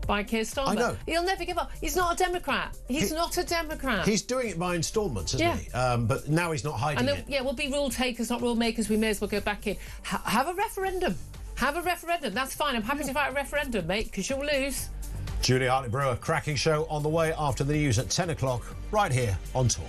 by Keir Starmer. I know. He'll never give up. He's not a Democrat. He's not a Democrat. He's doing it by instalments, isn't he? But now he's not hiding it. Yeah, we'll be rule takers, not rule makers. We may as well go back in. Have a referendum. Have a referendum. That's fine. I'm happy to fight a referendum, mate, because you'll lose. Julia Hartley-Brewer, cracking show on the way after the news at 10 o'clock, right here on Talk.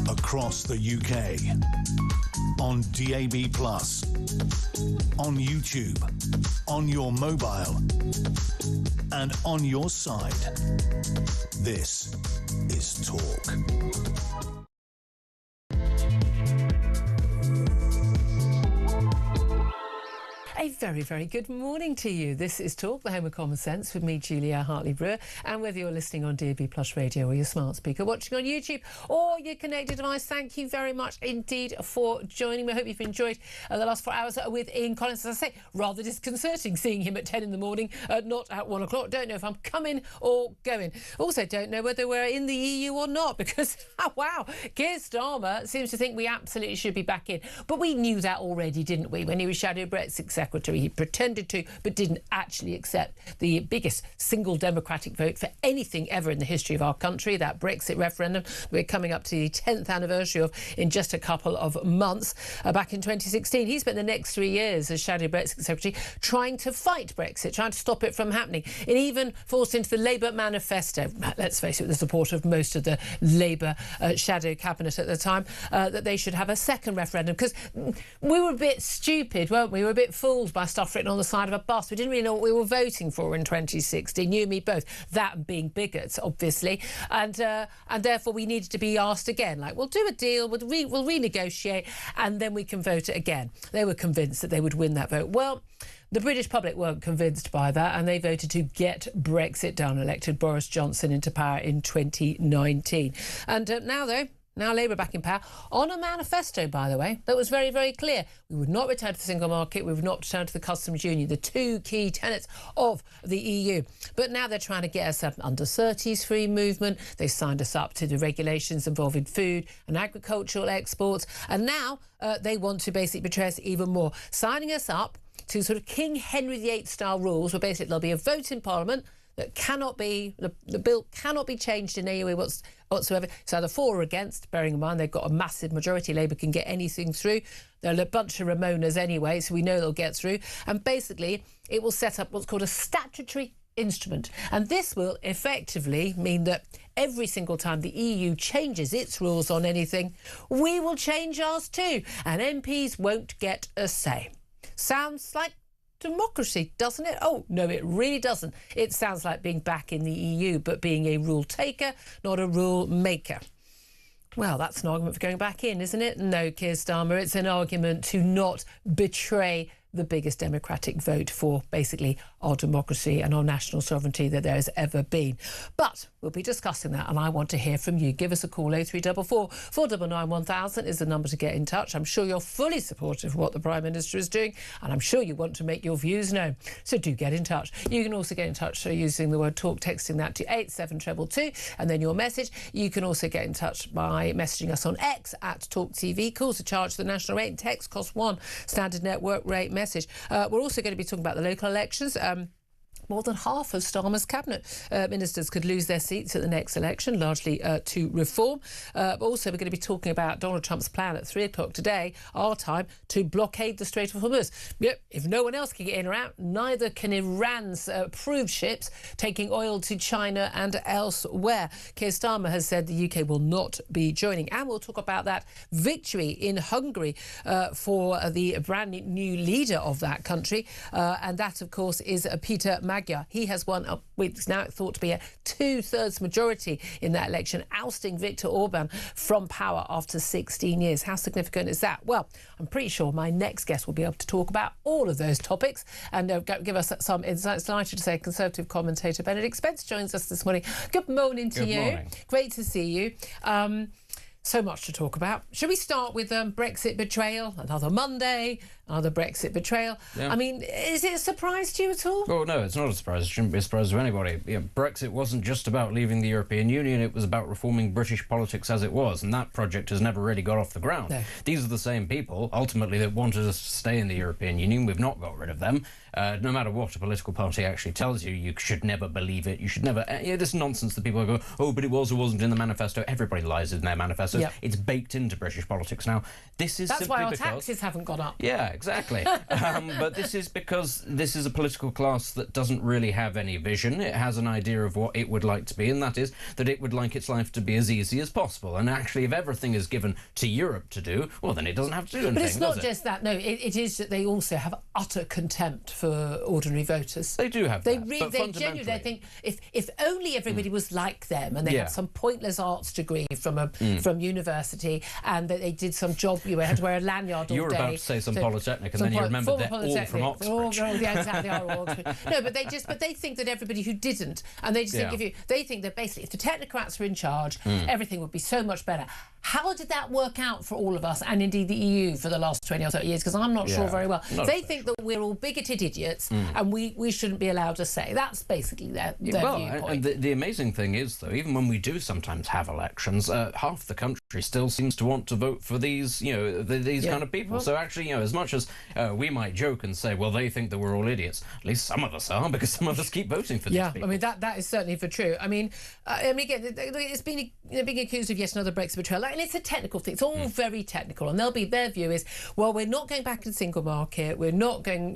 Across the UK, on DAB+, on YouTube, on your mobile, and on your side. This is Talk. A very, very good morning to you. This is Talk, the home of common sense, with me, Julia Hartley-Brewer. And whether you're listening on DAB+ radio or your smart speaker, watching on YouTube or your connected device, thank you very much indeed for joining me. I hope you've enjoyed the last 4 hours with Ian Collins. As I say, rather disconcerting seeing him at 10 in the morning, not at 1 o'clock. Don't know if I'm coming or going. Also, don't know whether we're in the EU or not, because, wow, Keir Starmer seems to think we absolutely should be back in. But we knew that already, didn't we, when he was Shadow Brexit Secretary? He pretended to, but didn't actually accept the biggest single democratic vote for anything ever in the history of our country, that Brexit referendum we're coming up to the 10th anniversary of in just a couple of months, back in 2016. He spent the next 3 years as Shadow Brexit Secretary trying to fight Brexit, trying to stop it from happening. It even forced into the Labour manifesto, let's face it, with the support of most of the Labour shadow cabinet at the time, that they should have a second referendum, because we were a bit stupid, weren't we? We were a bit fooled by stuff written on the side of a bus. We didn't really know what we were voting for in 2016, you and me both, that and being bigots, obviously, and therefore we needed to be asked again, like, we'll do a deal, we'll renegotiate, and then we can vote it again. They were convinced that they would win that vote. Well, the British public weren't convinced by that, and they voted to get Brexit done, elected Boris Johnson into power in 2019. And now, though, now Labour back in power, on a manifesto, by the way, that was very, very clear. We would not return to the single market, we would not return to the customs union, the two key tenets of the EU. But now they're trying to get us an under-30s free movement. They signed us up to the regulations involving food and agricultural exports. And now they want to basically betray us even more, signing us up to sort of King Henry VIII style rules, where basically there'll be a vote in Parliament that cannot be, the bill cannot be changed in any way whatsoever. It's either for or against, bearing in mind they've got a massive majority. Labour can get anything through. They're a bunch of Ramonas anyway, so we know they'll get through. And basically, it will set up what's called a statutory instrument. And this will effectively mean that every single time the EU changes its rules on anything, we will change ours too. And MPs won't get a say. Sounds like democracy, doesn't it? Oh, no, it really doesn't. It sounds like being back in the EU, but being a rule taker, not a rule maker. Well, that's an argument for going back in, isn't it? No, Keir Starmer, it's an argument to not betray the biggest democratic vote for basically our democracy and our national sovereignty that there has ever been. But we'll be discussing that, and I want to hear from you. Give us a call. 0344 499 1000 is the number to get in touch. I'm sure you're fully supportive of what the Prime Minister is doing, and I'm sure you want to make your views known. So do get in touch. You can also get in touch using the word talk, texting that to 87222, and then your message. You can also get in touch by messaging us on X at talkTV. Calls are charged the national rate, and text costs £1 standard network rate message. We're also going to be talking about the local elections. More than half of Starmer's cabinet ministers could lose their seats at the next election, largely to reform. But also, we're going to be talking about Donald Trump's plan at 3 o'clock today, our time, to blockade the Strait of Hormuz. Yep, if no one else can get in or out, neither can Iran's approved ships taking oil to China and elsewhere. Keir Starmer has said the UK will not be joining. And we'll talk about that victory in Hungary for the brand new leader of that country. And that, of course, is Peter Magyar. He has won, it's now thought to be a 2/3 majority in that election, ousting Viktor Orban from power after 16 years. How significant is that? Well, I'm pretty sure my next guest will be able to talk about all of those topics and give us some insights. Delighted to say Conservative commentator Benedict Spence joins us this morning. Good morning to you. Good morning. Great to see you. So much to talk about. Should we start with Brexit betrayal? Another Monday, another Brexit betrayal. Yeah. I mean, is it a surprise to you at all? Well, no, it's not a surprise. It shouldn't be a surprise to anybody. Brexit wasn't just about leaving the European Union. It was about reforming British politics as it was, and that project has never really got off the ground. No. These are the same people, ultimately, that wanted us to stay in the European Union. We've not got rid of them. No matter what a political party actually tells you, you should never believe it. You should never... this nonsense that people go, oh, but it was or wasn't in the manifesto. Everybody lies in their manifestos. Yep. It's baked into British politics now. This is That's why our taxes haven't gone up. Yeah, exactly. But this is because this is a political class that doesn't really have any vision. It has an idea of what it would like to be, and that is that it would like its life to be as easy as possible. And actually, if everything is given to Europe to do, well, then it doesn't have to do anything, But it's not just that. No, it is that they also have utter contempt for ordinary voters. They do have that. They genuinely think if only everybody was like them and they had some pointless arts degree from university and that they did some job, you had to wear a lanyard all day. You were about to say some polytechnic and then you remembered they're all from Oxford. Yeah, exactly. All Oxford. No, but they think that everybody who didn't, and they just think they think that basically if the technocrats were in charge, everything would be so much better. How did that work out for all of us, and indeed the EU, for the last 20 or 30 years? Because I'm not sure very well. They think that we're all bigoted idiots and we shouldn't be allowed to say. That's basically their viewpoint. And the amazing thing is, though, even when we do sometimes have elections, half the country still seems to want to vote for these, these kind of people. Well, so actually, as much as we might joke and say, well, they think that we're all idiots, at least some of us are, because some of us keep voting for these people. I mean, that is certainly for true. I mean, again, it's been being accused of yet another Brexit betrayal. And it's a technical thing. It's all very technical, and their view is, well, we're not going back to the single market. We're not going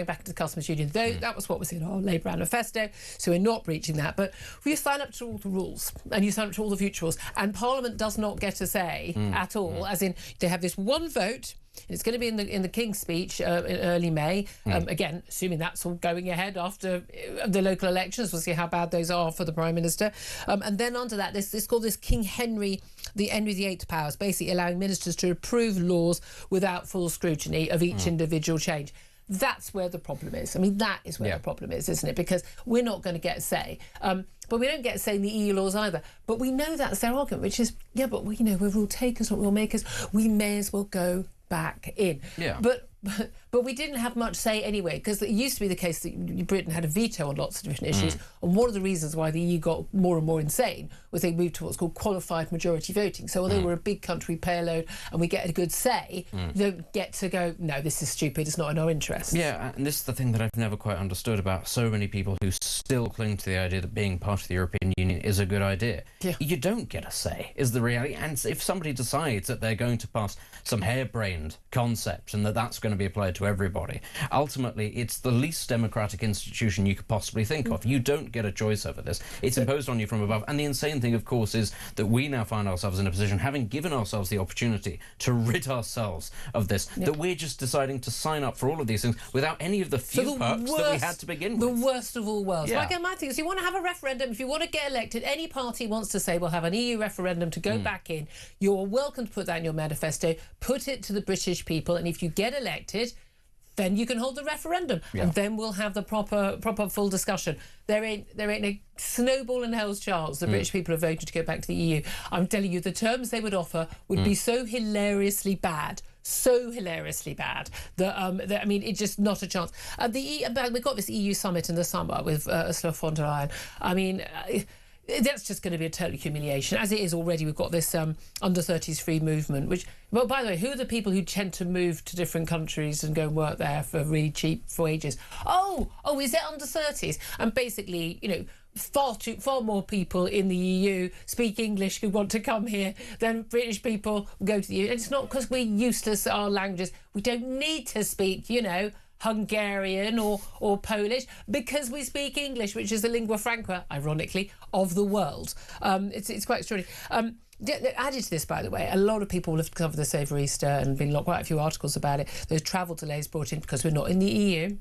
back to the customs union. Though that was what was in our Labour manifesto, so we're not breaching that. But we sign up to all the rules, and you sign up to all the future rules, and Parliament does not get a say at all. As in, they have this one vote. It's going to be in the King's speech in early May. Again, assuming that's all going ahead after the local elections. We'll see how bad those are for the Prime Minister. And then under that, this called King Henry VIII powers, basically allowing ministers to approve laws without full scrutiny of each individual change. That's where the problem is. I mean, that is where the problem is, isn't it? Because we're not going to get a say. But we don't get a say in the EU laws either. But we know that's their argument, which is, but we know we're rule takers, not rule makers. We may as well go back in. Yeah. But we didn't have much say anyway, because it used to be the case that Britain had a veto on lots of different issues. And one of the reasons why the EU got more and more insane was they moved to what's called qualified majority voting. So although we're a big country, we pay a load, and we get a good say, we don't get to go, no, this is stupid, it's not in our interest. Yeah, and this is the thing that I've never quite understood about so many people who still cling to the idea that being part of the European Union is a good idea. Yeah. You don't get a say, is the reality. And if somebody decides that they're going to pass some harebrained concept and that's going to be applied to everybody, ultimately it's the least democratic institution you could possibly think of. You don't get a choice over this. It's imposed on you from above. And the insane thing, of course, is that we now find ourselves in a position, having given ourselves the opportunity to rid ourselves of this, that we're just deciding to sign up for all of these things without any of the few perks that we had to begin with. The worst of all worlds. Yeah. Like, my thing is, you want to have a referendum, if you want to get elected, any party wants to say, we'll have an EU referendum to go back in, you're welcome to put that in your manifesto, put it to the British people, and if you get elected, then you can hold the referendum, and then we'll have the proper full discussion. There ain't a snowball in hell's chance the British people have voted to go back to the EU. I'm telling you, the terms they would offer would be so hilariously bad, that I mean, it's just not a chance. We got this EU summit in the summer with Ursula von der Leyen. I mean, that's just going to be a total humiliation. As it is already, we've got this under-30s free movement, which, well, by the way, who are the people who tend to move to different countries and go and work there for really cheap wages? Oh, is it under-30s? And basically, you know, far more people in the EU speak English who want to come here than British people go to the EU. And it's not because we're useless at our languages. We don't need to speak, you know, Hungarian or Polish, because we speak English, which is the lingua franca, ironically, of the world. It's quite extraordinary. Added to this, by the way, a lot of people have covered this over Easter and been quite a few articles about it. There's travel delays brought in because we're not in the EU.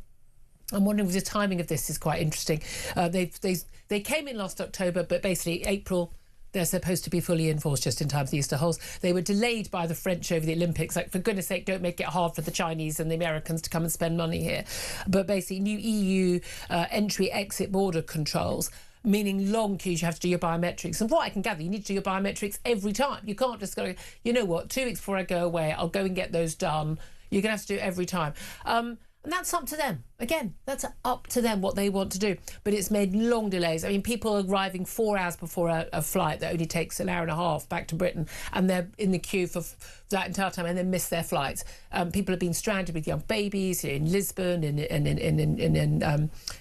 I'm wondering if the timing of this is quite interesting. They came in last October, but basically April, they're supposed to be fully enforced just in time for the Easter holes. They were delayed by the French over the Olympics. Like, for goodness sake, don't make it hard for the Chinese and the Americans to come and spend money here. But basically, new EU entry-exit border controls, meaning long queues, you have to do your biometrics. And what I can gather, you need to do your biometrics every time. You can't just go, you know what, 2 weeks before I go away, I'll go and get those done. You're going to have to do it every time. And that's up to them. Again, that's up to them what they want to do. But it's made long delays. I mean, people are arriving 4 hours before a flight that only takes an hour and a half back to Britain, and they're in the queue for that entire time and then miss their flights. People have been stranded with young babies in Lisbon,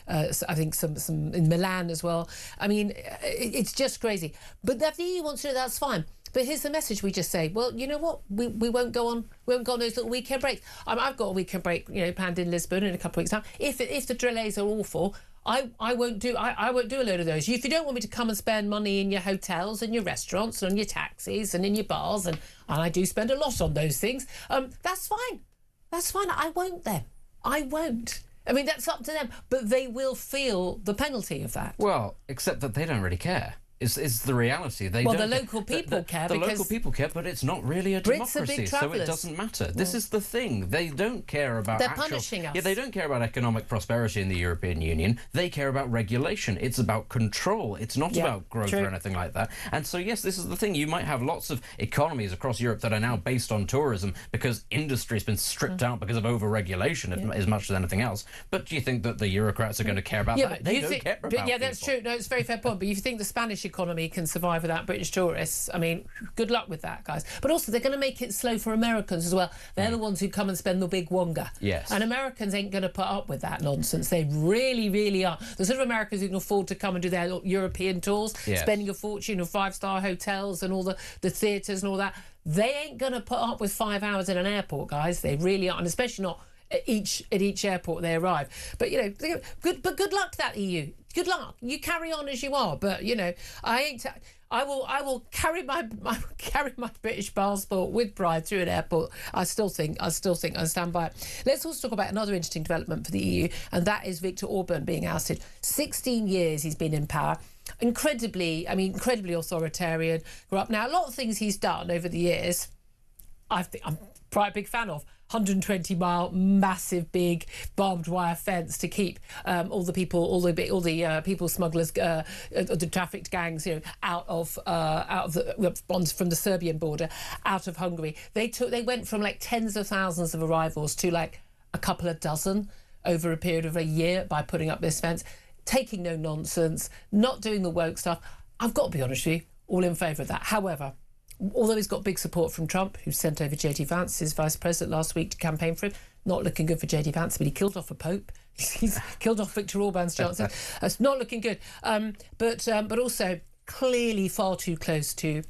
I think some in Milan as well. I mean, it's just crazy. But if the EU wants to do that's fine. But here's the message we just say, well, you know what, we won't go on those little weekend breaks. I've got a weekend break, you know, planned in Lisbon in a couple of weeks' time. If the delays are awful, I won't do a load of those. If you don't want me to come and spend money in your hotels and your restaurants and your taxis and in your bars, and I do spend a lot on those things, that's fine. That's fine. I won't then. I won't. I mean, that's up to them. But they will feel the penalty of that. Well, except that they don't really care. Is the reality. The local people care. The local people care, but it's not really a democracy, so it doesn't matter. This is the thing. They don't care about punishing us. Yeah, they don't care about economic prosperity in the European Union. They care about regulation. It's about control. It's not about growth or anything like that. And so, yes, this is the thing. You might have lots of economies across Europe that are now based on tourism because industry's been stripped out because of over-regulation as much as anything else. But do you think that the bureaucrats are going to care about that? They don't care about Yeah, that's true. No, it's a very fair point. But if you think the Spanish economy can survive without British tourists, I mean, good luck with that, guys. But also, they're going to make it slow for Americans as well. They're the ones who come and spend the big wonga. Yes. And Americans ain't going to put up with that nonsense. They really, really are. The sort of Americans who can afford to come and do their European tours, spending a fortune on 5-star hotels and all the theatres and all that, they ain't going to put up with 5 hours in an airport, guys. They really aren't, and especially not at each airport they arrive. But, you know, good luck to that EU. Good luck. You carry on as you are. But, you know, I will carry my British passport with pride through an airport. I still think I stand by it. Let's also talk about another interesting development for the EU, and that is Viktor Orban being ousted. 16 years he's been in power. Incredibly authoritarian. Grew up. Now, a lot of things he's done over the years I'm quite a big fan of. 120-mile, massive, big barbed wire fence to keep all the people smugglers, the trafficked gangs, out of the bonds from the Serbian border, out of Hungary. They went from like tens of thousands of arrivals to like a couple of dozen over a period of a year by putting up this fence, taking no nonsense, not doing the woke stuff. I've got to be honest with you, all in favour of that. However, although he's got big support from Trump, who sent over J.D. Vance, his vice president, last week to campaign for him, not looking good for J.D. Vance, but he killed off a pope. He's killed off Viktor Orban's chances. That's not looking good. But also clearly far too close to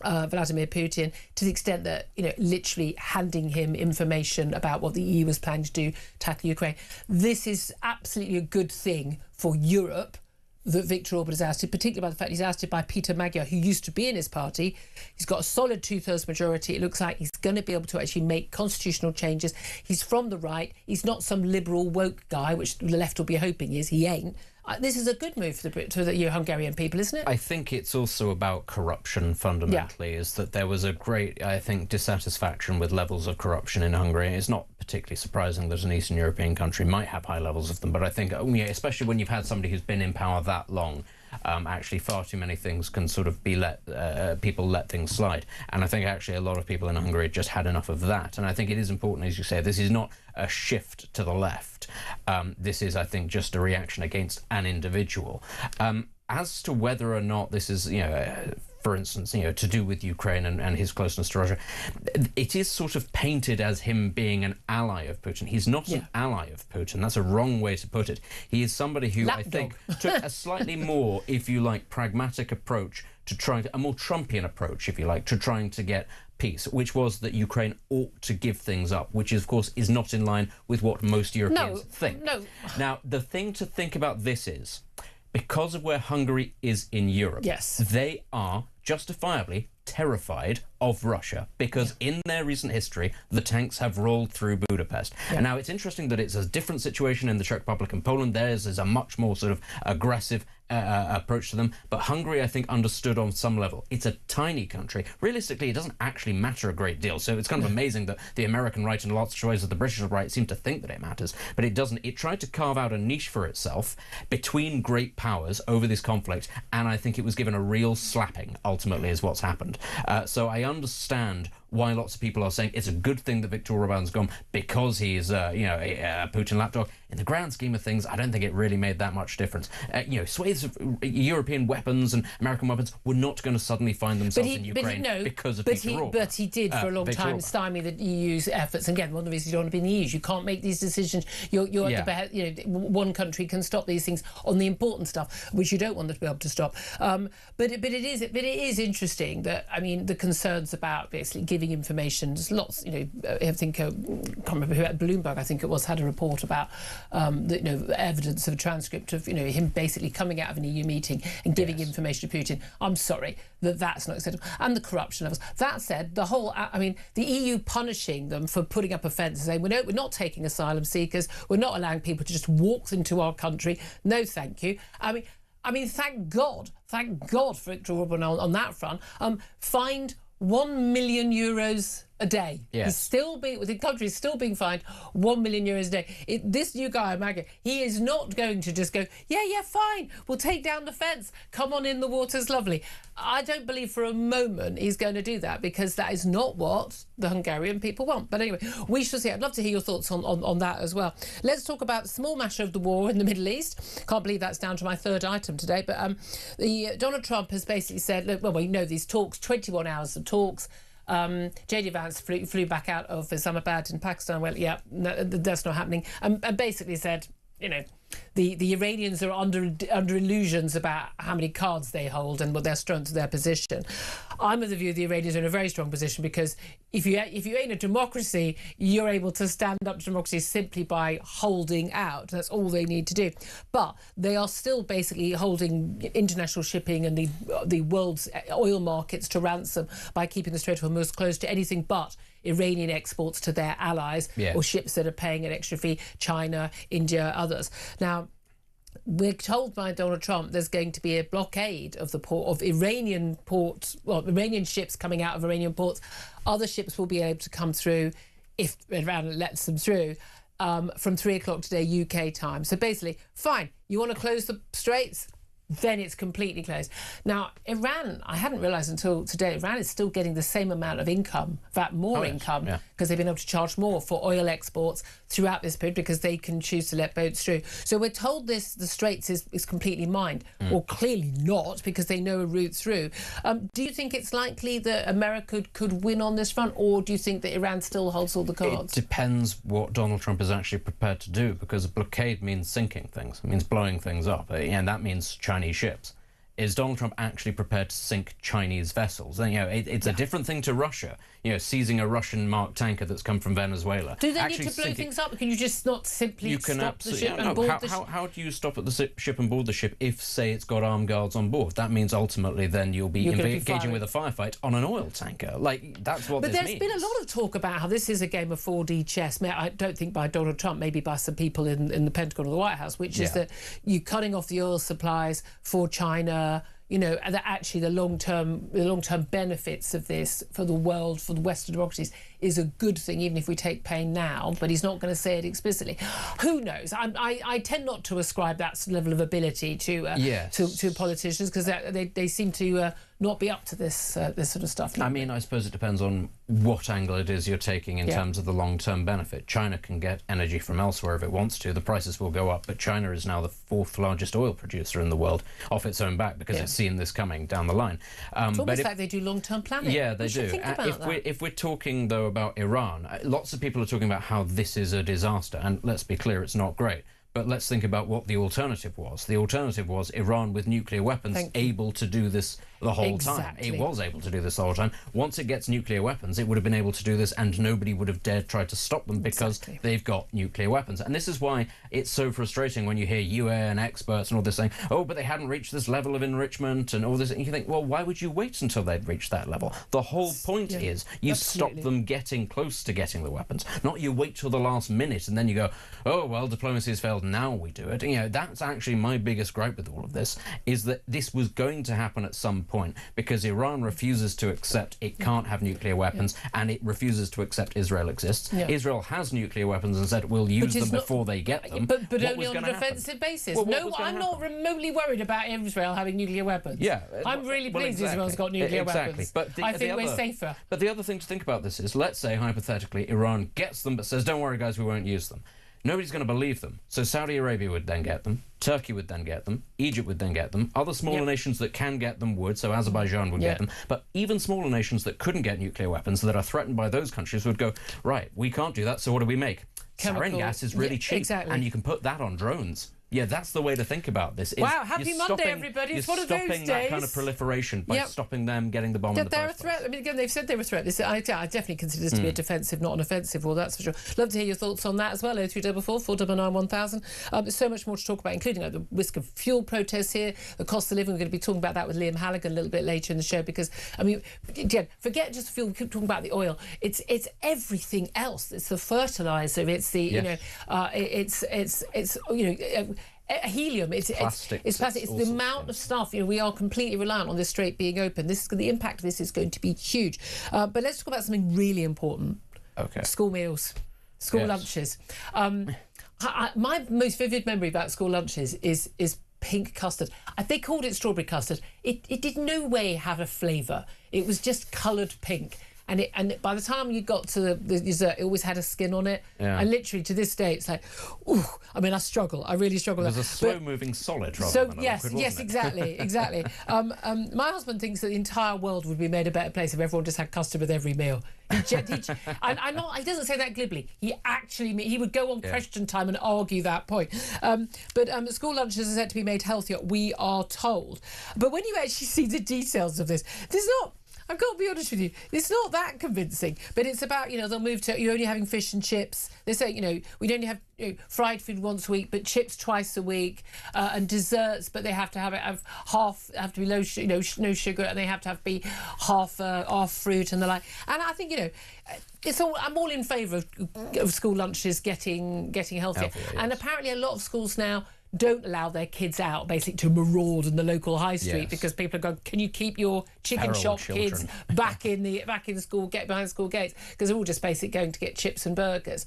Vladimir Putin, to the extent that, literally handing him information about what the EU was planning to do, tackle Ukraine. This is absolutely a good thing for Europe, that Viktor Orban is ousted, particularly by the fact he's ousted by Peter Magyar, who used to be in his party. He's got a solid 2/3 majority. It looks like he's going to be able to actually make constitutional changes. He's from the right. He's not some liberal woke guy, which the left will be hoping is. He ain't. This is a good move for the Hungarian people, isn't it? I think it's also about corruption, fundamentally, is that there was a great, I think, dissatisfaction with levels of corruption in Hungary. It's not particularly surprising that an Eastern European country might have high levels of them, but I think, especially when you've had somebody who's been in power that long, actually far too many things can sort of be people let things slide. And I think actually a lot of people in Hungary just had enough of that. And I think it is important, as you say, this is not a shift to the left. This is, I think, just a reaction against an individual. As to whether or not this is, for instance, to do with Ukraine and his closeness to Russia, it is sort of painted as him being an ally of Putin. He's not an ally of Putin. That's a wrong way to put it. He is somebody who I think took a slightly more, if you like, pragmatic approach to a more Trumpian approach, if you like, to trying to get peace, which was that Ukraine ought to give things up, which of course is not in line with what most Europeans think. No. Now, the thing to think about this is, because of where Hungary is in Europe, they are justifiably terrified of Russia, because in their recent history, the tanks have rolled through Budapest. And now it's interesting that it's a different situation in the Czech Republic and Poland. Theirs is a much more sort of aggressive approach to them. But Hungary, I think, understood on some level. It's a tiny country. Realistically, it doesn't actually matter a great deal. So it's kind of amazing that the American right and lots of choices of the British right seem to think that it matters. But it doesn't. It tried to carve out a niche for itself between great powers over this conflict. And I think it was given a real slapping, ultimately, is what's happened. So I understand why lots of people are saying it's a good thing that Viktor Orban's gone because he's, a Putin lapdog. In the grand scheme of things, I don't think it really made that much difference. Swathes of European weapons and American weapons were not going to suddenly find themselves in Ukraine because of Viktor Orban. But he did for a long time stymie the EU's efforts. And again, one of the reasons you don't want to be in the EU is you can't make these decisions. You're at the behest, one country can stop these things on the important stuff, which you don't want them to be able to stop. But it is interesting that, the concerns about basically giving information. There's lots, I think, I can't remember who at Bloomberg, I think it was, had a report about evidence of a transcript of him basically coming out of an EU meeting and giving information to Putin. I'm sorry, that's not acceptable. And the corruption levels. That said, the whole, the EU punishing them for putting up a fence and saying, we're not taking asylum seekers, we're not allowing people to just walk into our country. No, thank you. Thank God for Viktor Orban on that front. Fined €1 million a day. He's the country is still being fined €1 million a day. This new guy, Magyar, he is not going to just go, fine, we'll take down the fence, come on in, the water's lovely. I don't believe for a moment he's going to do that, because that is not what the Hungarian people want. But anyway, we shall see. I'd love to hear your thoughts on that as well. Let's talk about the small matter of the war in the Middle East. Can't believe that's down to my third item today. But Donald Trump has basically said, look, well, we know these talks, 21 hours of talks. J.D. Vance flew back out of Islamabad in Pakistan. Well, that's not happening. And basically said, the Iranians are under illusions about how many cards they hold and what their strength of their position. I'm of the view the Iranians are in a very strong position, because if you ain't a democracy, you're able to stand up to democracy simply by holding out. That's all they need to do. But they are still basically holding international shipping and the world's oil markets to ransom by keeping the Strait of Hormuz closed to anything but Iranian exports to their allies or ships that are paying an extra fee, China, India, others. Now, we're told by Donald Trump there's going to be a blockade of the port of Iranian ports, well, Iranian ships coming out of Iranian ports. Other ships will be able to come through if Iran lets them through from 3 o'clock today UK time. So basically, fine, you want to close the straits? Then it's completely closed. Now, Iran, I hadn't realised until today, Iran is still getting the same amount of income, in fact, more income, because they've been able to charge more for oil exports throughout this period because they can choose to let boats through. So we're told the Straits is completely mined, or clearly not, because they know a route through. Do you think it's likely that America could win on this front, or do you think that Iran still holds all the cards? It depends what Donald Trump is actually prepared to do, because a blockade means sinking things. It means blowing things up, and that means Chinese ships. Is Donald Trump actually prepared to sink Chinese vessels? And, it's a different thing to Russia, seizing a Russian-marked tanker that's come from Venezuela. Do they need to blow things up? Can you just not simply stop the ship and board the ship? How do you stop at the ship and board the ship if, say, it's got armed guards on board? That means ultimately then you'll be engaging with a firefight on an oil tanker. That's what this means. But there's been a lot of talk about how this is a game of 4D chess. I don't think by Donald Trump, maybe by some people in the Pentagon or the White House, which is that you're cutting off the oil supplies for China. That actually the long-term benefits of this for the world, for the Western democracies, is a good thing, even if we take pain now. But he's not going to say it explicitly. Who knows? I tend not to ascribe that level of ability to politicians, because they seem to not be up to this sort of stuff. I suppose it depends on what angle it is you're taking in terms of the long-term benefit. China can get energy from elsewhere if it wants to. The prices will go up, but China is now the 4th largest oil producer in the world off its own back, because it's seen this coming down the line. It's almost like they do long-term planning. Yeah, they do. If we're talking, though, about Iran, lots of people are talking about how this is a disaster, and let's be clear, it's not great. But let's think about what the alternative was. The alternative was Iran with nuclear weapons able to do this the whole time. It was able to do this the whole time. Once it gets nuclear weapons, it would have been able to do this, and nobody would have dared try to stop them, because they've got nuclear weapons. And this is why it's so frustrating when you hear UN experts and all this saying, oh, but they hadn't reached this level of enrichment and all this. And you think, well, why would you wait until they'd reached that level? The whole point is you stop them getting close to getting the weapons, not you wait till the last minute and then you go, oh, well, diplomacy has failed, now we do it. That's actually my biggest gripe with all of this, is that this was going to happen at some point, because Iran refuses to accept it can't have nuclear weapons, and it refuses to accept Israel exists. Israel has nuclear weapons and said we'll use them before they get them. But only on a defensive basis. No, I'm not remotely worried about Israel having nuclear weapons. Yeah, I'm really pleased Israel's got nuclear weapons. But I think we're safer. But the other thing to think about this is, let's say hypothetically Iran gets them but says, don't worry guys, we won't use them. Nobody's going to believe them. So Saudi Arabia would then get them, Turkey would then get them, Egypt would then get them, other smaller nations that can get them would, so Azerbaijan would get them, but even smaller nations that couldn't get nuclear weapons, that are threatened by those countries, would go, right, we can't do that, so what do we make? Sarin gas is really cheap, and you can put that on drones. Yeah, that's the way to think about this. Wow, happy Monday, everybody. It's one of those days. You're stopping that kind of proliferation by stopping them geting the bomb in the first place. They're a threat. I mean, again, they've said they're a threat. I definitely consider this to be a defensive, not an offensive war, that's for sure. Love to hear your thoughts on that as well. 0344 499 1000. There's so much more to talk about, including the risk of fuel protests here, the cost of living. We're going to be talking about that with Liam Halligan a little bit later in the show, because, I mean, Jen, forget just fuel. We keep talking about the oil. It's everything else. It's the fertiliser. It's the, helium, it's plastic. It's the amount of stuff. We are completely reliant on this strait being open. The impact of this is going to be huge. But let's talk about something really important. Okay. School meals, school lunches. My most vivid memory about school lunches is pink custard. They called it strawberry custard. It did no way have a flavour. It was just coloured pink. And by the time you got to the dessert, it always had a skin on it. Yeah. And literally to this day, it's like, ooh. I mean, I really struggle. It was a slow-moving solid rather than a liquid, wasn't it? Exactly. My husband thinks that the entire world would be made a better place if everyone just had custard with every meal. He doesn't say that glibly. He would go on Question Time and argue that point. But school lunches are said to be made healthier, we are told. But when you actually see the details of this, I've got to be honest with you, it's not that convincing. But it's about, they'll move to, you're only having fish and chips. They say, we'd only have fried food once a week, but chips twice a week, and desserts, but they have to have to be low, no sugar, and they have to be half fruit and the like. And I think, I'm all in favour of school lunches getting healthier. And apparently a lot of schools now don't allow their kids out basically to maraud in the local high street because people are going, can you keep your chicken shop kids back in school, get behind school gates, because they're all just basically going to get chips and burgers.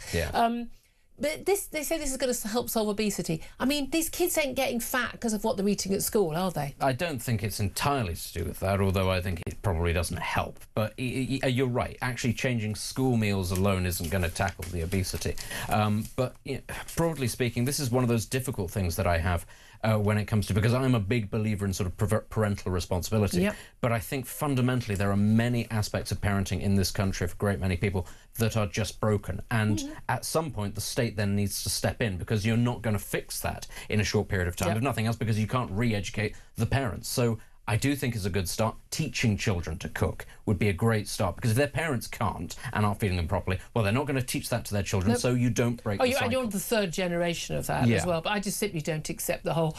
But they say this is going to help solve obesity. I mean, these kids ain't getting fat because of what they're eating at school, are they? I don't think it's entirely to do with that, although I think it probably doesn't help. But you're right. Actually, changing school meals alone isn't going to tackle the obesity. But broadly speaking, this is one of those difficult things that I have when it comes to, because I'm a big believer in sort of parental responsibility. But I think fundamentally there are many aspects of parenting in this country for a great many people that are just broken. And at some point, the state then needs to step in, because you're not going to fix that in a short period of time, if nothing else, because you can't re-educate the parents. So I do think is a good start. Teaching children to cook would be a great start, because if their parents can't and aren't feeding them properly, well, they're not going to teach that to their children, so you don't break the cycle. And you're on the third generation of that as well. But I just simply don't accept the whole,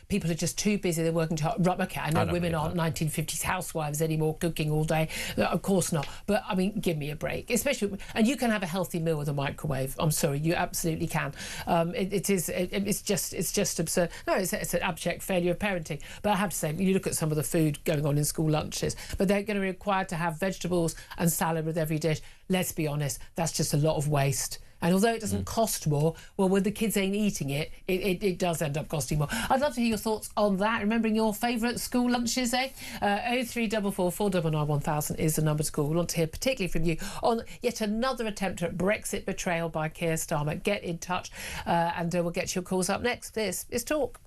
people are just too busy, they're working too hard. Okay, I know women aren't 1950s housewives anymore, cooking all day. Of course not. But, I mean, give me a break. Especially, and you can have a healthy meal with a microwave. I'm sorry, you absolutely can. It's just absurd. No, it's an abject failure of parenting. But I have to say, you look at some of the food going on in school lunches, but they're going to be required to have vegetables and salad with every dish. Let's be honest, that's just a lot of waste. And although it doesn't cost more, well, when the kids ain't eating it, it does end up costing more. I'd love to hear your thoughts on that. Remembering your favourite school lunches, 0344 499 1000 is the number to call. We want to hear particularly from you on yet another attempt at Brexit betrayal by Keir Starmer. Get in touch and we'll get your calls up next. This is Talk.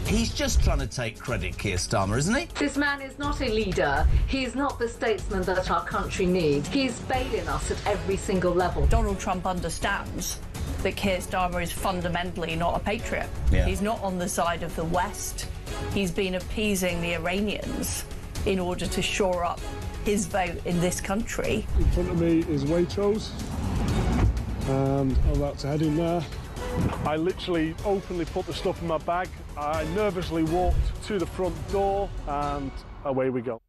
He's just trying to take credit, Keir Starmer, isn't he? This man is not a leader. He's not the statesman that our country needs. He's failing us at every single level. Donald Trump understands that Keir Starmer is fundamentally not a patriot. He's not on the side of the West. He's been appeasing the Iranians in order to shore up his vote in this country. In front of me is Waitrose, and I'm about to head in there. I literally openly put the stuff in my bag. I nervously walked to the front door, and away we go.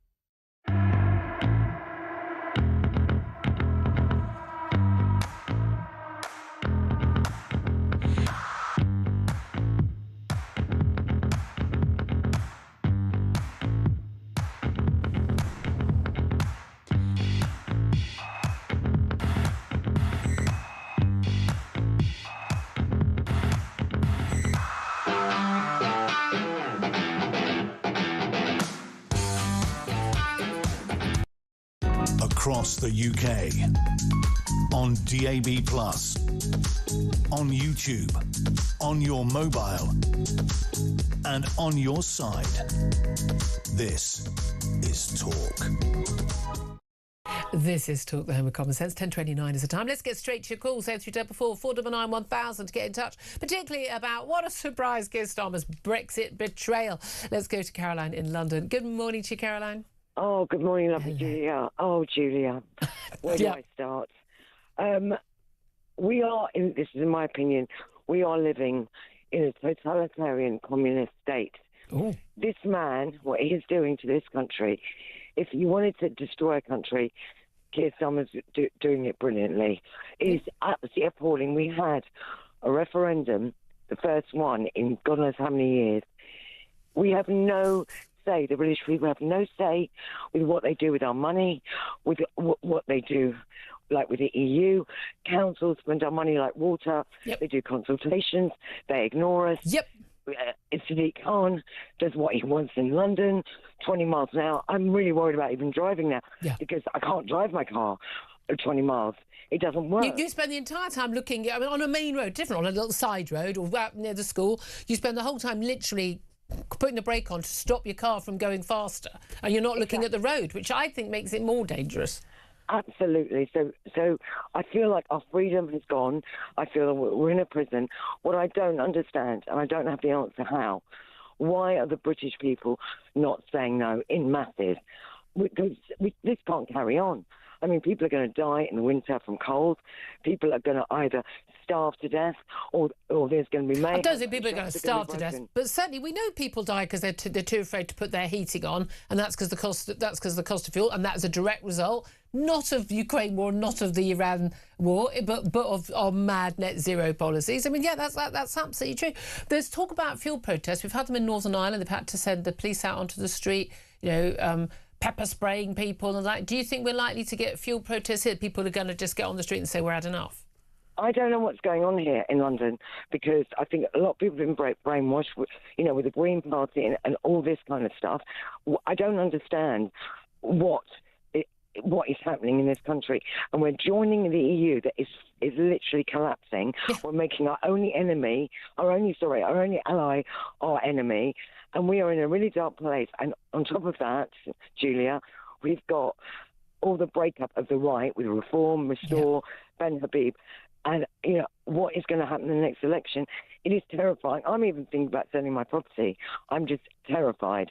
Across the UK, on DAB+, on YouTube, on your mobile, and on your side. This is Talk. This is Talk, the home of common sense. 10:29 is the time. Let's get straight to your calls. 0344 499 1000 to get in touch, particularly about what a surprise Keir Starmer's Brexit betrayal. Let's go to Caroline in London. Good morning to you, Caroline. Oh, good morning, lovely Julia. Oh, Julia, where do I start? We are, this is in my opinion, we are living in a totalitarian communist state. Ooh. This man, what he is doing to this country, if you wanted to destroy a country, Keir Starmer's doing it brilliantly. It is absolutely appalling. We had a referendum, the first one in God knows how many years. We have no say, the British people have no say with what they do with our money, with what they do, like with the EU. Councils spend our money like water. Yep. They do consultations. They ignore us. Yep. Sadiq Khan does what he wants in London, 20 miles an hour. I'm really worried about even driving now because I can't drive my car at 20 miles. It doesn't work. You spend the entire time looking on a main road, different, on a little side road or out near the school. You spend the whole time literally putting the brake on to stop your car from going faster, and you're not looking at the road, which I think makes it more dangerous. Absolutely. So I feel like our freedom has gone. I feel that we're in a prison. What I don't understand, and I don't have the answer how, why are the British people not saying no in masses? Because this can't carry on. I mean, people are going to die in the winter from cold. People are going to either starve to death or there's going to be mayhem. I don't think people are going to starve to death, but certainly we know people die because they're too afraid to put their heating on, and that's because the cost of fuel, and that's a direct result not of Ukraine war, not of the Iran war, but of our mad net zero policies. I mean, yeah, that's absolutely true. There's talk about fuel protests. We've had them in Northern Ireland. They've had to send the police out onto the street, pepper spraying people and that. Do you think we're likely to get fuel protests here? People are going to just get on the street and say we're had enough? I don't know what's going on here in London, because I think a lot of people have been brainwashed, with the Green Party and all this kind of stuff. I don't understand what is happening in this country, and we're joining the EU that is literally collapsing. We're making our only ally our enemy, and we are in a really dark place. And on top of that, Julia, we've got all the breakup of the right with Reform, Restore, Ben Habib. And, what is going to happen in the next election? It is terrifying. I'm even thinking about selling my property. I'm just terrified.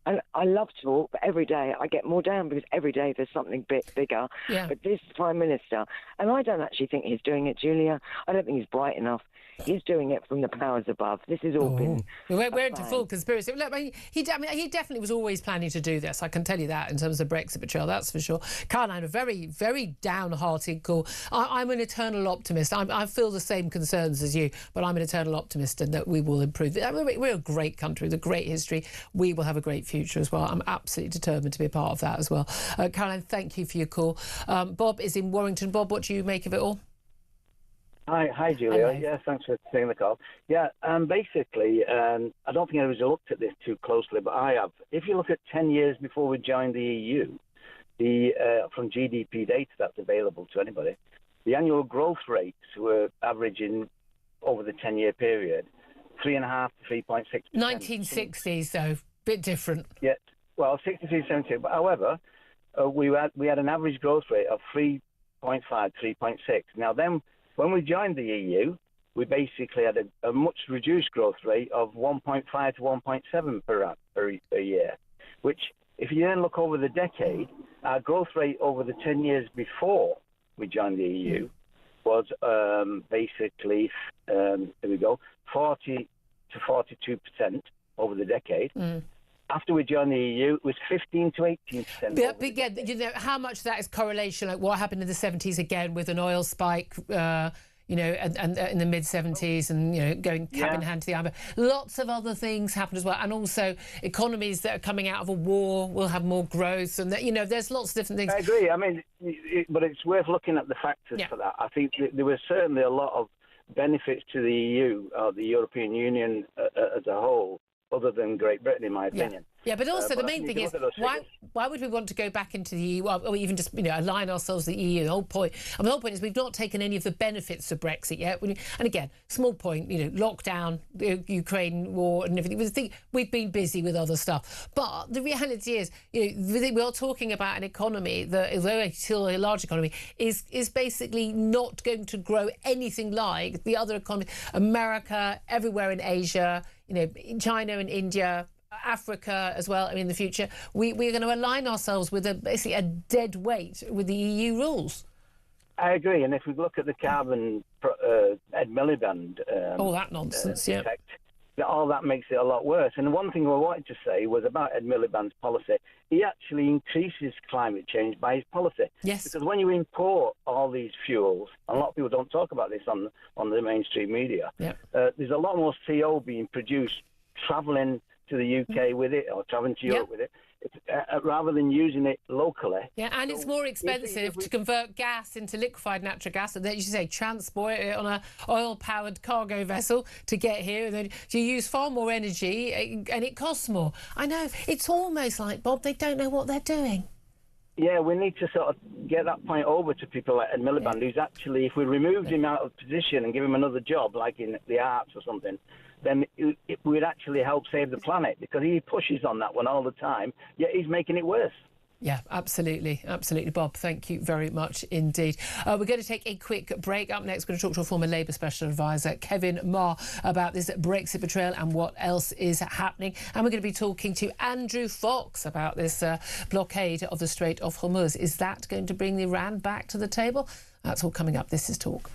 And I love talk, but every day I get more down because every day there's something bigger. Yeah. But this Prime Minister, and I don't actually think he's doing it, Julia. I don't think he's bright enough. He's doing it from the powers above. This has all been... We're into full conspiracy. Look, he definitely was always planning to do this. I can tell you that in terms of Brexit betrayal, that's for sure. Caroline, a very, very downhearted call. I'm an eternal optimist. I feel the same concerns as you, but I'm an eternal optimist and that we will improve. We're a great country with a great history. We will have a great future as well. I'm absolutely determined to be a part of that as well. Caroline, thank you for your call. Bob is in Warrington. Bob, what do you make of it all? Hi, Julia. Hello. Yeah, thanks for taking the call. Yeah, basically, I don't think anyone's looked at this too closely, but I have. If you look at 10 years before we joined the EU, from GDP data that's available to anybody, the annual growth rates were averaging over the 10-year period 3.5% to 3.6%. 1960s, though, bit different. Yeah, well, 63, 72. But however, we had an average growth rate of 3.5, 3.6. Now then, when we joined the EU, we basically had a much reduced growth rate of 1.5 to 1.7 per year, which, if you then look over the decade, our growth rate over the 10 years before we joined the EU was basically, 40 to 42% over the decade. After we joined the EU, it was 15 to 18%. But again, how much of that is correlation, like what happened in the 70s again with an oil spike, and in the mid-70s and, going hand in hand to the IMF. Lots of other things happen as well. And also economies that are coming out of a war will have more growth. And, there's lots of different things. I agree. I mean, but it's worth looking at the factors for that. I think there was certainly a lot of benefits to the EU, or the European Union as a whole, other than Great Britain, in my opinion. Yeah, but also the main thing is, why would we want to go back into the EU, or even just align ourselves to the EU? The whole point is we've not taken any of the benefits of Brexit yet. And again, small point, lockdown, the Ukraine war and everything. We've been busy with other stuff. But the reality is, we are talking about an economy that, although it's still a large economy, is basically not going to grow anything like the other economies. America, everywhere in Asia, China and India, Africa as well. In the future, we're going to align ourselves with basically a dead weight with the EU rules. I agree, and if we look at the carbon Ed Miliband, all that nonsense, effect, all that makes it a lot worse. And one thing I wanted to say was about Ed Miliband's policy. He actually increases climate change by his policy. Yes. Because when you import all these fuels, and a lot of people don't talk about this on the mainstream media, there's a lot more CO being produced travelling to the UK with it or travelling to Europe with it. Rather than using it locally. Yeah, and it's more expensive to convert gas into liquefied natural gas, and then you say transport it on a oil-powered cargo vessel to get here, and then you use far more energy and it costs more. I know, it's almost like, Bob, they don't know what they're doing. Yeah, we need to sort of get that point over to people like Ed Miliband, who's actually, if we removed him out of position and give him another job, like in the arts or something, then it would actually help save the planet, because he pushes on that one all the time, yet he's making it worse. Yeah, absolutely. Absolutely, Bob. Thank you very much indeed. We're going to take a quick break. Up next, we're going to talk to a former Labour Special Advisor, Kevin Marr, about this Brexit betrayal and what else is happening. And we're going to be talking to Andrew Fox about this blockade of the Strait of Hormuz. Is that going to bring Iran back to the table? That's all coming up. This is Talk.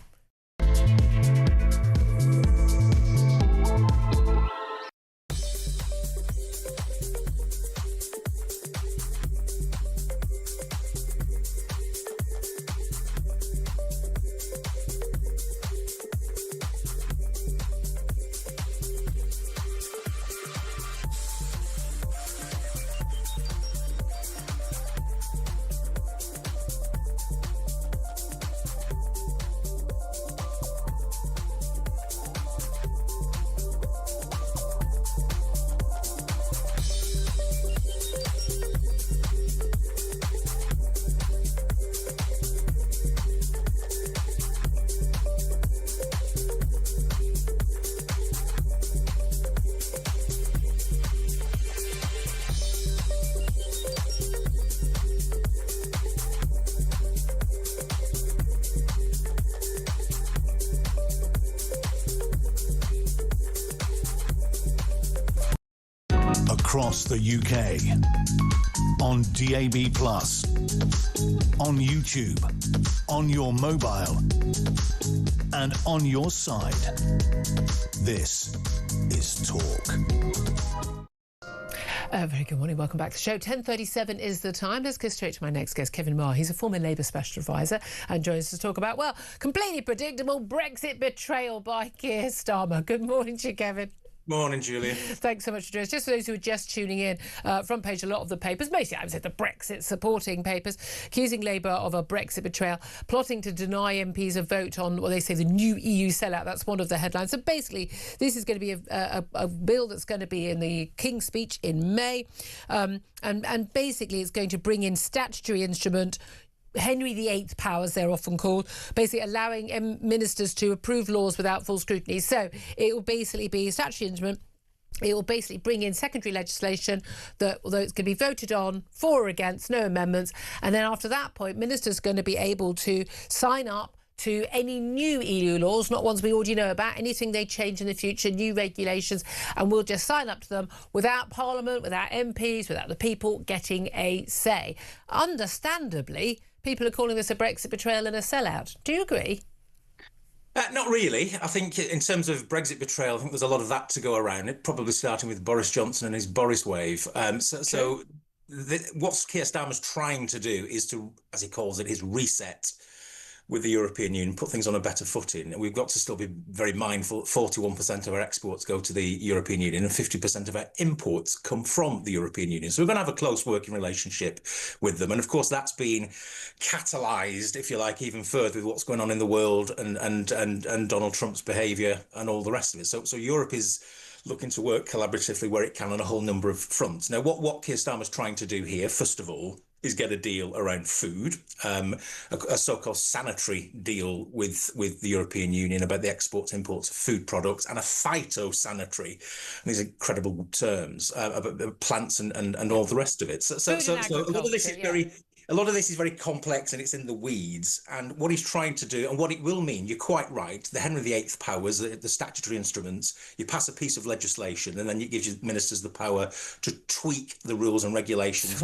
Across the UK, on DAB+, on YouTube, on your mobile, and on your side. This is Talk. Very good morning. Welcome back to the show. 10:37 is the time. Let's go straight to my next guest, Kevin Marr. He's a former Labour Special Advisor and joins us to talk about, well, completely predictable Brexit betrayal by Keir Starmer. Good morning to you, Kevin. Morning, Julia. Thanks so much for joining us. Just for those who are just tuning in, front page, a lot of the papers, mostly I would say the Brexit supporting papers, accusing Labour of a Brexit betrayal, plotting to deny MPs a vote on what they say the new EU sellout. That's one of the headlines. So basically, this is going to be a bill that's going to be in the King's Speech in May. And basically, it's going to bring in statutory instrument Henry VIII powers, they're often called, basically allowing ministers to approve laws without full scrutiny. So it will basically be a statutory instrument. It will basically bring in secondary legislation that, although it's going to be voted on for or against, no amendments. And then after that point, ministers are going to be able to sign up to any new EU laws, not ones we already know about, anything they change in the future, new regulations, and we'll just sign up to them without Parliament, without MPs, without the people getting a say. Understandably, people are calling this a Brexit betrayal and a sellout. Do you agree? Not really. I think in terms of Brexit betrayal, I think there's a lot of that to go around. It probably starting with Boris Johnson and his Boris Wave. So what Keir Starmer's trying to do is to, as he calls it, his reset with the European Union, put things on a better footing. And we've got to still be very mindful. 41% of our exports go to the European Union and 50% of our imports come from the European Union. So we're going to have a close working relationship with them. And of course, that's been catalysed, if you like, even further with what's going on in the world and Donald Trump's behaviour and all the rest of it. So Europe is looking to work collaboratively where it can on a whole number of fronts. Now, what Keir Starmer's trying to do here, first of all, is get a deal around food, a so-called sanitary deal with the European Union about the exports, imports of food products, and a phytosanitary, these are incredible terms, about plants and all the rest of it. So a lot of this is a lot of this is very complex and it's in the weeds. And what he's trying to do and what it will mean, you're quite right, the Henry VIII powers, the statutory instruments, you pass a piece of legislation and then it gives you ministers the power to tweak the rules and regulations.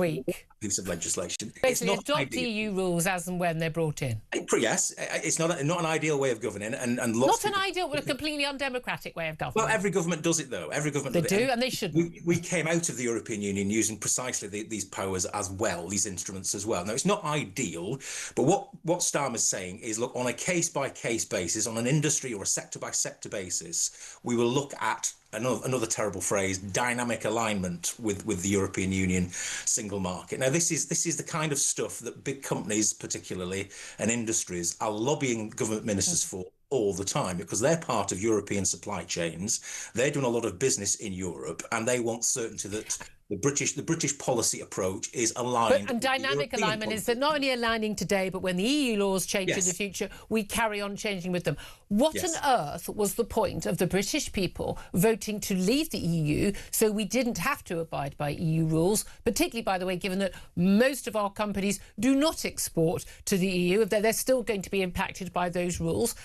piece of legislation. Basically, it's not adopt EU rules as and when they're brought in. Yes, it's not an ideal way of governing, and lots not an ideal, but a completely undemocratic way of government. Well, every government does it, though. Every government they do, and they shouldn't. We came out of the European Union using precisely these powers as well, these instruments as well. Now, it's not ideal, but what Starmer's saying is, look, on a case-by-case basis, on an industry or a sector-by-sector basis, we will look at another terrible phrase, dynamic alignment with the European Union single market. Now, this is the kind of stuff that big companies, particularly, and industries are lobbying government ministers for all the time, because they're part of European supply chains. They're doing a lot of business in Europe, and they want certainty that the British policy approach is aligned. And dynamic alignment is that not only aligning today, but when the EU laws change in the future, we carry on changing with them. What on earth was the point of the British people voting to leave the EU so we didn't have to abide by EU rules, particularly, by the way, given that most of our companies do not export to the EU, they're still going to be impacted by those rules.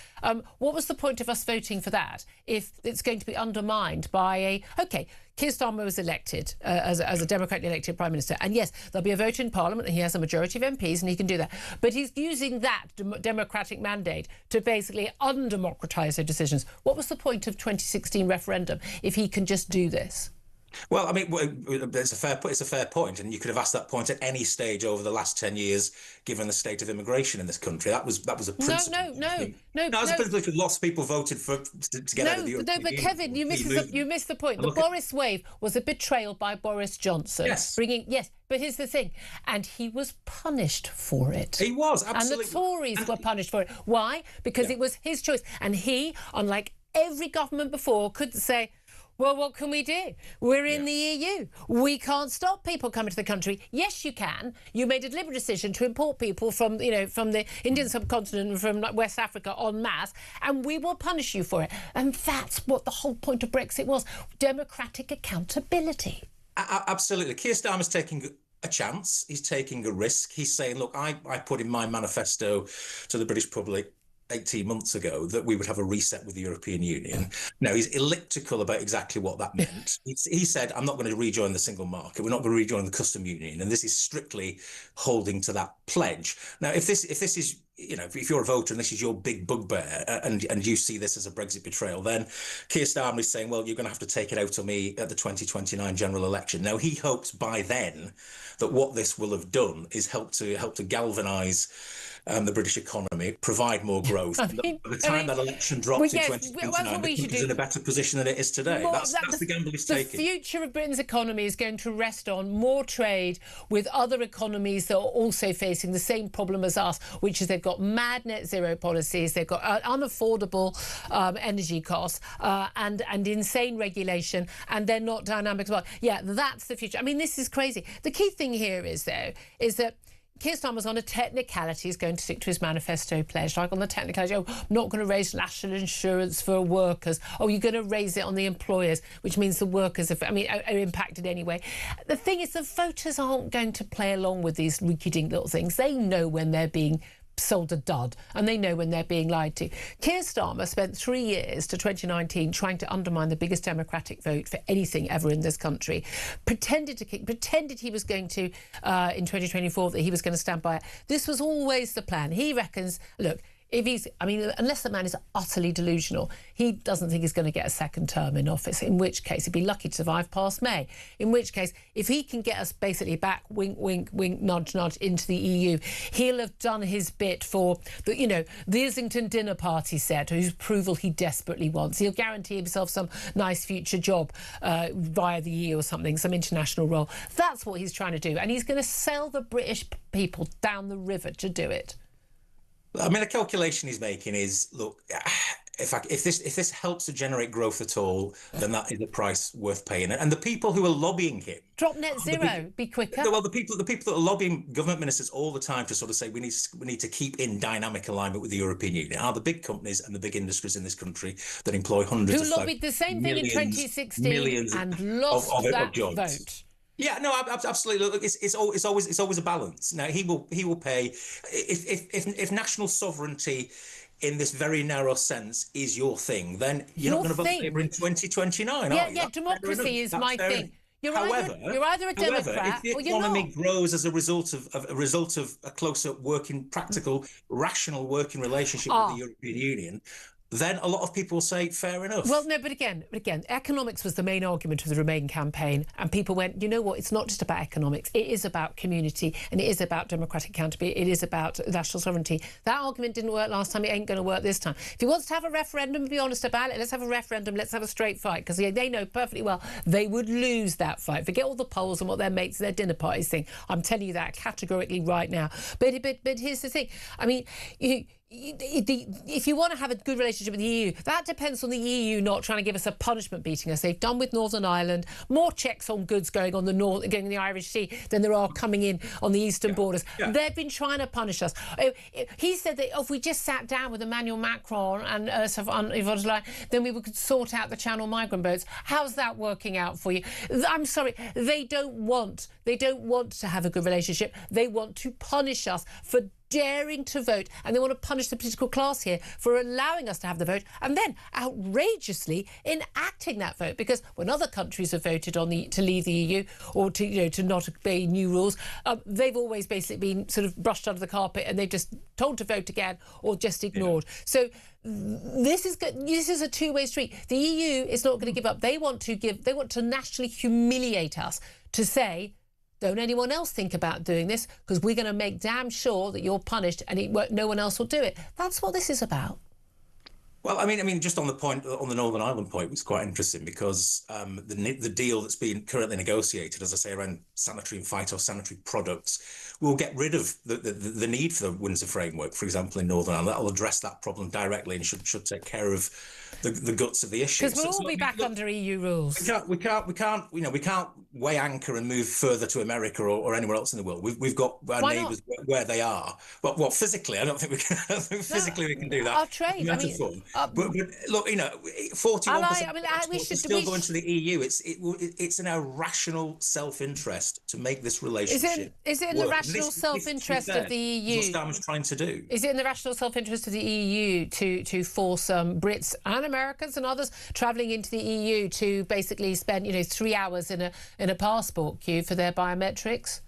What was the point of us voting for that if it's going to be undermined by Keir Starmer was elected as a democratically elected Prime Minister. And yes, there'll be a vote in Parliament and he has a majority of MPs and he can do that. But he's using that democratic mandate to basically undemocratise their decisions. What was the point of 2016 referendum if he can just do this? Well, I mean, it's a fair point, and you could have asked that point at any stage over the last 10 years, given the state of immigration in this country. That was a principle. No. That's a principle. Lots of people voted to get out of the European Union. But Kevin, you missed the point. The Boris Wave was a betrayal by Boris Johnson. Yes. But here's the thing, and he was punished for it. He was, absolutely. And the Tories were punished for it. Why? Because it was his choice, and he, unlike every government before, could say, well, what can we do? We're in the EU. We can't stop people coming to the country. Yes, you can. You made a deliberate decision to import people from the Indian subcontinent and from West Africa en masse, and we will punish you for it. And that's what the whole point of Brexit was, democratic accountability. Absolutely. Keir Starmer's taking a chance. He's taking a risk. He's saying, look, I put in my manifesto to the British public 18 months ago that we would have a reset with the European Union. Now, he's elliptical about exactly what that meant. He said, I'm not going to rejoin the single market. We're not going to rejoin the custom union. And this is strictly holding to that pledge. Now, if this is, if you're a voter and this is your big bugbear and you see this as a Brexit betrayal, then Keir Starmer is saying, well, you're going to have to take it out on me at the 2029 general election. Now, he hopes by then that what this will have done is help to galvanise the British economy, provide more growth. By the time that election drops in 2029, the country's in a better position than it is today. That's the gamble he's taking. The future of Britain's economy is going to rest on more trade with other economies that are also facing the same problem as us, which is they've got mad net zero policies, they've got unaffordable energy costs and insane regulation, and they're not dynamic as well. Yeah, that's the future. I mean, this is crazy. The key thing here is that Keir Starmer's on a technicality. He's going to stick to his manifesto pledge, like on the technicality, I'm not going to raise national insurance for workers. You're going to raise it on the employers, which means the workers are impacted anyway. The thing is, the voters aren't going to play along with these rinky-dink little things. They know when they're being sold a dud, and they know when they're being lied to. Keir Starmer spent 3 years to 2019 trying to undermine the biggest democratic vote for anything ever in this country. Pretended he was going to, in 2024, that he was going to stand by it. This was always the plan. He reckons, look, unless the man is utterly delusional, he doesn't think he's going to get a second term in office, in which case he'd be lucky to survive past May. In which case, if he can get us basically back, wink, wink, wink, nudge, nudge, into the EU, he'll have done his bit for the Islington dinner party set, whose approval he desperately wants. He'll guarantee himself some nice future job via the EU or something, some international role. That's what he's trying to do. And he's going to sell the British people down the river to do it. I mean, the calculation he's making is, look, if this helps to generate growth at all, then that is a price worth paying. And the people who are lobbying him, drop net zero, be quicker. Well, the people that are lobbying government ministers all the time to sort of say we need to keep in dynamic alignment with the European Union are the big companies and the big industries in this country that employ hundreds of thousands. Who lobbied the same thing in 2016 and lost that vote. Yeah, no, absolutely. Look, it's always a balance. Now he will pay if national sovereignty in this very narrow sense is your thing, then you're not going to vote Labour in 2029. Yeah, democracy is my thing. You're either a Democrat if the economy grows as a result of a closer working, practical, rational working relationship with the European Union, then a lot of people will say, fair enough. Well, no, but again, economics was the main argument of the Remain campaign, and people went, you know what, it's not just about economics, it is about community, and it is about democratic accountability, it is about national sovereignty. That argument didn't work last time, it ain't going to work this time. If he wants to have a referendum, be honest about it, let's have a referendum, let's have a straight fight, because they know perfectly well they would lose that fight. Forget all the polls and what their mates, their dinner parties think. I'm telling you that categorically right now. But here's the thing. I mean, if you want to have a good relationship with the EU, that depends on the EU not trying to give us a punishment beating us. They've done with Northern Ireland, more checks on goods going in the Irish Sea than there are coming in on the eastern borders. They've been trying to punish us. He said that if we just sat down with Emmanuel Macron and Ursula von der Leyen, then we could sort out the Channel migrant boats. How's that working out for you? I'm sorry, they don't want to have a good relationship. They want to punish us for daring to vote, and they want to punish the political class here for allowing us to have the vote and then outrageously enacting that vote, because when other countries have voted to leave the EU or to not obey new rules, they've always basically been sort of brushed under the carpet and they've just told to vote again or just ignored. So this is a two-way street. The EU is not going to give up. They want to nationally humiliate us, to say, don't anyone else think about doing this, because we're going to make damn sure that you're punished and no one else will do it. That's what this is about. Well, I mean, just on the Northern Ireland point, was quite interesting, because the deal that's been currently negotiated, as I say, around sanitary and phytosanitary products, will get rid of the need for the Windsor framework, for example, in Northern Ireland. That will address that problem directly and should take care of the guts of the issue. Because we'll all be back under EU rules. We can't weigh anchor and move further to America or anywhere else in the world. We've got our neighbours where they are. Well, physically, I don't think we can. Physically, we can do that. Our trade. But look, 41% still going to the EU. It's in our rational self-interest to make this relationship. Is it in the rational self-interest of the EU? What Starmer's trying to do. Is it in the rational self-interest of the EU to force Brits and Americans and others travelling into the EU to basically spend 3 hours in a passport queue for their biometrics?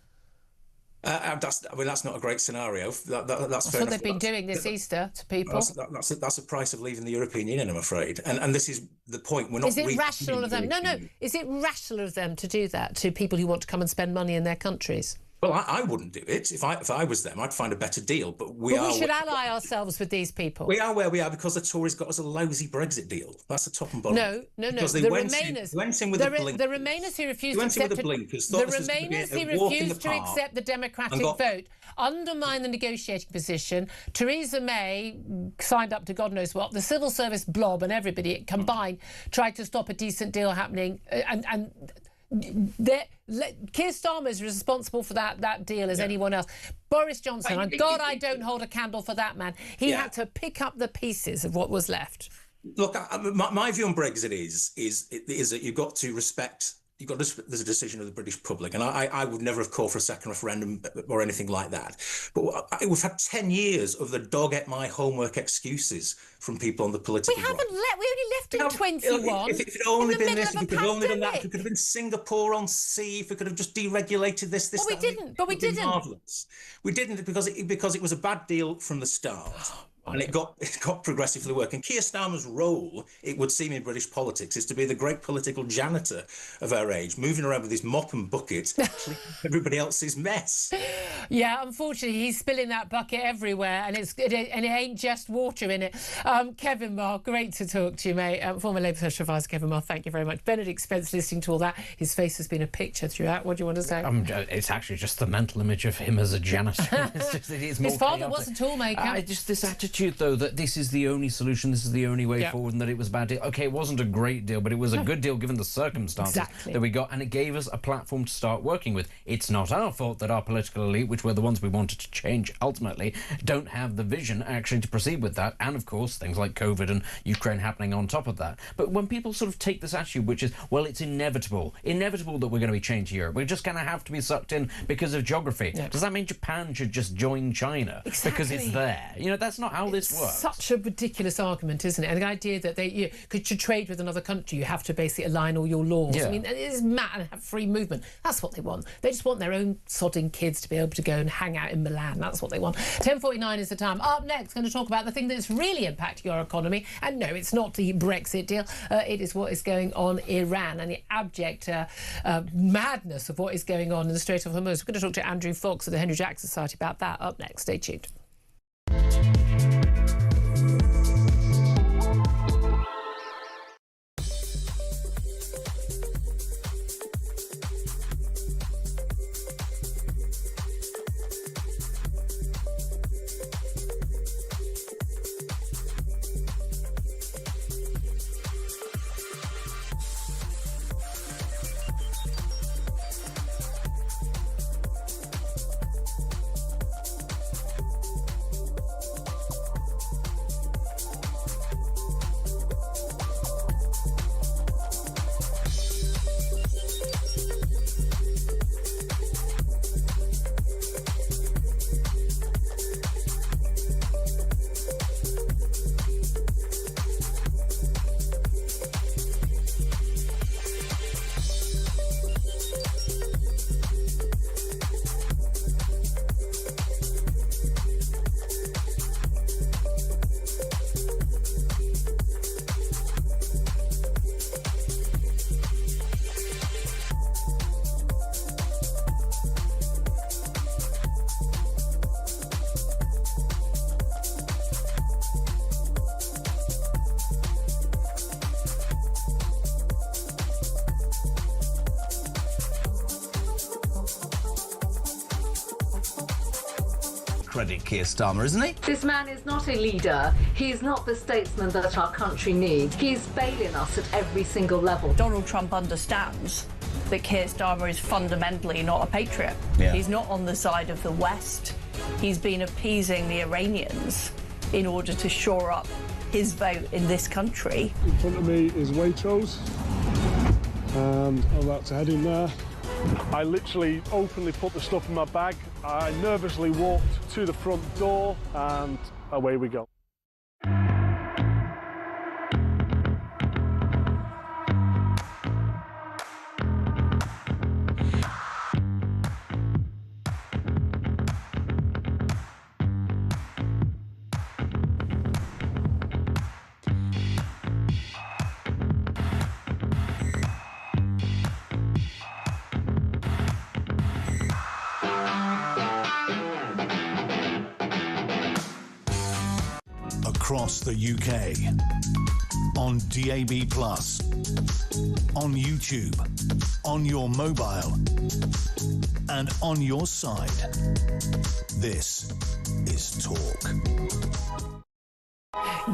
That's not a great scenario. That's fair what they've been doing this Easter to people. That's a price of leaving the European Union, I'm afraid. And this is the point. We're not. Is it rational of them? No. Is it rational of them to do that to people who want to come and spend money in their countries? Well, I wouldn't do it. If I was them, I'd find a better deal. But we should ally ourselves with these people. We are where we are because the Tories got us a lousy Brexit deal. That's the top and bottom. No. Because the Remainers went in with the blinkers. The Remainers who refused to accept the democratic vote undermined the negotiating position. Theresa May signed up to God knows what. The civil service blob and everybody combined tried to stop a decent deal happening, and Keir Starmer is responsible for that deal as anyone else. Boris Johnson, and God, I don't hold a candle for that man. He had to pick up the pieces of what was left. Look, my view on Brexit is that you've got to respect. There's a decision of the British public, and I would never have called for a second referendum or anything like that. But we've had 10 years of the dog ate my homework excuses from people on the political right. We only left in 21. If it had only been this, if we could have only done that, if we could have been Singapore on sea, if we could have just deregulated this. Well, we didn't. Marvellous. We didn't because it was a bad deal from the start. And it got progressive for the work. And Keir Starmer's role, it would seem in British politics, is to be the great political janitor of our age, moving around with his mop and bucket, cleaning everybody else's mess. Yeah, unfortunately, he's spilling that bucket everywhere, and it ain't just water in it. Kevin Marr, great to talk to you, mate. Former Labour Social Advisor Kevin Marr, thank you very much. Benedict Spence, listening to all that, his face has been a picture throughout. What do you want to say? It's actually just the mental image of him as a janitor. His father was a toolmaker. Just this attitude, though, that this is the only solution, this is the only way forward, and that it was a bad deal. OK, it wasn't a great deal, but it was a good deal given the circumstances that we got, and it gave us a platform to start working with. It's not our fault that our political elite, which were the ones we wanted to change ultimately, don't have the vision actually to proceed with that, and of course things like COVID and Ukraine happening on top of that. But when people sort of take this attitude, which is, well, it's inevitable that we're going to be changed here, we're just going to have to be sucked in because of geography. Does that mean Japan should just join China because it's there? That's not how how this works. Such a ridiculous argument, isn't it? And the idea that they to trade with another country, you have to basically align all your laws. Yeah. I mean, it's mad and have free movement. That's what they want. They just want their own sodding kids to be able to go and hang out in Milan. That's what they want. 10:49 is the time. Up next, going to talk about the thing that's really impacting your economy. And no, it's not the Brexit deal. It is what is going on in Iran and the abject madness of what is going on in the Strait of Hormuz. We're going to talk to Andrew Fox of the Henry Jackson Society about that up next. Stay tuned. Credit Keir Starmer, isn't he? This man is not a leader. He's not the statesman that our country needs. He's failing us at every single level. Donald Trump understands that Keir Starmer is fundamentally not a patriot. Yeah. He's not on the side of the West. He's been appeasing the Iranians in order to shore up his vote in this country. In front of me is Waitrose, and I'm about to head in there. I literally openly put the stuff in my bag. I nervously walked to the front door, and away we go. Across the UK, on DAB+, on YouTube, on your mobile, and on your side. This is Talk.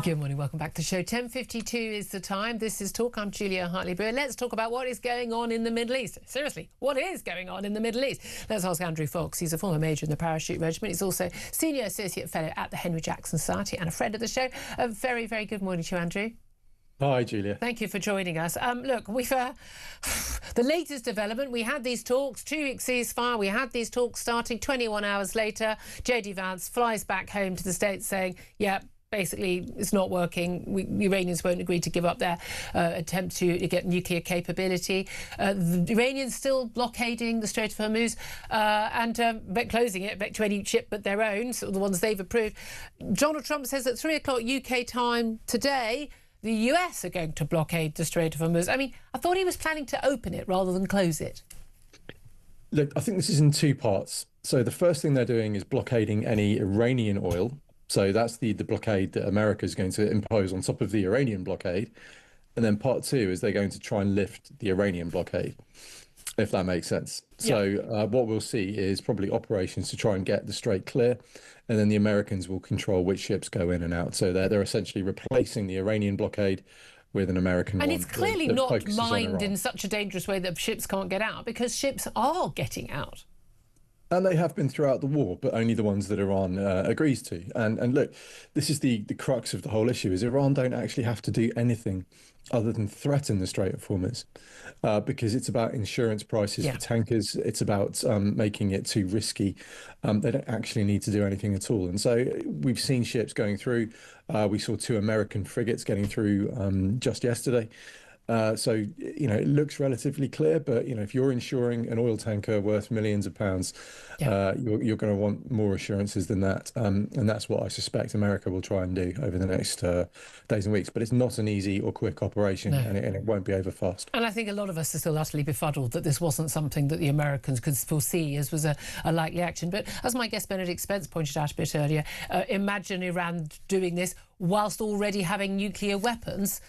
Good morning, welcome back to the show. 10:52 is the time. This is Talk. I'm Julia Hartley-Brewer. Let's talk about what is going on in the Middle East. Seriously, what is going on in the Middle East? Let's ask Andrew Fox. He's a former major in the parachute regiment. He's also Senior Associate Fellow at the Henry Jackson Society and a friend of the show. A very, very good morning to you, Andrew. Hi, Julia. Thank you for joining us. Look, we've the latest development. We had these talks, 2-week ceasefire. We had these talks starting 21 hours later. J.D. Vance flies back home to the States saying, yeah, basically, it's not working. Iranians won't agree to give up their attempt to get nuclear capability. The Iranians still blockading the Strait of Hormuz and closing it back to any ship but their own, so the ones they've approved. Donald Trump says at 3 o'clock UK time today, the US are going to blockade the Strait of Hormuz. I mean, I thought he was planning to open it rather than close it. Look, I think this is in two parts. So the first thing they're doing is blockading any Iranian oil. So that's the blockade that America is going to impose on top of the Iranian blockade. And then part two is they're going to try and lift the Iranian blockade, if that makes sense. Yeah. So what we'll see is probably operations to try and get the strait clear. And then the Americans will control which ships go in and out. So they're essentially replacing the Iranian blockade with an American one. And it's clearly not mined in such a dangerous way that ships can't get out, because ships are getting out. And they have been throughout the war, but only the ones that Iran agrees to. And look, this is the crux of the whole issue, is Iran don't actually have to do anything other than threaten the Strait of Hormuz, because it's about insurance prices for tankers. It's about making it too risky. They don't actually need to do anything at all. And so we've seen ships going through. We saw 2 American frigates getting through just yesterday. So, it looks relatively clear, but, if you're insuring an oil tanker worth millions of pounds, you're going to want more assurances than that. And that's what I suspect America will try and do over the next days and weeks. But it's not an easy or quick operation, and it won't be over fast. And I think a lot of us are still utterly befuddled that this wasn't something that the Americans could foresee as was a likely action. But as my guest Benedict Spence pointed out a bit earlier, imagine Iran doing this whilst already having nuclear weapons.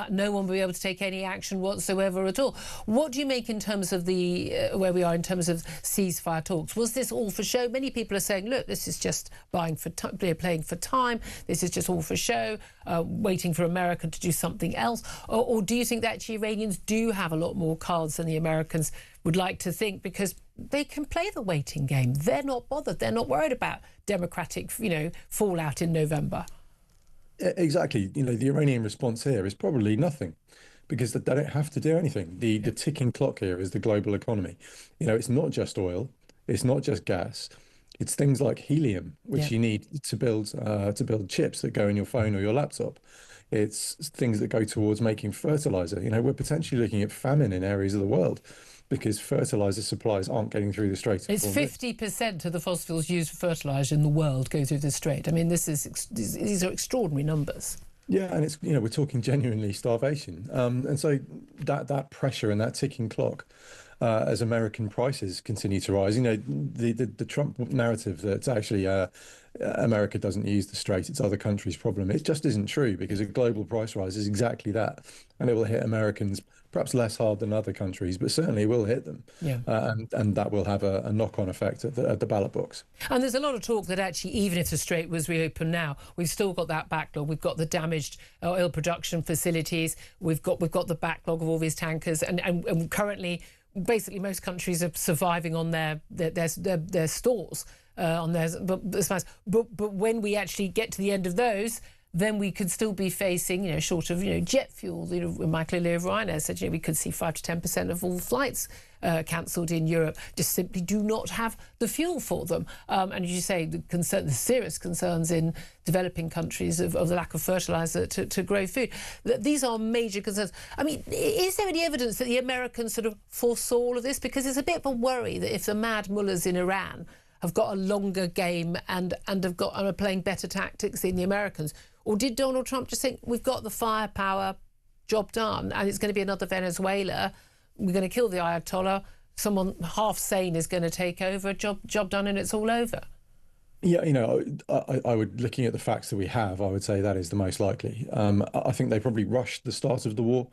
No one will be able to take any action whatsoever at all. What do you make in terms of where we are in terms of ceasefire talks? Was this all for show? Many people are saying, look, this is just playing for time. This is just all for show, waiting for America to do something else. Or do you think that actually Iranians do have a lot more cards than the Americans would like to think, because they can play the waiting game? They're not bothered. They're not worried about democratic, fallout in November. Exactly. The Iranian response here is probably nothing, because they don't have to do anything. The ticking clock here is the global economy. It's not just oil, it's not just gas, it's things like helium, which you need to build chips that go in your phone or your laptop. It's things that go towards making fertilizer. We're potentially looking at famine in areas of the world because fertilizer supplies aren't getting through the Strait. It's 50% of the fossil fuels used for fertilizer in the world go through the Strait. I mean, these are extraordinary numbers. Yeah, and it's we're talking genuinely starvation, and so that pressure and that ticking clock, as American prices continue to rise. The Trump narrative that actually America doesn't use the Strait, it's other countries' problem. It just isn't true, because a global price rise is exactly that, and it will hit Americans perhaps less hard than other countries, but certainly will hit them. Yeah. And that will have a knock-on effect at the ballot box. And there's a lot of talk that actually, even if the Strait was reopened now, we've still got that backlog. We've got the damaged oil production facilities. We've got the backlog of all these tankers, and currently, basically, most countries are surviving on their stores. But when we actually get to the end of those, then we could still be facing, short of, jet fuel. Michael O'Leary of Ryanair said, we could see 5 to 10% of all flights cancelled in Europe, just simply do not have the fuel for them. And as you say, the serious concerns in developing countries of the lack of fertiliser to grow food. These are major concerns. I mean, is there any evidence that the Americans sort of foresaw all of this? Because there's a bit of a worry that if the mad mullahs in Iran have got a longer game and are playing better tactics than the Americans, or did Donald Trump just think, we've got the firepower, job done, and it's going to be another Venezuela, we're going to kill the Ayatollah, someone half sane is going to take over, job done, and it's all over? Yeah, I would, looking at the facts that we have, I would say that is the most likely. I think they probably rushed the start of the war.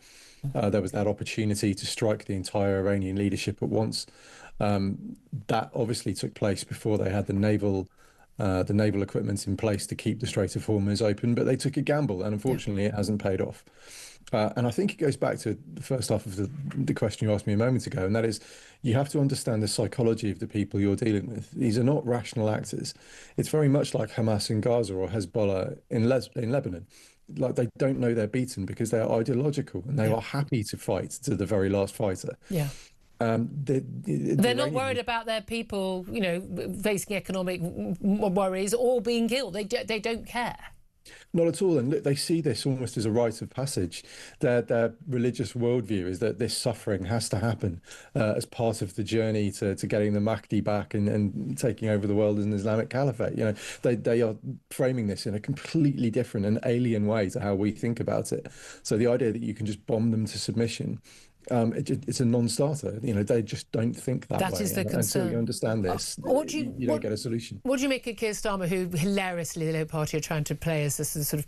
There was that opportunity to strike the entire Iranian leadership at once. That obviously took place before they had the naval equipment in place to keep the Strait of Hormuz open, but they took a gamble, and unfortunately it hasn't paid off. And I think it goes back to the first half of the question you asked me a moment ago, and that is, you have to understand the psychology of the people you're dealing with. These are not rational actors. It's very much like Hamas in Gaza or Hezbollah in Lebanon. Like, they don't know they're beaten because they are ideological, and they are happy to fight to the very last fighter. Yeah. They're not worried about their people, facing economic worries or being killed. They don't care. Not at all. And look, they see this almost as a rite of passage. Their religious worldview is that this suffering has to happen as part of the journey to getting the Mahdi back and taking over the world as an Islamic caliphate. They are framing this in a completely different and alien way to how we think about it. So the idea that you can just bomb them to submission, it's a non-starter. They just don't think that way. That is the concern. Until you understand this, you don't get a solution. What do you make of Keir Starmer, who hilariously the Labour Party are trying to play as this sort of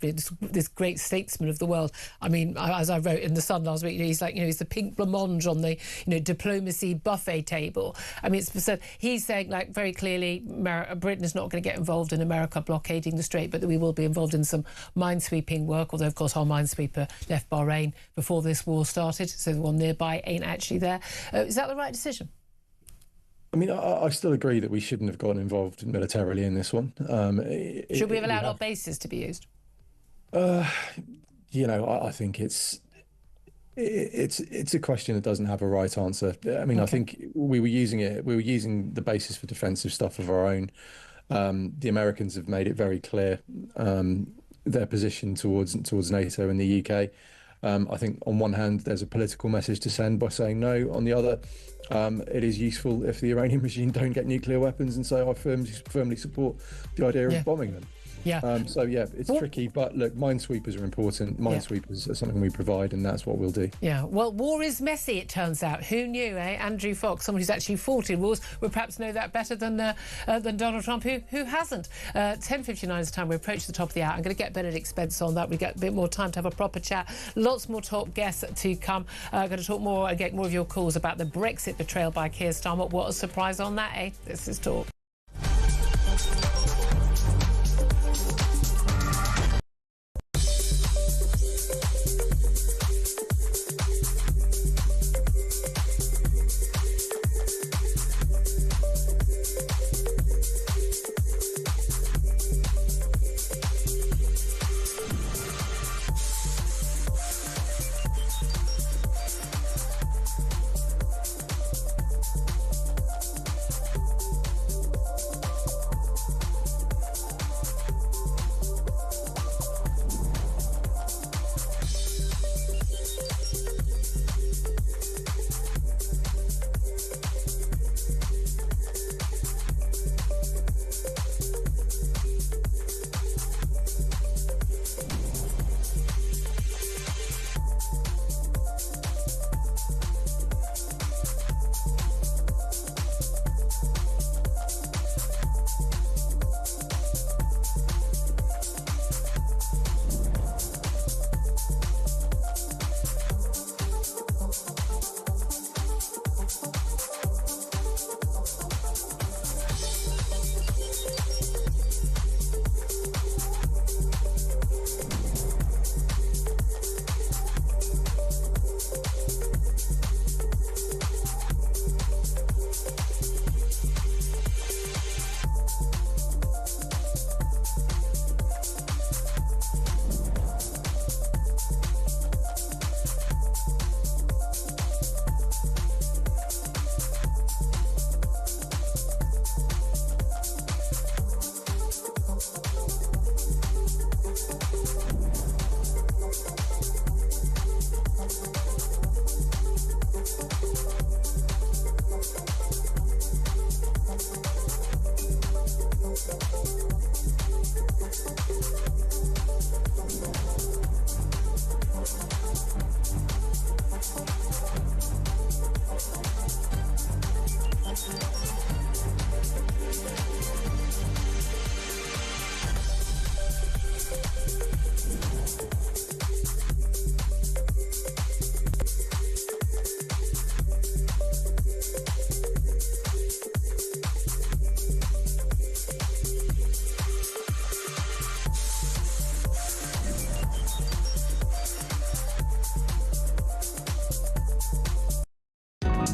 this great statesman of the world? I mean, as I wrote in The Sun last week, he's like, he's the pink blancmange on the diplomacy buffet table. I mean, he's saying, like, very clearly, Britain is not going to get involved in America blockading the Strait, but that we will be involved in some minesweeping work. Although, of course, our minesweeper left Bahrain before this war started, so the one nearby ain't actually there. Is that the right decision? I mean, I still agree that we shouldn't have gotten involved militarily in this one. Should we have allowed our bases to be used? You know, I think it's a question that doesn't have a right answer. I mean, I think we were using the basis for defensive stuff of our own. The Americans have made it very clear their position towards NATO and the UK. I think on one hand, there's a political message to send by saying no. On the other, it is useful if the Iranian regime don't get nuclear weapons, and so I firmly support the idea of bombing them. Yeah. So yeah, it's tricky, but look, minesweepers are important. Minesweepers are something we provide, and that's what we'll do. Yeah. Well, war is messy, it turns out. Who knew, eh? Andrew Fox, someone who's actually fought in wars, would perhaps know that better than Donald Trump, who hasn't. 10:59 is the time we approach the top of the hour. I'm going to get Benedict Spence on that. We get a bit more time to have a proper chat. Lots more top guests to come. Going to talk more and get more of your calls about the Brexit betrayal by Keir Starmer. What a surprise on that, eh? This is Talk.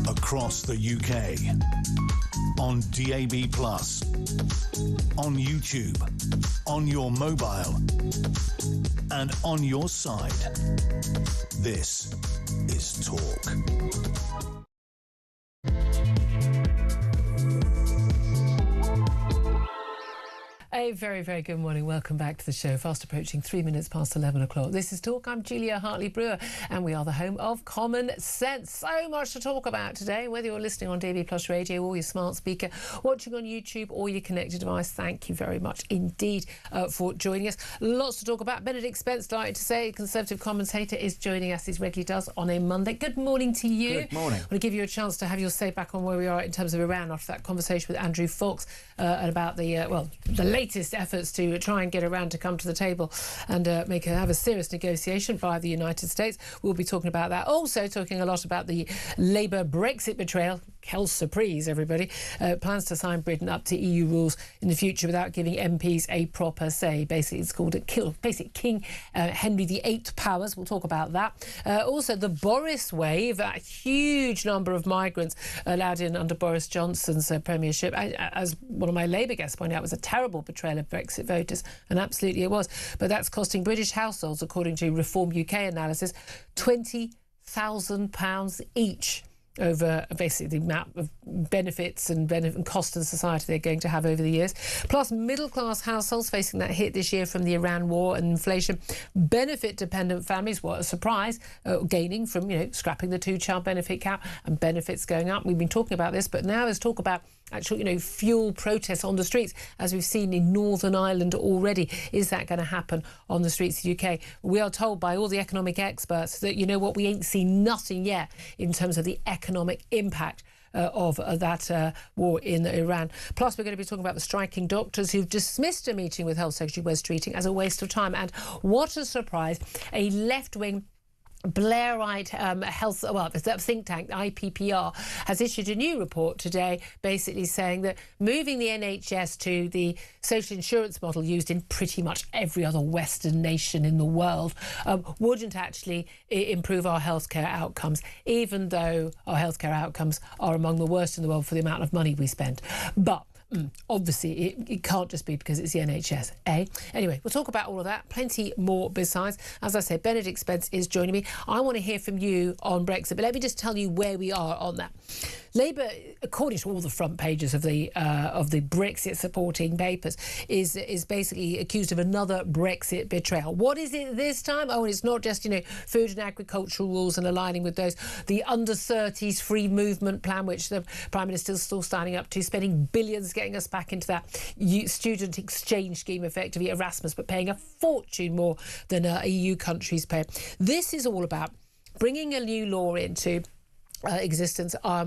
Across the UK, on DAB+, on YouTube, on your mobile, and on your side. This is Talk. A very, very good morning. Welcome back to the show. Fast approaching 3 minutes past 11 o'clock. This is Talk. I'm Julia Hartley-Brewer, and we are the home of Common Sense. So much to talk about today, whether you're listening on DAB Plus Radio or your smart speaker, watching on YouTube or your connected device. Thank you very much indeed for joining us. Lots to talk about. Benedict Spence, delighted to say, Conservative commentator, is joining us as regularly does on a Monday. Good morning to you. Good morning. I want to give you a chance to have your say back on where we are in terms of Iran after that conversation with Andrew Fox and about the latest efforts to try and get Iran to come to the table and have a serious negotiation by the United States. We'll be talking about that. Also talking a lot about the Labour Brexit betrayal. Hell surprise, everybody. Plans to sign Britain up to EU rules in the future without giving MPs a proper say. Basically, it's called King Henry VIII powers. We'll talk about that. Also, the Boris Wave, a huge number of migrants allowed in under Boris Johnson's premiership. As one of my Labour guests pointed out, it was a terrible betrayal of Brexit voters, and absolutely it was. But that's costing British households, according to Reform UK analysis, £20,000 each over basically the amount of benefits and cost to the society they're going to have over the years. Plus, middle-class households facing that hit this year from the Iran war and inflation. Benefit-dependent families, what a surprise, gaining from, scrapping the two-child benefit cap and benefits going up. We've been talking about this, but now there's talk about actual, fuel protests on the streets, as we've seen in Northern Ireland already. Is that going to happen on the streets of the UK? We are told by all the economic experts that, we ain't seen nothing yet in terms of the economic impact of that war in Iran. Plus, we're going to be talking about the striking doctors who've dismissed a meeting with Health Secretary Wes Streeting as a waste of time. And what a surprise, a left-wing Blairite think tank, IPPR, has issued a new report today basically saying that moving the NHS to the social insurance model used in pretty much every other Western nation in the world wouldn't actually improve our healthcare outcomes, even though our healthcare outcomes are among the worst in the world for the amount of money we spend. But obviously, it can't just be because it's the NHS, eh? Anyway, we'll talk about all of that, plenty more besides. As I said, Benedict Spence is joining me. I want to hear from you on Brexit, but let me just tell you where we are on that. Labour, according to all the front pages of the Brexit-supporting papers, is basically accused of another Brexit betrayal. What is it this time? Oh, and it's not just, food and agricultural rules and aligning with those. The under-30s free movement plan, which the Prime Minister is still standing up to, spending billions getting us back into that student exchange scheme, effectively Erasmus, but paying a fortune more than EU countries pay. This is all about bringing a new law into existence. A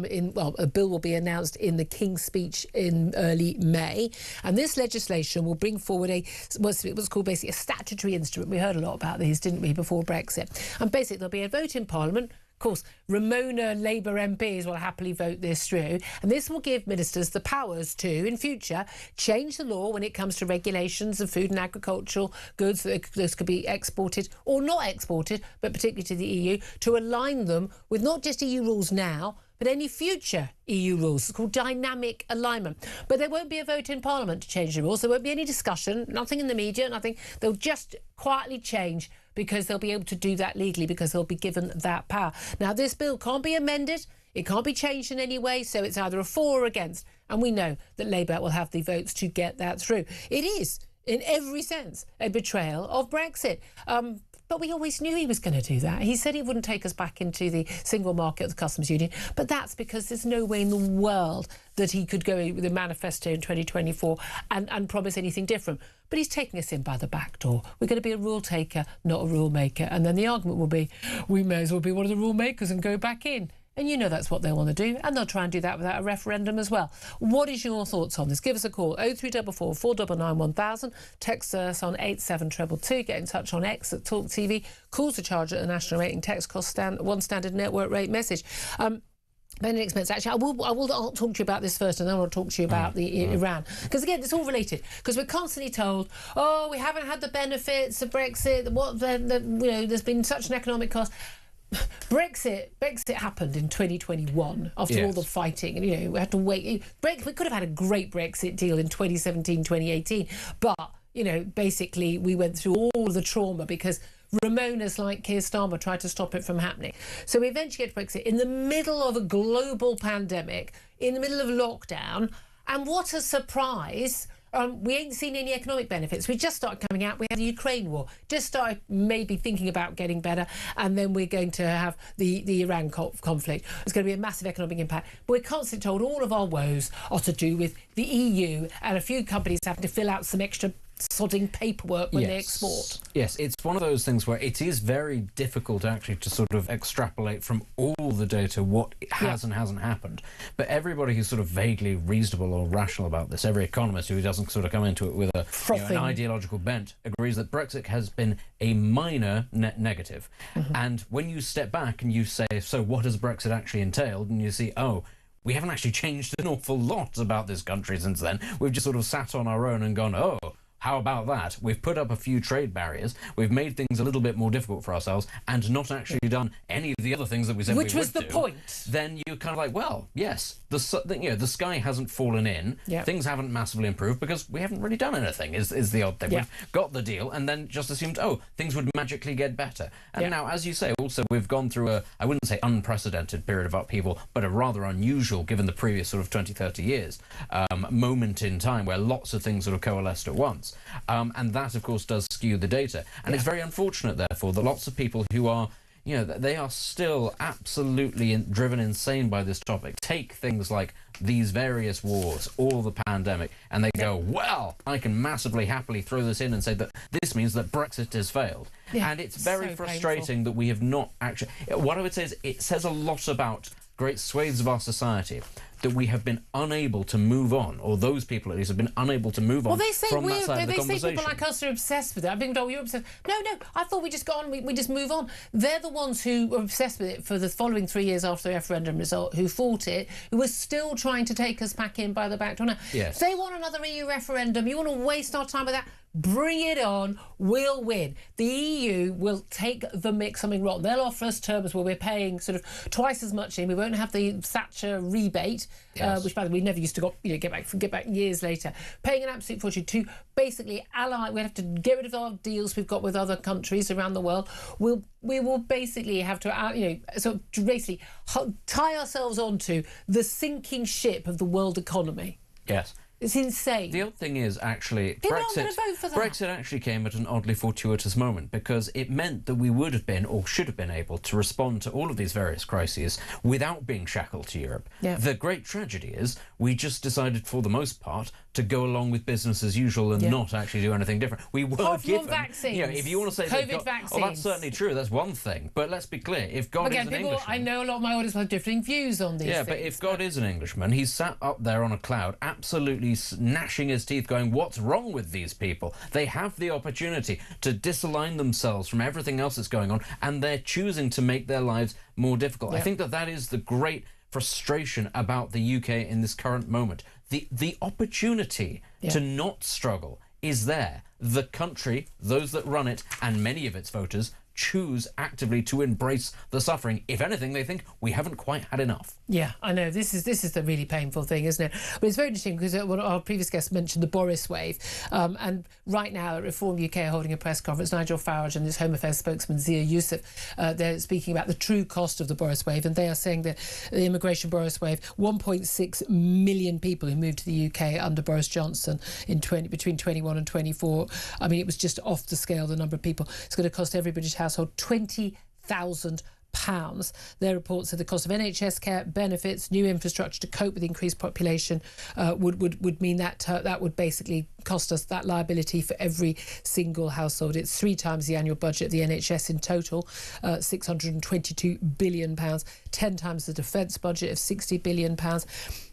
bill will be announced in the King's Speech in early May, and this legislation will bring forward what's called basically a statutory instrument. We heard a lot about these, didn't we, before Brexit? And basically there'll be a vote in Parliament. Of course, Ramona Labour MPs will happily vote this through, and this will give ministers the powers to, in future, change the law when it comes to regulations of food and agricultural goods that those could be exported or not exported, but particularly to the EU, to align them with not just EU rules now, but any future EU rules. It's called dynamic alignment. But there won't be a vote in Parliament to change the rules. There won't be any discussion, nothing in the media, nothing. They'll just quietly change because they'll be able to do that legally because they'll be given that power. Now, this bill can't be amended. It can't be changed in any way, so it's either a for or against. And we know that Labour will have the votes to get that through. It is, in every sense, a betrayal of Brexit. But we always knew he was going to do that. He said he wouldn't take us back into the single market of the customs union. But that's because there's no way in the world that he could go with a manifesto in 2024 and promise anything different. But he's taking us in by the back door. We're going to be a rule taker, not a rule maker. And then the argument will be, we may as well be one of the rule makers and go back in. And that's what they want to do, and they'll try and do that without a referendum as well. What is your thoughts on this? Give us a call, 0344 499 1000. Text us on 87222. Get in touch on X at talkTV. Calls are charged at the national rate and text cost one standard network rate message. Benedict Spence, actually, I'll talk to you about this first, and then I'll talk to you about the Iran. Because, again, it's all related. Because we're constantly told, we haven't had the benefits of Brexit. There's been such an economic cost. Brexit happened in 2021 after all the fighting, and we had to wait. We could have had a great Brexit deal in 2017, 2018, but basically we went through all the trauma because Ramonas like Keir Starmer tried to stop it from happening. So we eventually get Brexit in the middle of a global pandemic, in the middle of lockdown, and what a surprise. We ain't seen any economic benefits. We just started coming out. We had the Ukraine war. Just started maybe thinking about getting better. And then we're going to have the Iran conflict. It's going to be a massive economic impact. But we're constantly told all of our woes are to do with the EU and a few companies having to fill out some extra sodding paperwork when they export. Yes, it's one of those things where it is very difficult actually to sort of extrapolate from all the data what has and hasn't happened. But everybody who's sort of vaguely reasonable or rational about this, every economist who doesn't sort of come into it with an ideological bent, agrees that Brexit has been a minor net negative. And when you step back and you say, so what has Brexit actually entailed? And you see, we haven't actually changed an awful lot about this country since then. We've just sort of sat on our own and gone, oh, how about that? We've put up a few trade barriers, we've made things a little bit more difficult for ourselves, and not actually done any of the other things that we said we would do. Which was the point. Then you're kind of like, well, yes, the sky hasn't fallen in, things haven't massively improved because we haven't really done anything, is the odd thing. We've got the deal and then just assumed, oh, things would magically get better. And now, as you say, also, we've gone through a, I wouldn't say unprecedented period of upheaval, but a rather unusual, given the previous sort of 20, 30 years, moment in time where lots of things sort of coalesced at once. And that, of course, does skew the data. And it's very unfortunate, therefore, that lots of people who are, they are still absolutely driven insane by this topic, take things like these various wars or the pandemic, and they go, well, I can massively happily throw this in and say that this means that Brexit has failed. And it's very frustrating that we have not actually... What I would say is it says a lot about great swathes of our society that we have been unable to move on, or those people at least have been unable to move on from that side of the conversation. They say people like us are obsessed with it. I've been told you're obsessed. No, I thought we just got on, we just move on. They're the ones who were obsessed with it for the following 3 years after the referendum result, who fought it, who were still trying to take us back in by the back door. Now, yes. If they want another EU referendum, you want to waste our time with that, bring it on, we'll win. The EU will take the mix something wrong. They'll offer us terms where we're paying sort of twice as much in. We won't have the Thatcher rebate, which, by the way, we never used to get back years later. Paying an absolute fortune to basically ally. We have to get rid of our deals we've got with other countries around the world. We will basically have to, basically tie ourselves onto the sinking ship of the world economy. Yes. It's insane. The odd thing is, actually, People aren't going to vote for that. Brexit actually came at an oddly fortuitous moment, because it meant that we would have been, or should have been, able to respond to all of these various crises without being shackled to Europe. Yeah. The great tragedy is we just decided, for the most part, to go along with business as usual and not actually do anything different. We were given vaccines. If you want to say COVID vaccines. Oh, that's certainly true. That's one thing. But let's be clear: if God is an Englishman, I know a lot of my audience have differing views on these things. But if God is an Englishman, he's sat up there on a cloud, absolutely gnashing his teeth, going, "What's wrong with these people? They have the opportunity to disalign themselves from everything else that's going on, and they're choosing to make their lives more difficult." I think that is the great frustration about the UK in this current moment. The opportunity to not struggle is there. The country, those that run it, and many of its voters choose actively to embrace the suffering. If anything, they think we haven't quite had enough. Yeah, I know. This is the really painful thing, isn't it? But it's very interesting because our previous guest mentioned the Boris Wave, and right now at Reform UK are holding a press conference. Nigel Farage and his Home Affairs spokesman Zia Youssef, they're speaking about the true cost of the Boris Wave, and they are saying that the immigration Boris Wave, 1.6 million people who moved to the UK under Boris Johnson between 21 and 24. I mean, it was just off the scale, the number of people. It's going to cost every British household £20,000. Their report said the cost of NHS care, benefits, new infrastructure to cope with the increased population would mean that would basically cost us that liability for every single household. It's 3 times the annual budget of the NHS in total, £622 billion, 10 times the defence budget of £60 billion.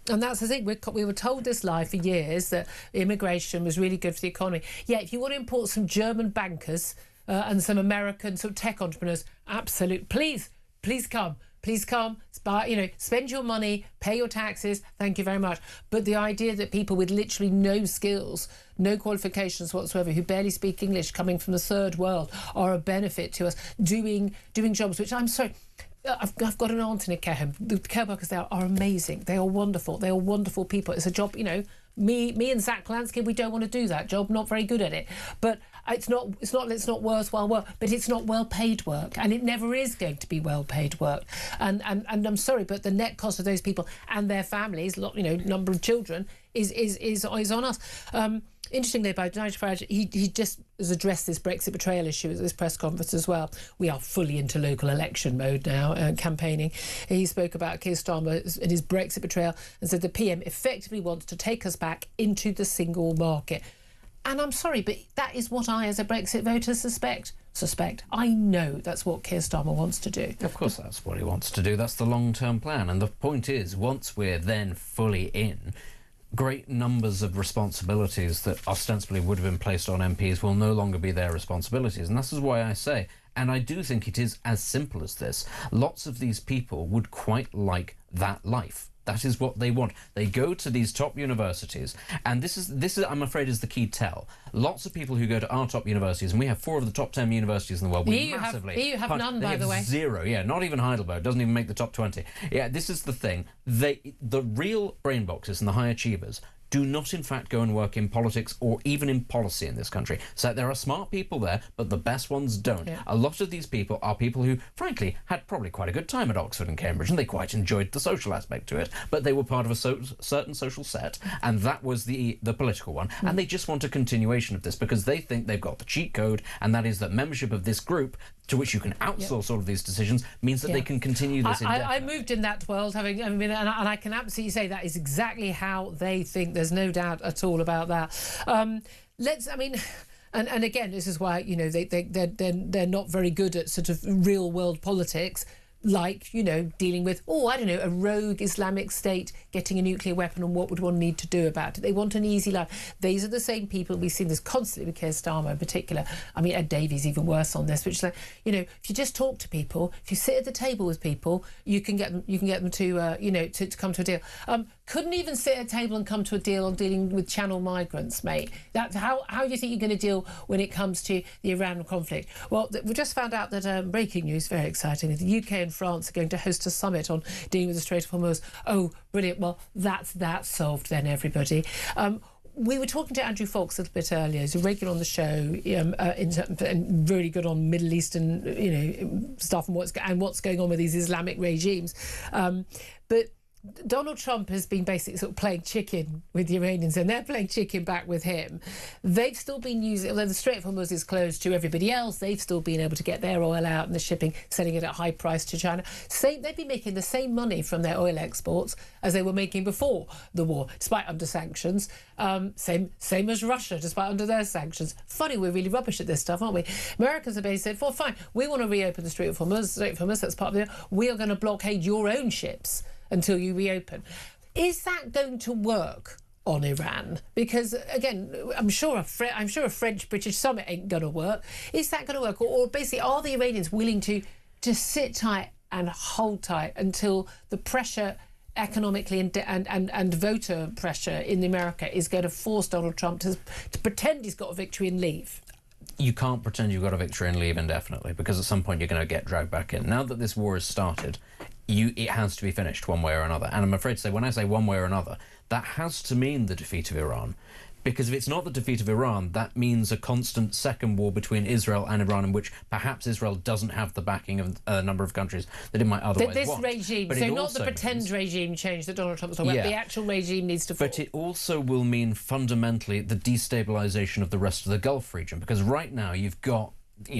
And that's the thing, we were told this lie for years, that immigration was really good for the economy. Yeah, if you want to import some German bankers and some American sort of tech entrepreneurs, please come, spend your money, pay your taxes, thank you very much. But the idea that people with literally no skills, no qualifications whatsoever, who barely speak English, coming from the third world, are a benefit to us, doing jobs which, I'm sorry, I've got an aunt in a care home. The care workers there are amazing. They are wonderful. They are wonderful people. It's a job, me and Zach Lansky, we don't want to do that job, not very good at it. But it's not worthwhile work, but it's not well paid work, and it never is going to be well paid work. And I'm sorry, but the net cost of those people and their families, number of children, is on us. Interestingly, by Nigel Farage, he just has addressed this Brexit betrayal issue at this press conference as well. We are fully into local election mode now, campaigning. He spoke about Keir Starmer and his Brexit betrayal and said the PM effectively wants to take us back into the single market. And I'm sorry, but that is what I, as a Brexit voter, suspect. I know that's what Keir Starmer wants to do. Of course that's what he wants to do. That's the long-term plan. And the point is, once we're then fully in, great numbers of responsibilities that ostensibly would have been placed on MPs will no longer be their responsibilities. And this is why I say, and I do think it is as simple as this, lots of these people would quite like that life. That is what they want. They go to these top universities, and this is I'm afraid is the key tell. Lots of people who go to our top universities, and we have 4 of the top 10 universities in the world. You have none, by the way. 0, yeah, not even Heidelberg, doesn't even make the top 20. Yeah, this is the thing. The real brain boxes and the high achievers do not in fact go and work in politics or even in policy in this country. So there are smart people there, but the best ones don't. Yeah. A lot of these people are people who, frankly, had probably quite a good time at Oxford and Cambridge, and they quite enjoyed the social aspect to it, but they were part of a certain social set, and that was the political one. And they just want a continuation of this because they think they've got the cheat code, and that is that membership of this group, to which you can outsource all of these decisions, means that they can continue this indefinitely. I moved in that world, and I can absolutely say that is exactly how they think. There's no doubt at all about that. And again, this is why they're not very good at sort of real world politics. Like, dealing with, a rogue Islamic state getting a nuclear weapon, and what would one need to do about it? They want an easy life. These are the same people. We've seen this constantly with Keir Starmer in particular. I mean, Ed Davey's even worse on this, which is like, if you just talk to people, if you sit at the table with people, you can get them to come to a deal. Couldn't even sit at a table and come to a deal on dealing with Channel migrants, mate. That's how do you think you're going to deal when it comes to the Iran conflict? Well, we just found out that breaking news, very exciting, the UK and France are going to host a summit on dealing with the Strait of Hormuz. Oh, brilliant. Well, that's solved then, everybody. We were talking to Andrew Fox a little bit earlier. He's a regular on the show, and really good on Middle Eastern, stuff and what's going on with these Islamic regimes. But Donald Trump has been basically sort of playing chicken with the Iranians, and they're playing chicken back with him. They've still been using, although the Strait of Hormuz is closed to everybody else, they've still been able to get their oil out and the shipping, selling it at high price to China. They've been making the same money from their oil exports as they were making before the war, despite under sanctions. Same as Russia, despite under their sanctions. Funny, we're really rubbish at this stuff, aren't we? Americans have basically said, well, fine, we want to reopen the Strait of Hormuz, that's part of it. We are going to blockade your own ships until you reopen. Is that going to work on Iran? Because again, I'm sure a French-British summit ain't going to work. Is that going to work, or basically, are the Iranians willing to just sit tight and hold tight until the pressure economically and voter pressure in America is going to force Donald Trump to pretend he's got a victory and leave? You can't pretend you've got a victory and leave indefinitely, because at some point you're going to get dragged back in. Now that this war has started, it has to be finished one way or another. And I'm afraid to say, when I say one way or another, that has to mean the defeat of Iran. Because if it's not the defeat of Iran, that means a constant second war between Israel and Iran, in which perhaps Israel doesn't have the backing of a number of countries that it might otherwise want. This regime, so not the pretend regime change that Donald Trump was talking about, the actual regime needs to fall. But it also will mean fundamentally the destabilisation of the rest of the Gulf region, because right now you've got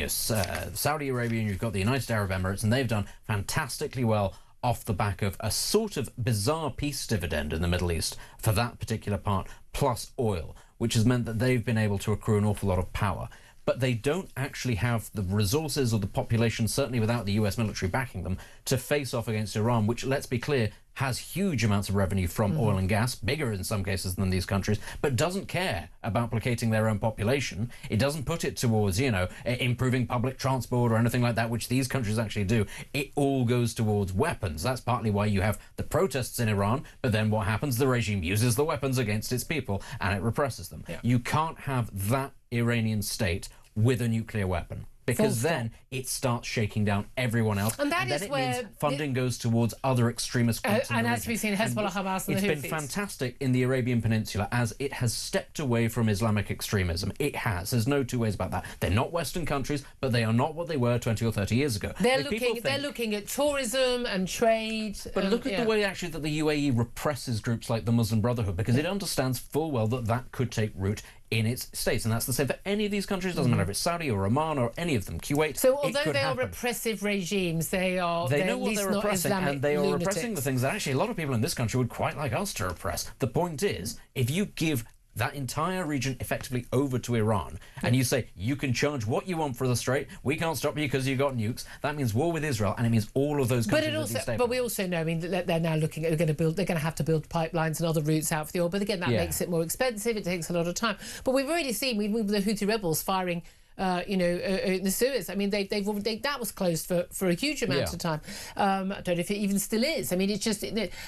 Saudi Arabia and you've got the United Arab Emirates, and they've done fantastically well off the back of a sort of bizarre peace dividend in the Middle East for that particular part, plus oil, which has meant that they've been able to accrue an awful lot of power. But they don't actually have the resources or the population, certainly without the US military backing them, to face off against Iran, which, let's be clear, has huge amounts of revenue from oil and gas, bigger in some cases than these countries, but doesn't care about placating their own population. It doesn't put it towards, improving public transport or anything like that, which these countries actually do. It all goes towards weapons. That's partly why you have the protests in Iran, but then what happens? The regime uses the weapons against its people and it represses them. Yeah. You can't have that Iranian state with a nuclear weapon, because then it starts shaking down everyone else. And that is where means funding goes towards other extremist groups. And as we've seen, Hezbollah, Hamas and the Houthis. It's been fantastic in the Arabian Peninsula as it has stepped away from Islamic extremism. It has. There's no two ways about that. They're not Western countries, but they are not what they were 20 or 30 years ago. They're looking at tourism and trade. But look at the way actually that the UAE represses groups like the Muslim Brotherhood, because it understands full well that that could take root in its states, and that's the same for any of these countries. Doesn't matter if it's Saudi or Oman or any of them, Kuwait. So although they are repressive regimes, they know what they're repressing, and they are lunatics. repressing the things that actually a lot of people in this country would quite like us to repress. The point is, if you give that entire region effectively over to Iran, and you say you can charge what you want for the Strait, we can't stop you because you've got nukes, that means war with Israel, and it means all of those countries. But we also know, that they're now looking at they're going to have to build pipelines and other routes out for the oil. But again, that makes it more expensive. It takes a lot of time. But we've already seen with the Houthi rebels firing in the Suez. I mean, that was closed for a huge amount of time. I don't know if it even still is. I mean, it's just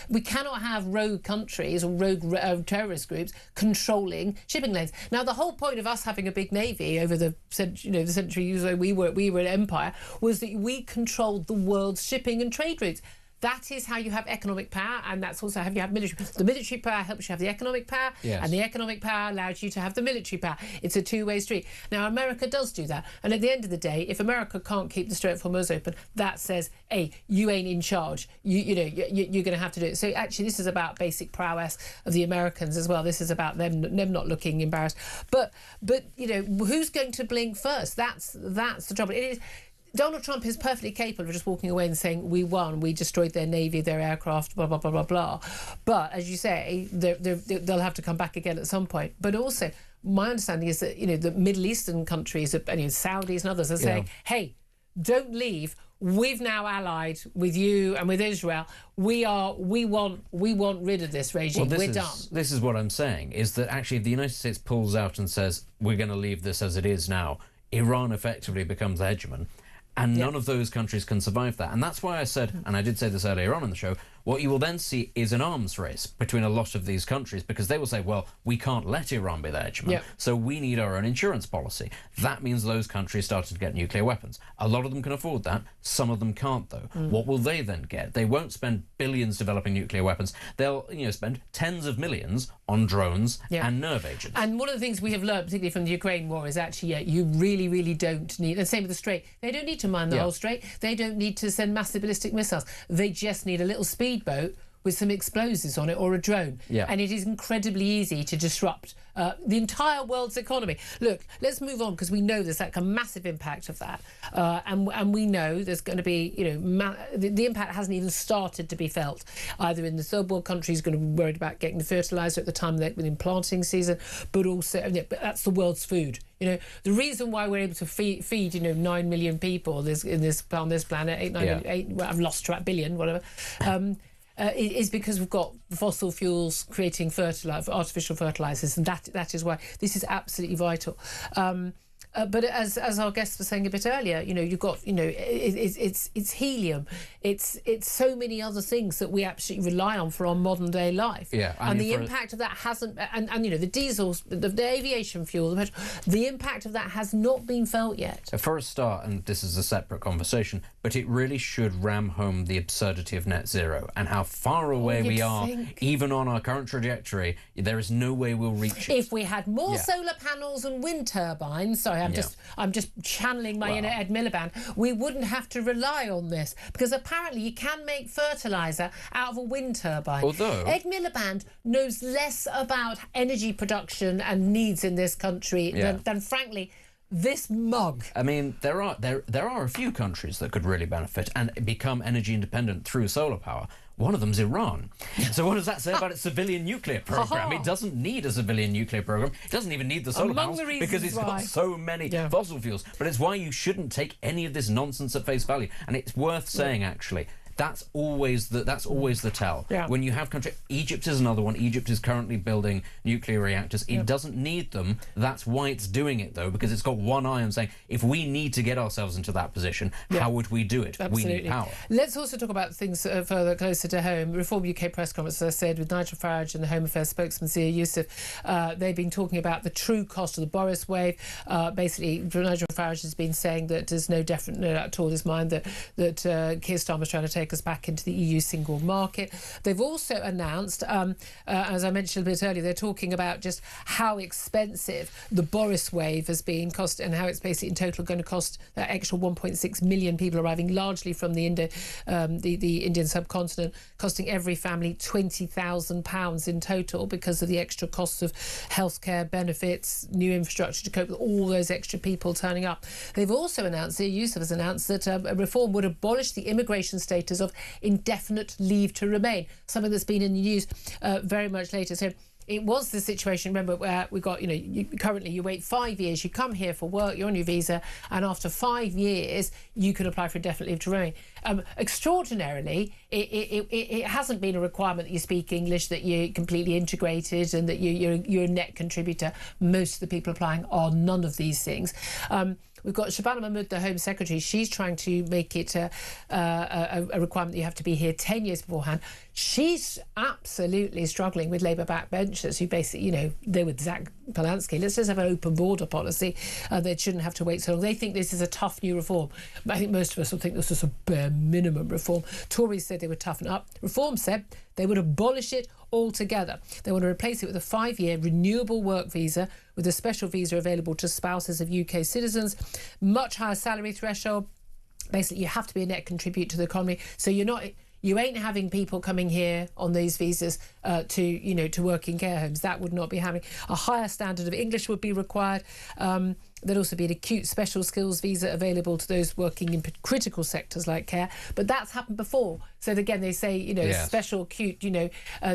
we cannot have rogue countries or rogue terrorist groups controlling shipping lanes. Now, the whole point of us having a big navy over the centuries we were an empire was that we controlled the world's shipping and trade routes. That is how you have economic power, and that's also how you have military. The military power helps you have the economic power, and the economic power allows you to have the military power. It's a two-way street. Now, America does do that, and at the end of the day, if America can't keep the Strait of Hormuz open, that says, hey, you ain't in charge. You're going to have to do it. So actually, this is about basic prowess of the Americans as well. This is about them not looking embarrassed. But who's going to blink first? That's the trouble. It is. Donald Trump is perfectly capable of just walking away and saying, we won, we destroyed their navy, their aircraft, blah, blah, blah, blah, blah. But, as you say, they'll have to come back again at some point. But also, my understanding is that, the Middle Eastern countries, Saudis and others are saying, hey, don't leave. We've now allied with you and with Israel. We want rid of this regime. We're done. This is what I'm saying, is that actually if the United States pulls out and says, we're going to leave this as it is now, Iran effectively becomes the hegemon. And none of those countries can survive that. And that's why I said, and I did say this earlier on in the show, what you will then see is an arms race between a lot of these countries, because they will say, well, we can't let Iran be the hegemon, so we need our own insurance policy. That means those countries started to get nuclear weapons. A lot of them can afford that. Some of them can't, though. What will they then get? They won't spend billions developing nuclear weapons. They'll spend tens of millions on drones and nerve agents. And one of the things we have learned, particularly from the Ukraine war, is actually, you really, really don't need, and same with the Strait, they don't need to mine the whole Strait. They don't need to send massive ballistic missiles. They just need a little speedboat with some explosives on it or a drone. And it is incredibly easy to disrupt the entire world's economy. Look, let's move on, because we know there's like a massive impact of that. And we know there's going to be, the impact hasn't even started to be felt. Either in the third world countries going to be worried about getting the fertiliser at the time within planting season, but also, but that's the world's food. The reason why we're able to feed 9 million people on this planet, 8, 9, 8, I've lost track, billion, whatever, is because we've got fossil fuels creating artificial fertilisers, and that is why this is absolutely vital. But as our guests were saying a bit earlier, you've got, it's helium, it's so many other things that we absolutely rely on for our modern day life. And the impact of that hasn't, and the diesels, the aviation fuel, the impact of that has not been felt yet. For a start, and this is a separate conversation, but it really should ram home the absurdity of net zero and how far away we are, even on our current trajectory. There is no way we'll reach it. If we had more solar panels and wind turbines, I'm just channeling my inner Ed Miliband, we wouldn't have to rely on this, because apparently you can make fertiliser out of a wind turbine. Although Ed Miliband knows less about energy production and needs in this country than frankly this mug. I mean, there are a few countries that could really benefit and become energy independent through solar power. One of them's Iran. So what does that say about its civilian nuclear program? It doesn't need a civilian nuclear program. It doesn't even need the solar panels because it's got so many fossil fuels. But it's why you shouldn't take any of this nonsense at face value. And it's worth saying, actually, that's always the tell. When you have country, Egypt is another one. Egypt is currently building nuclear reactors. It doesn't need them. That's why it's doing it, though, because it's got one eye on saying, if we need to get ourselves into that position, how would we do it? Absolutely. We need power. Let's also talk about things further closer to home. Reform UK press conference, as I said, with Nigel Farage and the Home Affairs spokesman Zia Youssef. They've been talking about the true cost of the Boris Wave. Basically, Nigel Farage has been saying that there's no doubt at all in his mind that Keir Starmer's trying to take us back into the EU single market. They've also announced, as I mentioned a bit earlier, they're talking about just how expensive the Boris Wave has been cost, and how it's basically in total going to cost that extra 1.6 million people arriving largely from the Indian subcontinent, costing every family £20,000 in total because of the extra costs of healthcare benefits, new infrastructure to cope with all those extra people turning up. They've also announced, Zia Youssef has announced, that a reform would abolish the immigration status of indefinite leave to remain, something that's been in the news very much later. So it was the situation, remember, where we got, currently you wait 5 years, you come here for work, you're on your visa, and after 5 years, you can apply for indefinite leave to remain. Extraordinarily, it hasn't been a requirement that you speak English, that you're completely integrated, and that you're a net contributor. Most of the people applying are none of these things. We've got Shabana Mahmood, the Home Secretary. She's trying to make it a requirement that you have to be here 10 years beforehand. She's absolutely struggling with Labour backbenchers who basically, they're with Zach Polanski. Let's just have an open border policy. They shouldn't have to wait so long. They think this is a tough new reform. But I think most of us will think this is a bare minimum reform. Tories said they would toughen up. Reform said they would abolish it altogether. They want to replace it with a 5-year renewable work visa with a special visa available to spouses of UK citizens, much higher salary threshold. Basically, you have to be a net contributor to the economy. So you ain't having people coming here on these visas to work in care homes. That would not be happening. A higher standard of English would be required. There'd also be an acute special skills visa available to those working in critical sectors like care. But that's happened before. So again, they say, yes, special acute,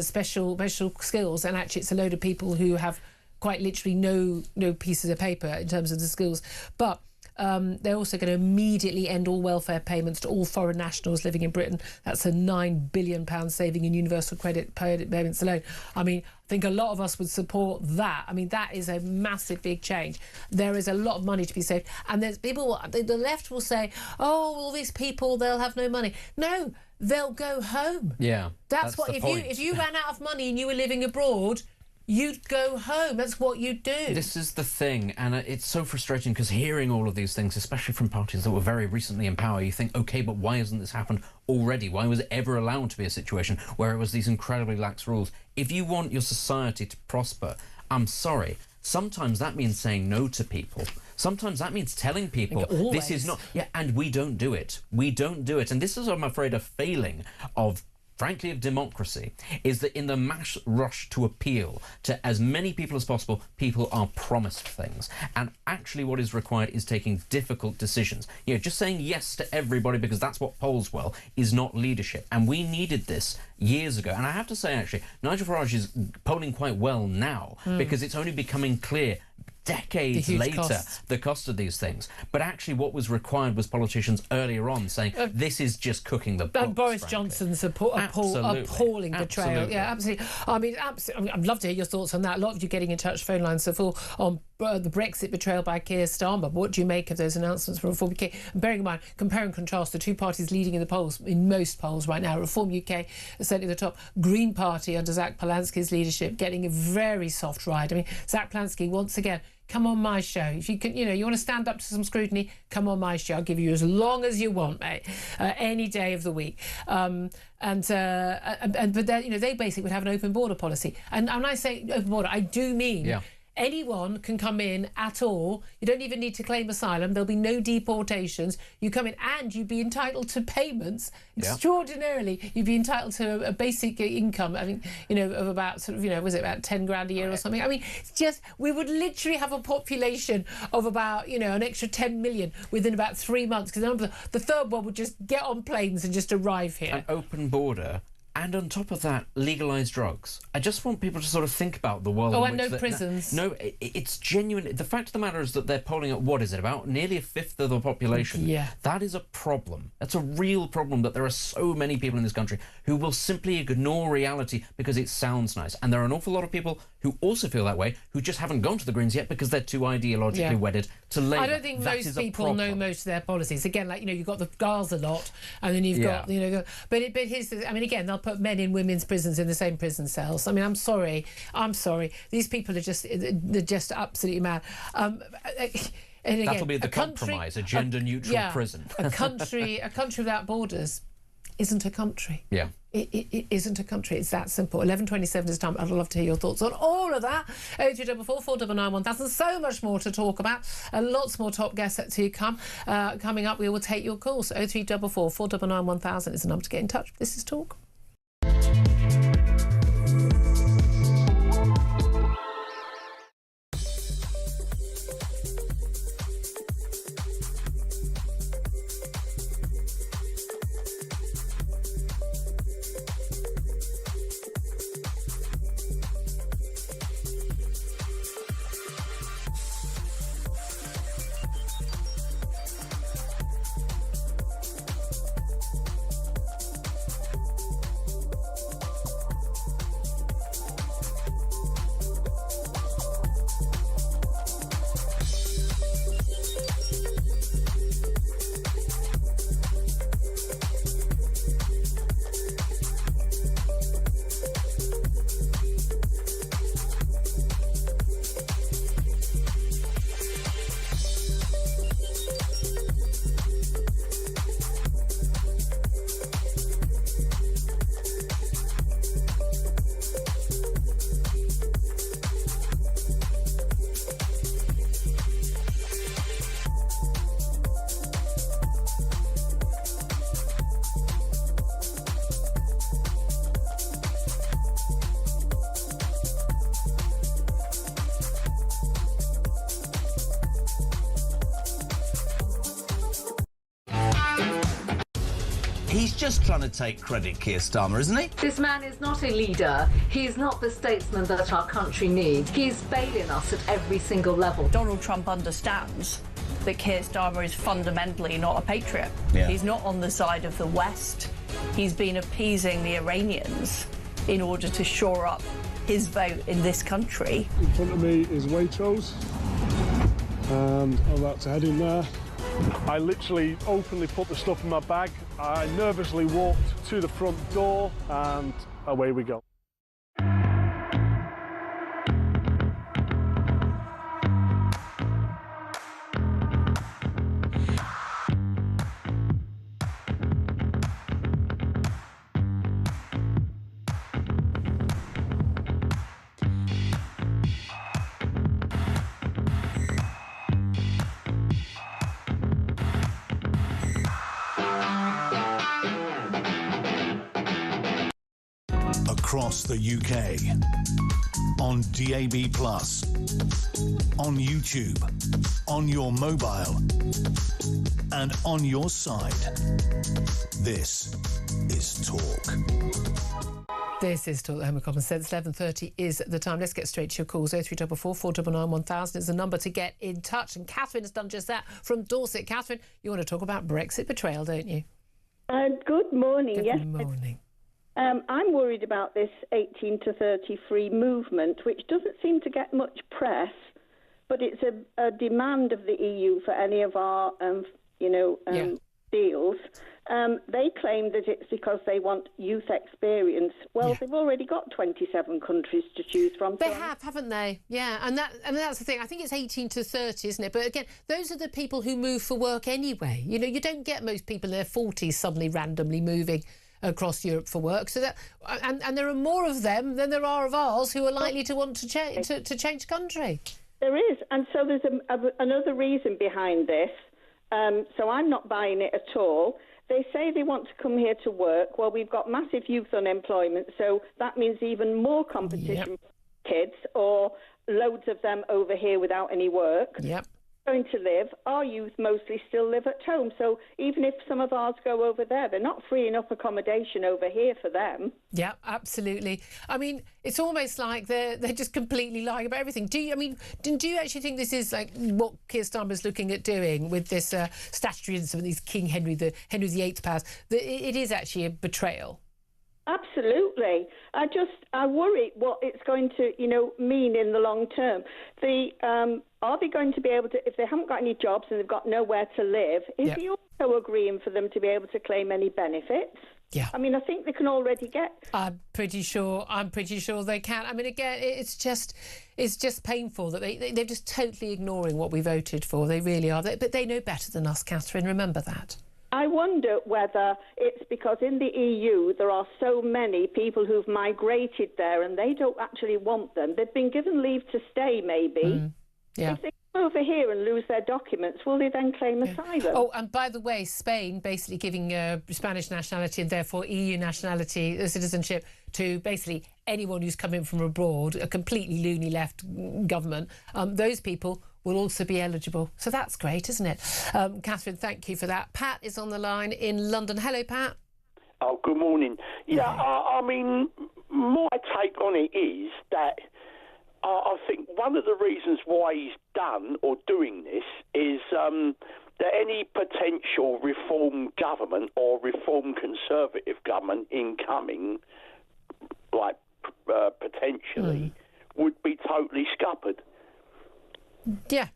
special skills. And actually, it's a load of people who have quite literally no pieces of paper in terms of the skills. But they're also going to immediately end all welfare payments to all foreign nationals living in Britain. That's a £9 billion saving in universal credit payments alone. I think a lot of us would support that. That is a massive, big change. There is a lot of money to be saved. And there's people, the left will say, oh, all these people, they'll have no money. No, they'll go home. Yeah. That's what, if you ran out of money and you were living abroad, you'd go home. That's what you'd do. This is the thing, and it's so frustrating because hearing all of these things, especially from parties that were very recently in power, you think, OK, but why hasn't this happened already? Why was it ever allowed to be a situation where it was these incredibly lax rules? If you want your society to prosper, I'm sorry, sometimes that means saying no to people. Sometimes that means telling people this is not... Yeah, and we don't do it. We don't do it. And this is, I'm afraid, a failing of frankly, of democracy, is that in the mass rush to appeal to as many people as possible, people are promised things. And actually what is required is taking difficult decisions. Just saying yes to everybody because that's what polls well is not leadership. And we needed this years ago. And I have to say, actually, Nigel Farage is polling quite well now because it's only becoming clear decades later the cost of these things. But actually what was required was politicians earlier on saying this is just cooking the books, Boris frankly. Johnson's appalling betrayal. Yeah, absolutely. I'd love to hear your thoughts on that. A lot of you getting in touch, phone lines so full on the Brexit betrayal by Keir Starmer. What do you make of those announcements from Reform UK? And bearing in mind, compare and contrast the two parties leading in the polls, in most polls right now. Reform UK is certainly the top. Green Party under Zach Polanski's leadership getting a very soft ride. Zach Polanski, once again, come on my show. If you can, you want to stand up to some scrutiny, come on my show. I'll give you as long as you want, mate, any day of the week. But they basically would have an open border policy. And when I say open border, I do mean anyone can come in at all. You don't even need to claim asylum. There'll be no deportations. You come in and you'd be entitled to payments. Extraordinarily, you'd be entitled to a basic income, of about was it about 10 grand a year or something? It's just, we would literally have a population of about, an extra 10 million within about 3 months, because the third world would just get on planes and just arrive here. An open border. And on top of that, legalise drugs. I just want people to sort of think about the world. And no prisons. No, it's genuine. The fact of the matter is that they're polling at, what is it, about nearly a fifth of the population. Yeah. That is a problem. That's a real problem, that there are so many people in this country who will simply ignore reality because it sounds nice. And there are an awful lot of people who also feel that way, who just haven't gone to the Greens yet because they're too ideologically wedded to Labour. I don't think most people know most of their policies. Again, you've got the Gaza lot, and then you've got, but here's again, they'll put men in women's prisons in the same prison cells. I'm sorry. These people are just absolutely mad. And again, that'll be the compromise, a gender-neutral prison. a country without borders isn't a country. Yeah. It isn't a country. It's that simple. 11:27 is time. I'd love to hear your thoughts on all of that. 0244 499 1000. So much more to talk about. Lots more top guests to come. Coming up, we will take your calls. 0344 499 1000 is the number to get in touch. This is Talk. He's just trying to take credit, Keir Starmer, isn't he? This man is not a leader. He's not the statesman that our country needs. He's failing us at every single level. Donald Trump understands that Keir Starmer is fundamentally not a patriot. Yeah. He's not on the side of the West. He's been appeasing the Iranians in order to shore up his vote in this country. In front of me is Waitrose, and I'm about to head in there. I literally openly put the stuff in my bag. I nervously walked to the front door, and away we go. Across the UK, on DAB+, on YouTube, on your mobile, and on your side. This is Talk. This is Talk, the Home of Common Sense. 11:30 is the time. Let's get straight to your calls. 0344 499 1000 is the number to get in touch. And Catherine has done just that from Dorset. Catherine, you want to talk about Brexit betrayal, don't you? Good morning. Good morning. I'm worried about this 18 to 33 movement, which doesn't seem to get much press, but it's a demand of the EU for any of our, deals. They claim that it's because they want youth experience. Well, they've already got 27 countries to choose from. They have, haven't they? Yeah, and that's the thing. I think it's 18 to 30, isn't it? But again, those are the people who move for work anyway. You know, you don't get most people in their 40s suddenly randomly moving across Europe for work. So that and there are more of them than there are of ours who are likely to want to change country. There is, and so there's another reason behind this. So I'm not buying it at all. They say they want to come here to work. Well, we've got massive youth unemployment, so that means even more competition for kids, or loads of them over here without any work. Yep. Going to live, our youth mostly still live at home. So even if some of ours go over there, they're not freeing up accommodation over here for them. Yeah, absolutely. I mean, it's almost like they're just completely lying about everything. Do you actually think this is like what Keir Starmer is looking at doing with this statutory instrument, these King Henry VIII powers? That it is actually a betrayal? Absolutely. I worry what it's going to, mean in the long term. Are they going to be able to, if they haven't got any jobs and they've got nowhere to live, is he also agreeing for them to be able to claim any benefits? Yeah. I mean, I think they can already get. I'm pretty sure they can. I mean, again, it's just painful that they're just totally ignoring what we voted for. They really are. But they know better than us, Catherine. Remember that. I wonder whether it's because in the EU there are so many people who've migrated there and they don't actually want them. They've been given leave to stay, maybe. Yeah. If they come over here and lose their documents, will they then claim asylum? Oh, and by the way, Spain basically giving Spanish nationality and therefore EU nationality, citizenship to basically anyone who's come in from abroad, a completely loony left government. Those people will also be eligible. So that's great, isn't it? Catherine, thank you for that. Pat is on the line in London. Hello, Pat. Oh, good morning. Yeah, I mean, my take on it is that I think one of the reasons why he's done or doing this is that any potential reform government or reform conservative government incoming, like potentially, would be totally scuppered. Yeah.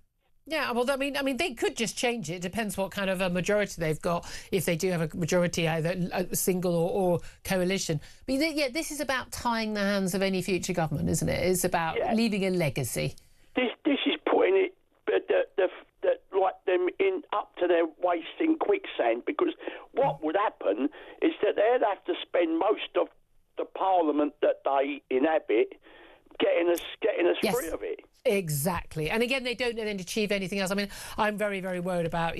Yeah, well, I mean, they could just change it. It depends what kind of a majority they've got, if they do have a majority, either a single or coalition. But yeah, this is about tying the hands of any future government, isn't it? It's about leaving a legacy. This is putting it like them in up to their waist in quicksand, because what would happen is that they'd have to spend most of the parliament that they inhabit getting us free of it. Exactly. And again, they don't then achieve anything else. I mean, I'm very, very worried about,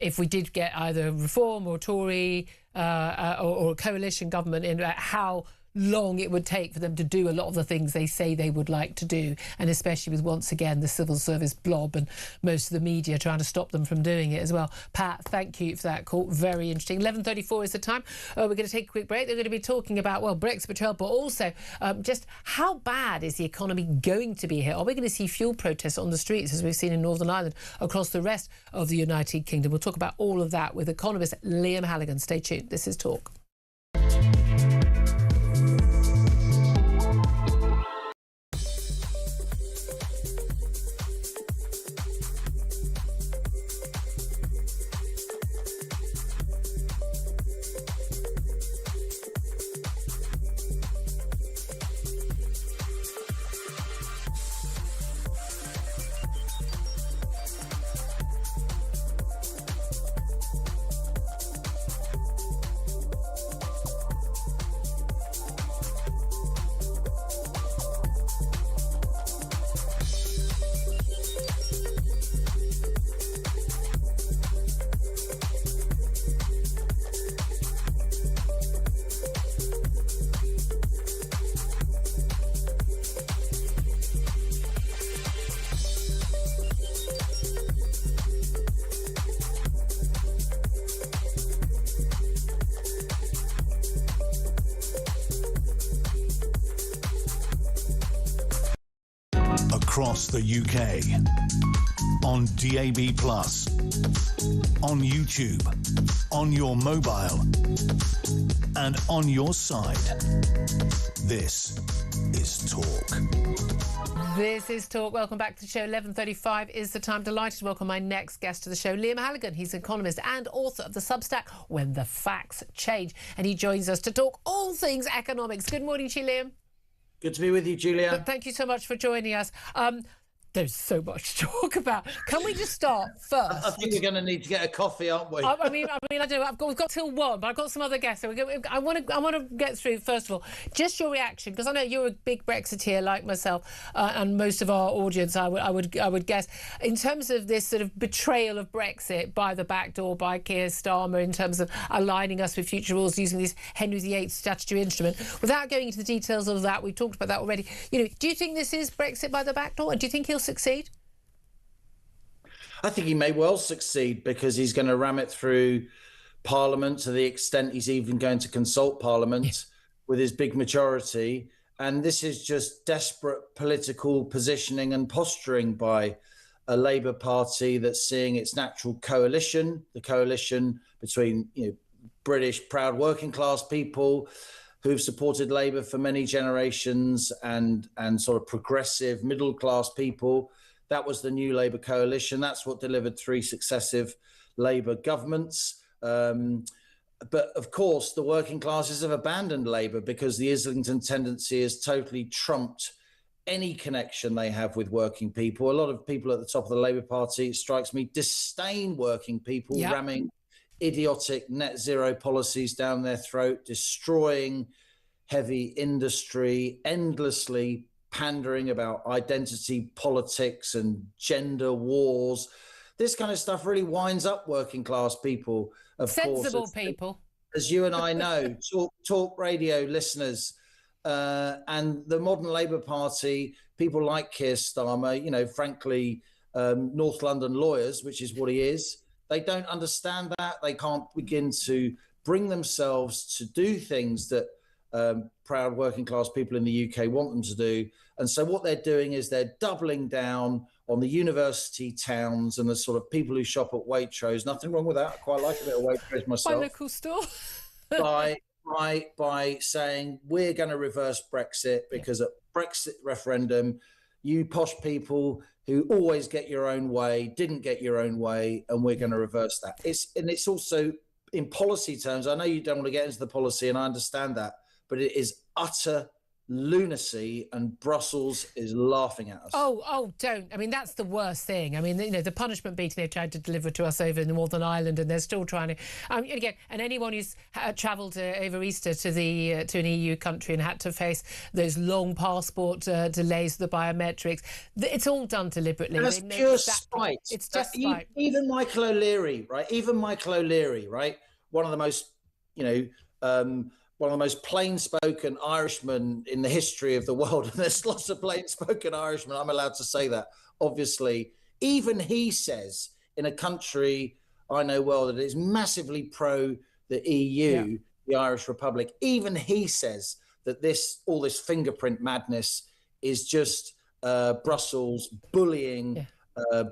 if we did get either Reform or Tory or a coalition government, in how long it would take for them to do a lot of the things they say they would like to do, and especially with, once again, the civil service blob and most of the media trying to stop them from doing it as well. Pat, thank you for that call. Very interesting. 11:34 is the time. We're going to take a quick break. They're going to be talking about, well, Brexit betrayal, but also just how bad is the economy going to be hit? Are we going to see fuel protests on the streets, as we've seen in Northern Ireland, across the rest of the United Kingdom? We'll talk about all of that with economist Liam Halligan. Stay tuned. This is Talk. Across the UK, on DAB+, on YouTube, on your mobile, and on your side. This is Talk. This is Talk. Welcome back to the show. 11:35 is the time. Delighted to welcome my next guest to the show, Liam Halligan. He's an economist and author of the Substack When the Facts Change, and he joins us to talk all things economics. Good morning to you, Liam. Good to be with you, Julia. Thank you so much for joining us. There's so much to talk about. Can we just start first? I think we're going to need to get a coffee, aren't we? I mean, I don't know. We've got till 1, but I've got some other guests. So I want to get through, first of all, just your reaction, because I know you're a big Brexiteer like myself, and most of our audience, I would guess, in terms of this sort of betrayal of Brexit by the back door, by Keir Starmer, in terms of aligning us with future rules using this Henry VIII statutory instrument. Without going into the details of that, we've talked about that already. You know, do you think this is Brexit by the back door, and do you think he'll succeed? I think he may well succeed, because he's going to ram it through Parliament to the extent he's even going to consult Parliament with his big majority. And this is just desperate political positioning and posturing by a Labour Party that's seeing its natural coalition, the coalition between British proud working class people who've supported Labour for many generations and sort of progressive middle class people. That was the new Labour coalition. That's what delivered 3 successive Labour governments. But of course, the working classes have abandoned Labour because the Islington tendency has totally trumped any connection they have with working people. A lot of people at the top of the Labour Party, it strikes me, disdain working people, ramming idiotic net zero policies down their throat, destroying heavy industry, endlessly pandering about identity politics and gender wars. This kind of stuff really winds up working class people, of course. Sensible people. As you and I know, talk radio listeners, and the modern Labour Party, people like Keir Starmer, frankly, North London lawyers, which is what he is, they don't understand that. They can't begin to bring themselves to do things that proud working class people in the UK want them to do. And so what they're doing is they're doubling down on the university towns and the sort of people who shop at Waitrose. Nothing wrong with that. I quite like a bit of Waitrose myself. My local store. by saying we're going to reverse Brexit because at Brexit referendum, you posh people who always get your own way didn't get your own way, and we're going to reverse that. It's also in policy terms. I know you don't want to get into the policy, and I understand that, but it is utter lunacy, and Brussels is laughing at us. Oh, don't. I mean, that's the worst thing. I mean, the punishment beating they've tried to deliver to us over in Northern Ireland, and they're still trying to. Again, and anyone who's travelled over Easter to an EU country and had to face those long passport delays, the biometrics, it's all done deliberately. That's pure spite. It's just spite. Even Michael O'Leary, right? One of the most, one of the most plain-spoken Irishmen in the history of the world. And there's lots of plain-spoken Irishmen. I'm allowed to say that, obviously. Even he says, in a country I know well that is massively pro the EU, the Irish Republic, even he says that all this fingerprint madness is just Brussels bullying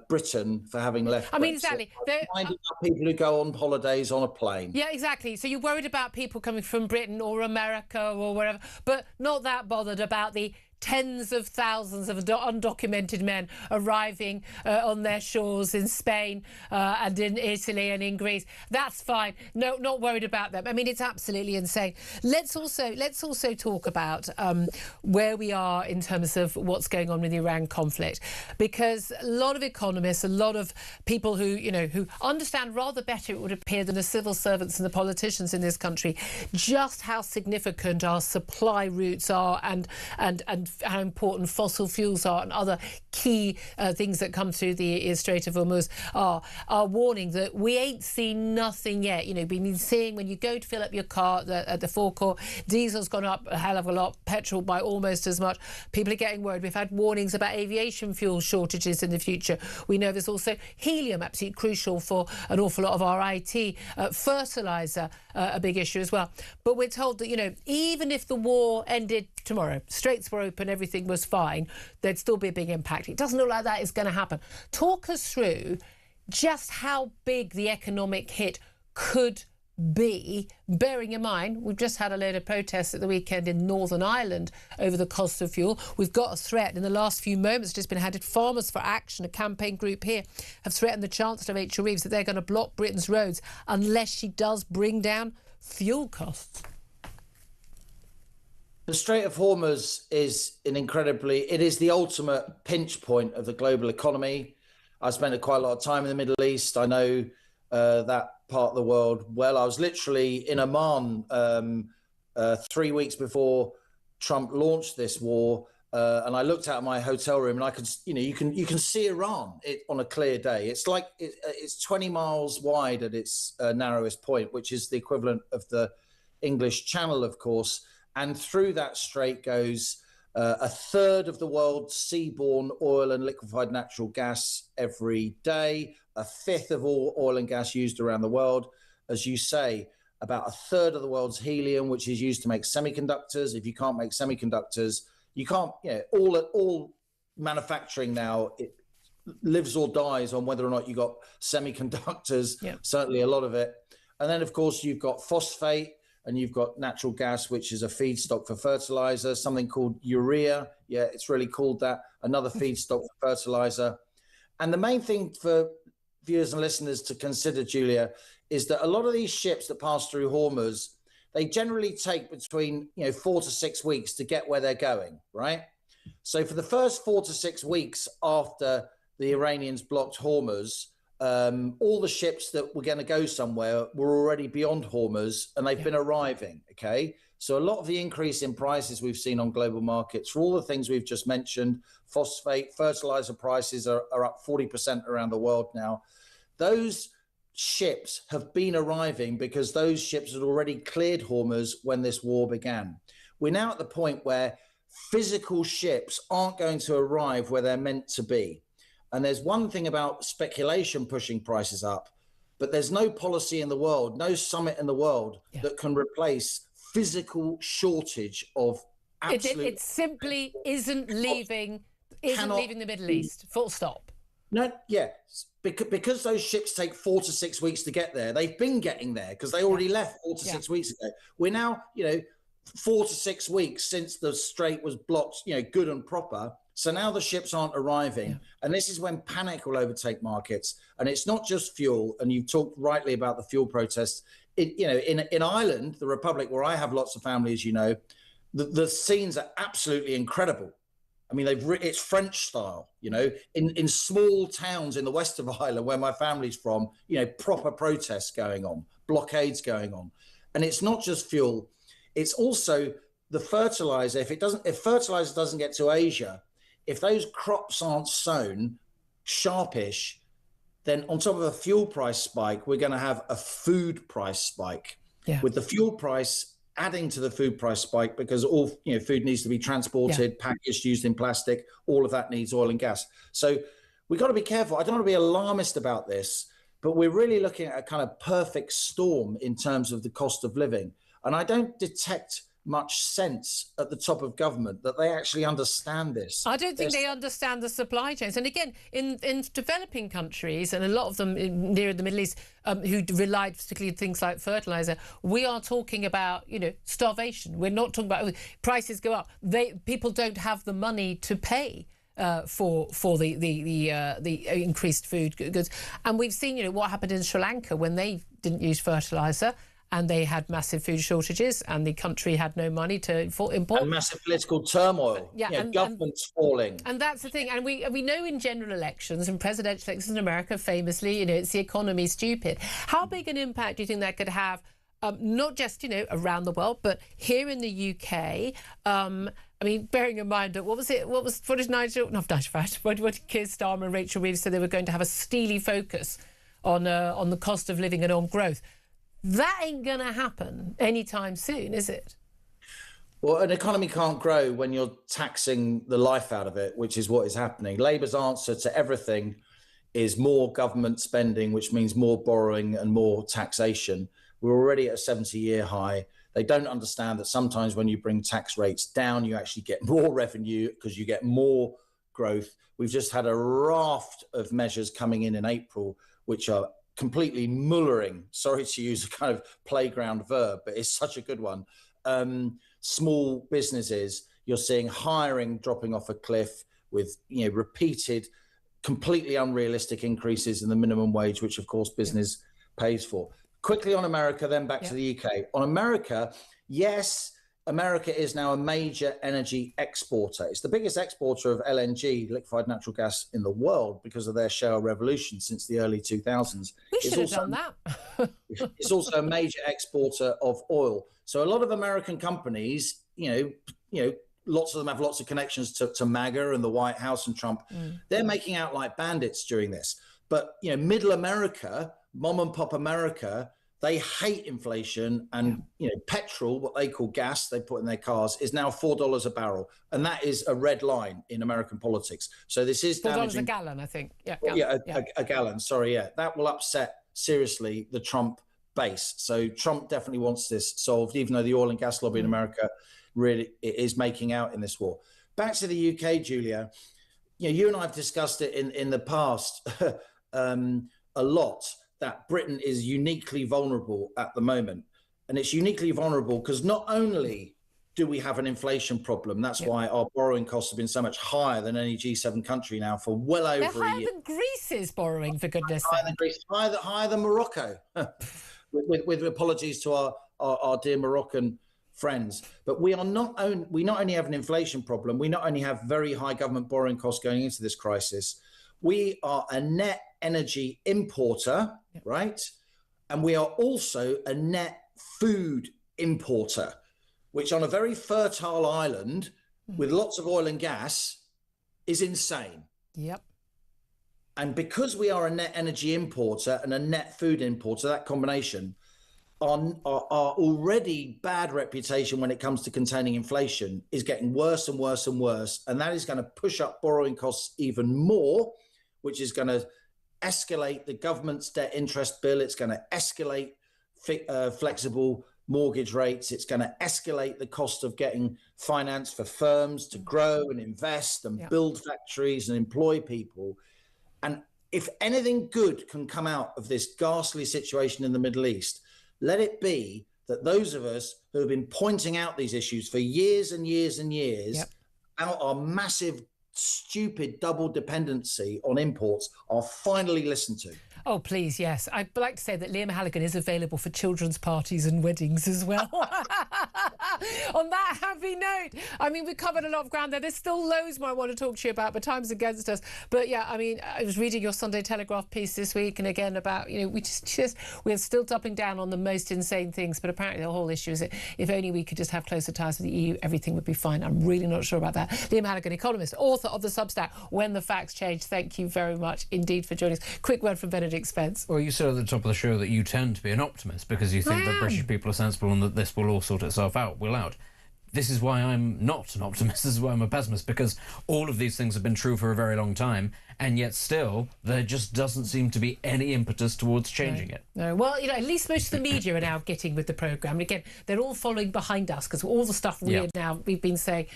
Britain for having left I mean, Brexit. exactly. Finding out people who go on holidays on a plane. Yeah, exactly. So you're worried about people coming from Britain or America or wherever, but not that bothered about the tens of thousands of undocumented men arriving on their shores in Spain and in Italy and in Greece. That's fine. No, not worried about them. I mean, it's absolutely insane. Let's also talk about where we are in terms of what's going on with the Iran conflict, because a lot of economists, a lot of people who understand rather better, it would appear, than the civil servants and the politicians in this country, just how significant our supply routes are and how important fossil fuels are and other key things that come through the Strait of Hormuz are warning that we ain't seen nothing yet. We've been seeing, when you go to fill up your car at the forecourt, diesel's gone up a hell of a lot, petrol by almost as much. People are getting worried. We've had warnings about aviation fuel shortages in the future. We know there's also helium, absolutely crucial for an awful lot of our IT, fertiliser, a big issue as well. But we're told that, even if the war ended tomorrow, straits were open, everything was fine, there'd still be a big impact. It doesn't look like that is going to happen. Talk us through just how big the economic hit could be, bearing in mind we've just had a load of protests at the weekend in Northern Ireland over the cost of fuel. We've got a threat in the last few moments just been added. Farmers for Action, a campaign group here, have threatened the Chancellor, Rachel Reeves, that they're going to block Britain's roads unless she does bring down fuel costs. The Strait of Hormuz is it is the ultimate pinch point of the global economy. I spent quite a lot of time in the Middle East. I know that part of the world well. I was literally in Oman 3 weeks before Trump launched this war, and I looked out of my hotel room, and I could, you can see Iran on a clear day. It's like it's 20 miles wide at its narrowest point, which is the equivalent of the English Channel, of course. And through that strait goes a third of the world's seaborne oil and liquefied natural gas every day, a fifth of all oil and gas used around the world. As you say, about a third of the world's helium, which is used to make semiconductors. If you can't make semiconductors, you can't, all manufacturing now, it lives or dies on whether or not you got semiconductors, certainly a lot of it. And then, of course, you've got phosphate, and you've got natural gas, which is a feedstock for fertilizer, something called urea. Yeah, it's really called that. Another feedstock for fertilizer. And the main thing for viewers and listeners to consider, Julia, is that a lot of these ships that pass through Hormuz, they generally take between 4 to 6 weeks to get where they're going, right? So for the first 4 to 6 weeks after the Iranians blocked Hormuz, all the ships that were going to go somewhere were already beyond Hormuz, and they've been arriving, okay? So a lot of the increase in prices we've seen on global markets, for all the things we've just mentioned, phosphate, fertilizer prices are up 40% around the world now. Those ships have been arriving because those ships had already cleared Hormuz when this war began. We're now at the point where physical ships aren't going to arrive where they're meant to be. And there's one thing about speculation pushing prices up, but there's no policy in the world, no summit in the world that can replace physical shortage of absolute... It simply isn't leaving the Middle East, full stop. No, because those ships take 4 to 6 weeks to get there. They've been getting there because they already left 4 to 6 weeks ago. We're now, 4 to 6 weeks since the strait was blocked, good and proper. So now the ships aren't arriving. And this is when panic will overtake markets. And it's not just fuel. And you've talked rightly about the fuel protests. In Ireland, the Republic, where I have lots of family, as you know, the scenes are absolutely incredible. I mean, it's French style, in small towns in the west of Ireland, where my family's from, proper protests going on, blockades going on. And it's not just fuel. It's also the fertilizer. If fertilizer doesn't get to Asia, if those crops aren't sown sharpish, then on top of a fuel price spike, we're going to have a food price spike. With the fuel price adding to the food price spike because all food needs to be transported, packaged, used in plastic. All of that needs oil and gas. So we've got to be careful. I don't want to be alarmist about this, but we're really looking at a kind of perfect storm in terms of the cost of living. And I don't detect much sense at the top of government that they actually understand this. I don't think they understand the supply chains. And again, in developing countries, and a lot of them near the Middle East, who rely particularly on things like fertilizer, we are talking about, starvation. We're not talking about prices go up. People don't have the money to pay for the increased food goods. And we've seen, what happened in Sri Lanka when they didn't use fertilizer. And they had massive food shortages, and the country had no money to import. And massive political turmoil. Governments falling. And that's the thing. And we know in general elections and presidential elections in America, famously, it's the economy stupid. How big an impact do you think that could have, not just, around the world, but here in the UK? Bearing in mind that what did Keir Starmer and Rachel Reeves said they were going to have a steely focus on the cost of living and on growth. That ain't going to happen anytime soon, is it? Well, an economy can't grow when you're taxing the life out of it, which is what is happening. Labour's answer to everything is more government spending, which means more borrowing and more taxation. We're already at a 70-year high. They don't understand that sometimes when you bring tax rates down, you actually get more revenue because you get more growth. We've just had a raft of measures coming in April, which are completely mullering. Sorry to use a kind of playground verb, but it's such a good one. Small businesses, you're seeing hiring dropping off a cliff with repeated, completely unrealistic increases in the minimum wage, which of course business pays for. Quickly on America, then back to the UK. On America, yes, America is now a major energy exporter. It's the biggest exporter of LNG, liquefied natural gas, in the world because of their shale revolution since the early 2000s. We should have done that. It's also a major exporter of oil. So a lot of American companies, lots of them have lots of connections to MAGA and the White House and Trump. They're making out like bandits during this. But, middle America, mom and pop America, they hate inflation, and petrol, what they call gas, they put in their cars, is now $4 a barrel, and that is a red line in American politics. So this is $4 a gallon, I think. A gallon. Sorry, that will upset seriously the Trump base. So Trump definitely wants this solved, even though the oil and gas lobby in America really is making out in this war. Back to the UK, Julia. You and I have discussed it in the past a lot, that Britain is uniquely vulnerable at the moment. And it's uniquely vulnerable because not only do we have an inflation problem, that's why our borrowing costs have been so much higher than any G7 country now for well over a year. They're higher than Greece's borrowing, for goodness sake. Higher than Greece, higher than Morocco, with apologies to our dear Moroccan friends. But we not only have an inflation problem, we not only have very high government borrowing costs going into this crisis, we are a net energy importer, right? And we are also a net food importer, which on a very fertile island with lots of oil and gas is insane. Yep. And because we are a net energy importer and a net food importer, that combination, our already bad reputation when it comes to containing inflation is getting worse and worse and worse. And that is going to push up borrowing costs even more, which is going to escalate the government's debt interest bill. It's going to escalate flexible mortgage rates. It's going to escalate the cost of getting finance for firms to grow and invest and build factories and employ people. And if anything good can come out of this ghastly situation in the Middle East, let it be that those of us who have been pointing out these issues for years and years and years, out our massive, stupid double dependency on imports, are finally listened to. Oh, please, yes. I'd like to say that Liam Halligan is available for children's parties and weddings as well. On that happy note, I mean, we've covered a lot of ground there. There's still loads more I want to talk to you about, but time's against us. But yeah, I mean, I was reading your Sunday Telegraph piece this week, and again about, you know, we're still doubling down on the most insane things, but apparently the whole issue is that if only we could just have closer ties with the EU, everything would be fine. I'm really not sure about that. Liam Hannigan, economist, author of the Substack When the Facts Change. Thank you very much indeed for joining us. Quick word from Benedict Spence. Well, you said at the top of the show that you tend to be an optimist because you think that British people are sensible and that this will all sort itself out. This is why I'm not an optimist. This is why I'm a pessimist, because all of these things have been true for a very long time, and yet still there just doesn't seem to be any impetus towards changing it. No, well, you know, at least most of the media are now getting with the programme. And again, they're all following behind us because all the stuff we've been saying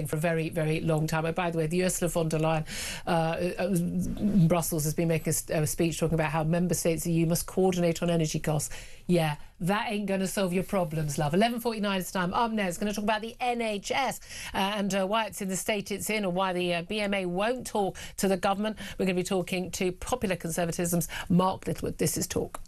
for a very, very long time. And by the way, the Ursula von der Leyen, Brussels has been making a speech talking about how member states of the EU must coordinate on energy costs. Yeah, that ain't going to solve your problems, love. 11:49 is time. Up next, going to talk about the NHS and why it's in the state it's in, or why the BMA won't talk to the government. We're going to be talking to Popular Conservatism's Mark Littlewood. This is Talk.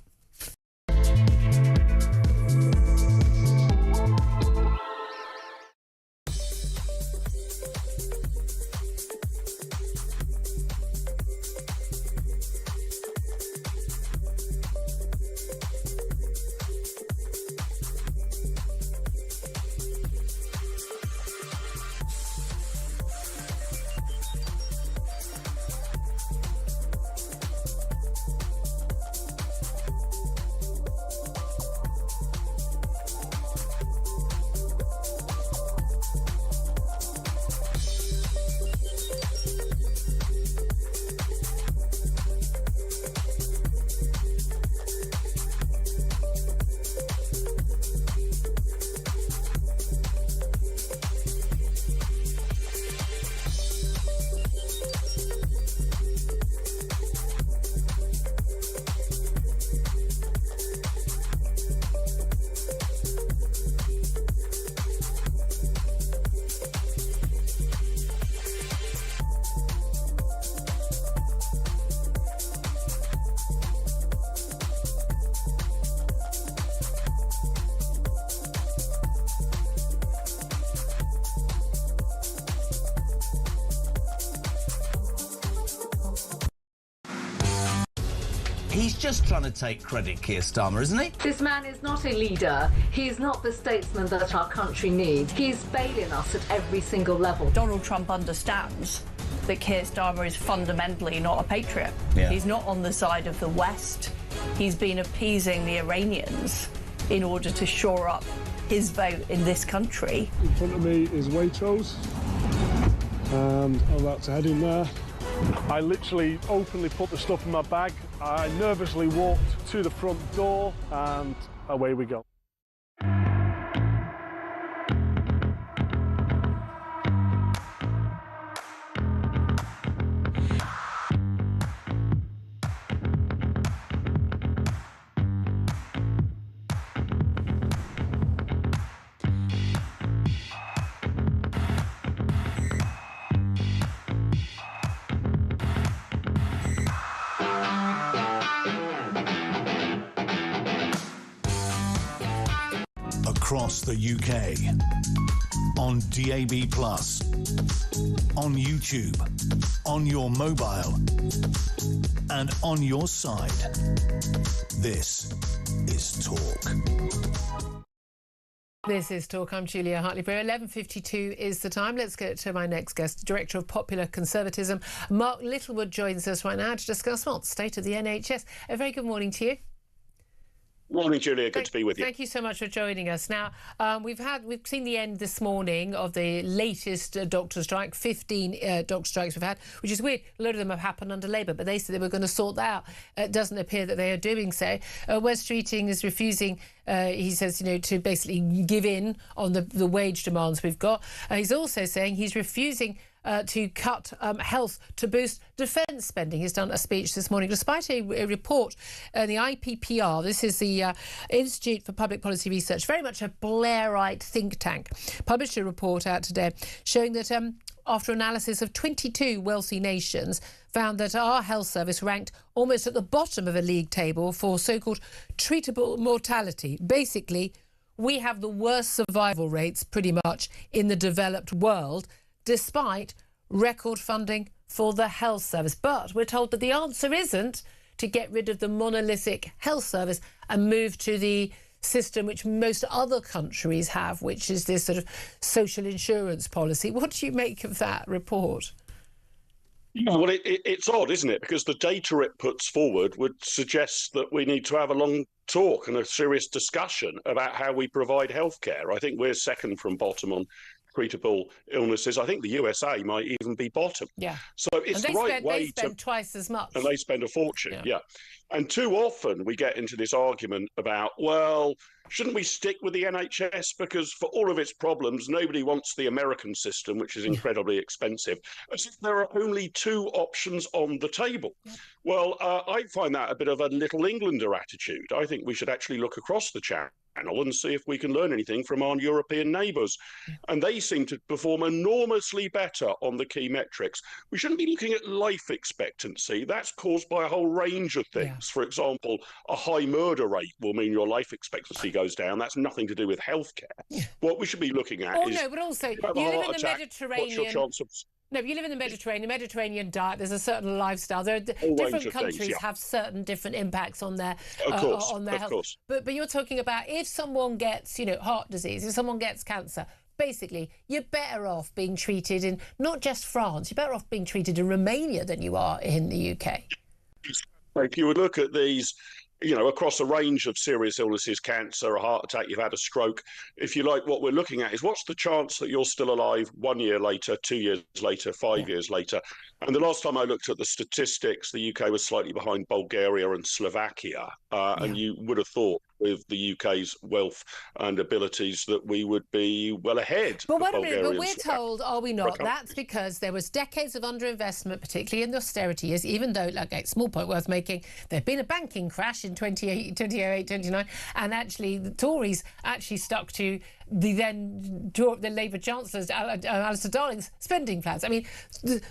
He's just trying to take credit, Keir Starmer, isn't he? This man is not a leader. He's not the statesman that our country needs. He's failing us at every single level. Donald Trump understands that Keir Starmer is fundamentally not a patriot. He's not on the side of the West. He's been appeasing the Iranians in order to shore up his vote in this country. In front of me is Waitrose, and I'm about to head in there. I literally openly put the stuff in my bag. I nervously walked to the front door, and away we go. Across the UK, on DAB+, on YouTube, on your mobile, and on your side. This is Talk. This is Talk. I'm Julia Hartley-Brewer. 11:52 is the time. Let's get to my next guest. Director of Popular Conservatism, Mark Littlewood, joins us right now to discuss the state of the NHS. A very good morning to you. Morning, Julia. Good to be with you. Thank you so much for joining us. Now, we've seen the end this morning of the latest doctor strike. 15 doctor strikes we've had, which is weird. A lot of them have happened under Labour, but they said they were going to sort that out. It doesn't appear that they are doing so. Wes Streeting is refusing, he says, to basically give in on the wage demands we've got. He's also saying he's refusing to cut health to boost defence spending. He's done a speech this morning, despite a report, the IPPR, this is the Institute for Public Policy Research, very much a Blairite think tank, published a report out today showing that after analysis of 22 wealthy nations, found that our health service ranked almost at the bottom of a league table for so-called treatable mortality. Basically, we have the worst survival rates pretty much in the developed world, despite record funding for the health service. But we're told that the answer isn't to get rid of the monolithic health service and move to the system which most other countries have, which is this sort of social insurance policy. What do you make of that report? Yeah, well, it's odd, isn't it? Because the data it puts forward would suggest that we need to have a long talk and a serious discussion about how we provide healthcare. I think we're second from bottom on treatable illnesses. I think the USA might even be bottom. Yeah. So it's the right way they spend twice as much. And they spend a fortune, yeah. And too often we get into this argument about, well, shouldn't we stick with the NHS? Because for all of its problems, nobody wants the American system, which is incredibly expensive. As if there are only two options on the table. Yeah. Well, I find that a bit of a Little Englander attitude. I think we should actually look across the channel and see if we can learn anything from our European neighbours. And they seem to perform enormously better on the key metrics. We shouldn't be looking at life expectancy. That's caused by a whole range of things. Yeah. For example, a high murder rate will mean your life expectancy goes down. That's nothing to do with healthcare. Yeah. What we should be looking at is... no, but also, you live in the Mediterranean... What's your chance of... No, you live in the Mediterranean diet. There's a certain lifestyle. There are different countries have certain different impacts on their health. But you're talking about if someone gets, heart disease, if someone gets cancer, basically you're better off being treated in not just France. You're better off being treated in Romania than you are in the UK. If you would look at these, across a range of serious illnesses, cancer, a heart attack, you've had a stroke. If you like, what we're looking at is what's the chance that you're still alive 1 year later, 2 years later, 5 years later. And the last time I looked at the statistics, the UK was slightly behind Bulgaria and Slovakia. And you would have thought with the UK's wealth and abilities that we would be well ahead. But wait a minute, but we're told, are we not? That's because there was decades of underinvestment, particularly in the austerity years, even though, like a small point worth making, there'd been a banking crash in 2008, 29, and actually the Tories actually stuck to the Labour Chancellor's, Alistair Darling's, spending plans. I mean,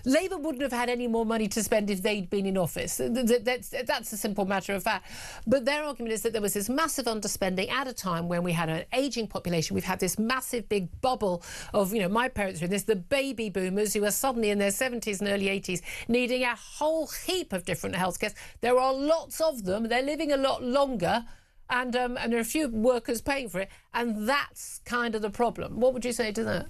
Labour wouldn't have had any more money to spend if they'd been in office. That's a simple matter of fact. But their argument is that there was this massive underspending at a time when we had an ageing population. We've had this massive big bubble of, my parents were in this, the baby boomers who are suddenly in their 70s and early 80s needing a whole heap of different healthcare. There are lots of them. They're living a lot longer. And there are a few workers paying for it, and that's kind of the problem. What would you say to that?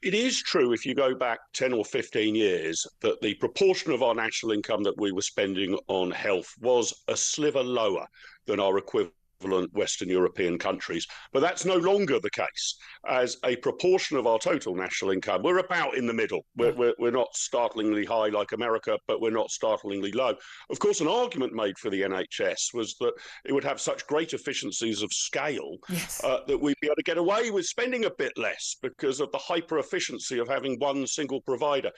It is true, if you go back 10 or 15 years, that the proportion of our national income that we were spending on health was a sliver lower than our equivalent Western European countries. But that's no longer the case. As a proportion of our total national income, we're about in the middle. We're not startlingly high like America, but we're not startlingly low. Of course, an argument made for the NHS was that it would have such great efficiencies of scale that we'd be able to get away with spending a bit less because of the hyper efficiency of having one single provider.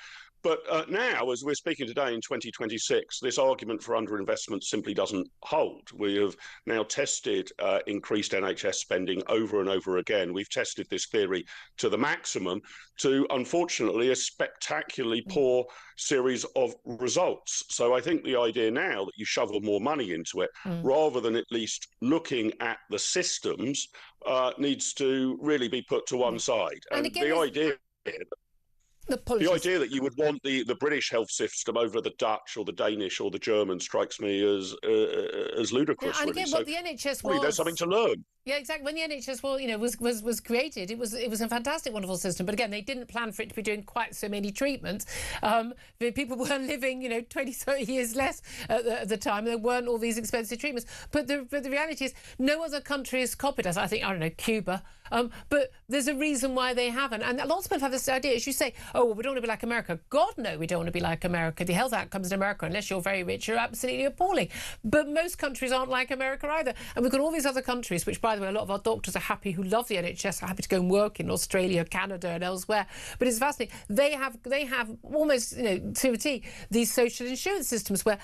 But now, as we're speaking today in 2026, this argument for underinvestment simply doesn't hold. We have now tested increased NHS spending over and over again. We've tested this theory to the maximum to, unfortunately, a spectacularly poor series of results. So I think the idea now that you shovel more money into it, rather than at least looking at the systems, needs to really be put to one side. And the idea... The idea that you would want the British health system over the Dutch or the Danish or the German strikes me as ludicrous. And again, what the NHS was... There's something to learn. Yeah, exactly. When the NHS was created, it was a fantastic, wonderful system. But again, they didn't plan for it to be doing quite so many treatments. People were living, 20, 30 years less at the time. There weren't all these expensive treatments. But the reality is, no other country has copied us. I think, Cuba. But there's a reason why they haven't. And lots of people have this idea, as you say, oh, well, we don't want to be like America. God, no, we don't want to be like America. The health outcomes in America, unless you're very rich, are absolutely appalling. But most countries aren't like America either. And we've got all these other countries, which, by the way, a lot of our doctors are happy, who love the NHS, are happy to go and work in Australia, Canada and elsewhere. But it's fascinating. They have almost, to a T, these social insurance systems where,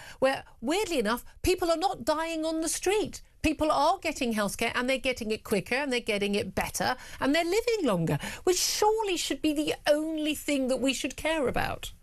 weirdly enough, people are not dying on the street. People are getting healthcare, and they're getting it quicker, and they're getting it better, and they're living longer, which surely should be the only thing that we should care about.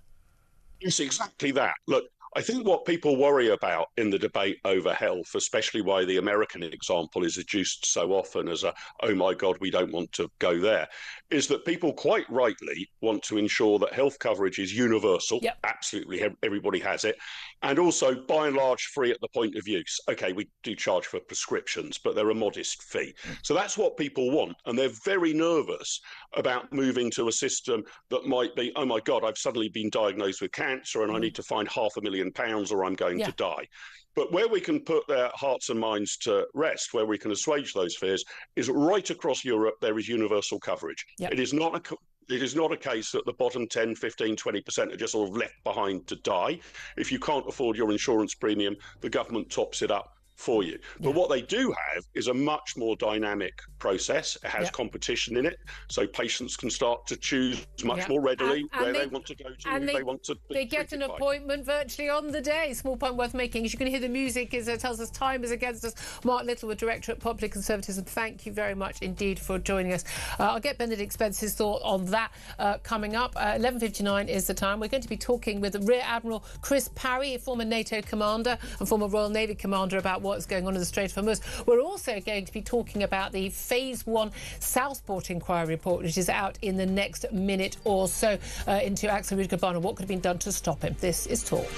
Yes, exactly that. Look, I think what people worry about in the debate over health, especially why the American example is adduced so often as oh my God, we don't want to go there, is that people quite rightly want to ensure that health coverage is universal. Yep. Absolutely, everybody has it. And also, by and large, free at the point of use. OK, we do charge for prescriptions, but they're a modest fee. So that's what people want. And they're very nervous about moving to a system that might be, oh my God, I've suddenly been diagnosed with cancer and I need to find £500,000 or I'm going to die. But where we can put their hearts and minds to rest, where we can assuage those fears, is right across Europe, there is universal coverage. Yep. It is not a case that the bottom 10, 15, 20% are just sort of left behind to die. If you can't afford your insurance premium, the government tops it up for you. But what they do have is a much more dynamic process. It has competition in it, so patients can start to choose much more readily where they want to go to, and they want to. They get an appointment virtually on the day. Small point worth making. As you can hear, the music tells us time is against us. Mark Littlewood, Director at Popular Conservatism, thank you very much indeed for joining us. I'll get Benedict Spence's thought on that coming up. 11:59 is the time. We're going to be talking with Rear Admiral Chris Parry, former NATO commander and former Royal Navy commander, about what's going on in the Strait of Hormuz. We're also going to be talking about the Phase 1 Southport inquiry report, which is out in the next minute or so, into Axel Rudgabana, what could have been done to stop him. This is Talk.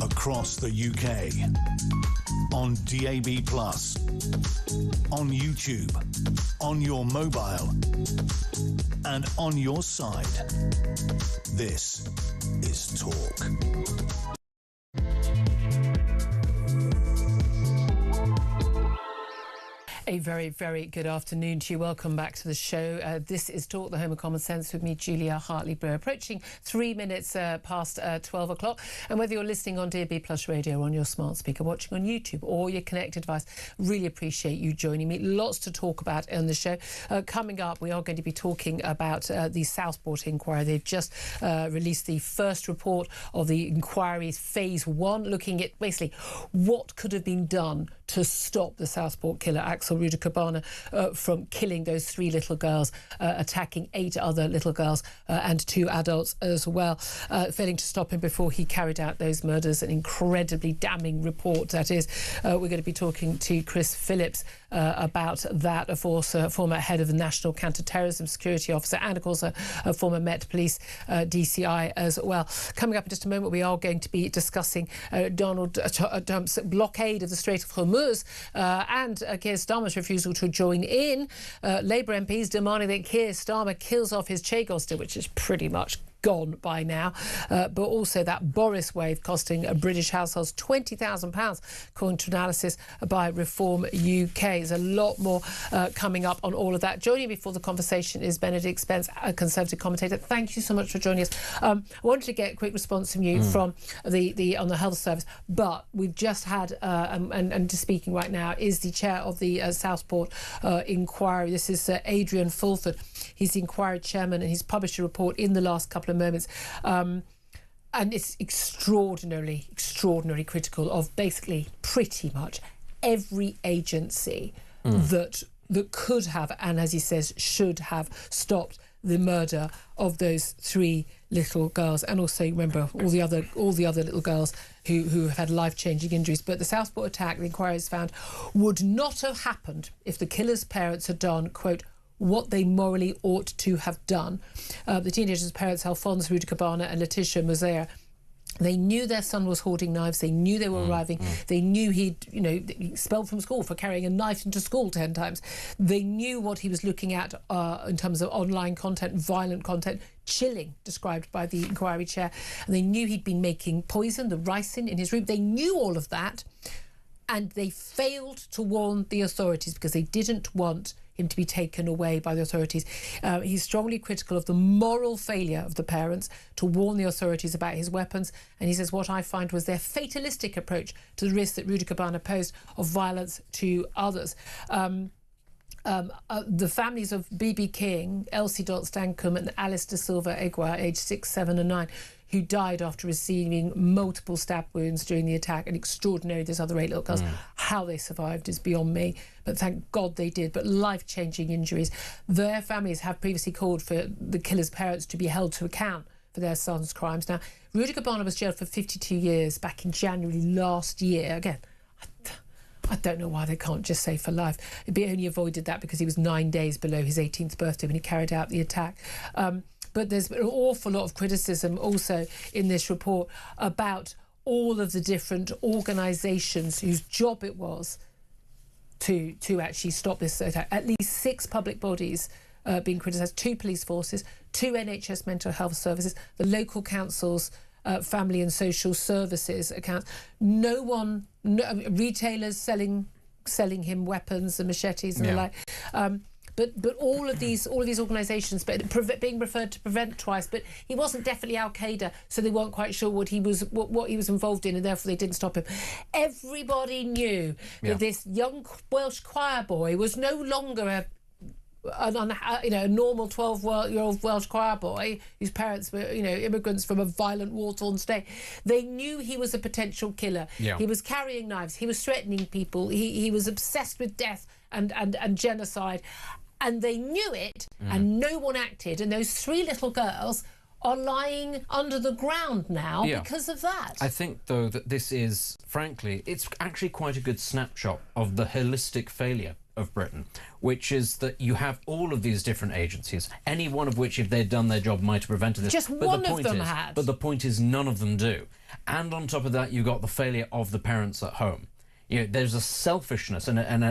Across the UK, on DAB+, on YouTube, on your mobile, and on your side. This is Talk. A very, very good afternoon to you. Welcome back to the show. This is Talk, the Home of Common Sense, with me, Julia Hartley-Brewer. Approaching 3 minutes past 12 o'clock. And whether you're listening on DAB Plus Radio or on your smart speaker, watching on YouTube or your connected device, really appreciate you joining me. Lots to talk about on the show. Coming up, we are going to be talking about the Southport inquiry. They've just released the first report of the inquiry's Phase 1, looking at basically what could have been done to stop the Southport killer, Axel acquittal Rudy Cabana from killing those 3 little girls, attacking 8 other little girls and 2 adults as well, failing to stop him before he carried out those murders. An incredibly damning report, that is. We're going to be talking to Chris Phillips about that, of course, former head of the National Counter-Terrorism Security Officer, and of course a former Met Police DCI as well. Coming up in just a moment, we are going to be discussing Donald Trump's blockade of the Strait of Hormuz and Keir Starmer's refusal to join in. Labour MPs demanding that Keir Starmer kills off his Che-Goster, which is pretty much gone by now, but also that Boris Wave costing British households £20,000, according to analysis by Reform UK. There's a lot more coming up on all of that. Joining me for the conversation is Benedict Spence, a Conservative commentator. Thank you so much for joining us. I wanted to get a quick response from you from the on the health service, but we've just had and just speaking right now is the chair of the Southport inquiry. This is Adrian Fulford. He's the inquiry chairman, and he's published a report in the last couple of moments, and it's extraordinarily critical of basically pretty much every agency that could have, and as he says, should have stopped the murder of those 3 little girls, and also remember all the other little girls who have had life-changing injuries. But the Southport attack, the inquiry has found, would not have happened if the killer's parents had done, quote, what they morally ought to have done. The teenagers' parents, Alphonse Rudy Cabana and Letitia Mosea, they knew their son was hoarding knives. They knew they were arriving. They knew he'd, expelled from school for carrying a knife into school 10 times. They knew what he was looking at in terms of online content, violent content, chilling, described by the inquiry chair. And they knew he'd been making poison, the ricin, in his room. They knew all of that, and they failed to warn the authorities because they didn't want him to be taken away by the authorities. He's strongly critical of the moral failure of the parents to warn the authorities about his weapons, and he says what I find was their fatalistic approach to the risk that Rudy Cabana posed of violence to others. The families of B.B. King, Elsie Dot Stankum and Alice De Silva Egua, aged 6, 7 and 9, who died after receiving multiple stab wounds during the attack, and extraordinary, there's other 8 little girls. How they survived is beyond me, but thank God they did. But life-changing injuries. Their families have previously called for the killer's parents to be held to account for their son's crimes. Now, Rudy Cabana was jailed for 52 years back in January last year. Again, I don't know why they can't just say for life. He only avoided that because he was 9 days below his 18th birthday when he carried out the attack. But there's an awful lot of criticism also in this report about all of the different organisations whose job it was to actually stop this attack. At least 6 public bodies being criticised, 2 police forces, 2 NHS mental health services, the local council's family and social services accounts. No retailers selling him weapons and machetes and the like. But all of these organisations being referred to Prevent twice, but he wasn't definitely Al-Qaeda, so they weren't quite sure what he was involved in, and therefore they didn't stop him. Everybody knew that this young Welsh choir boy was no longer a normal 12-year-old Welsh choir boy whose parents were, immigrants from a violent war-torn state. They knew he was a potential killer. He was carrying knives. He was threatening people. He was obsessed with death and genocide. And they knew it, and no one acted. And those 3 little girls are lying under the ground now because of that. I think, though, that this is, frankly, it's actually quite a good snapshot of the holistic failure of Britain, which is that you have all of these different agencies, any one of which, if they'd done their job, might have prevented this. Just one of them had. But the point is, none of them do. And on top of that, you've got the failure of the parents at home. There's a selfishness and an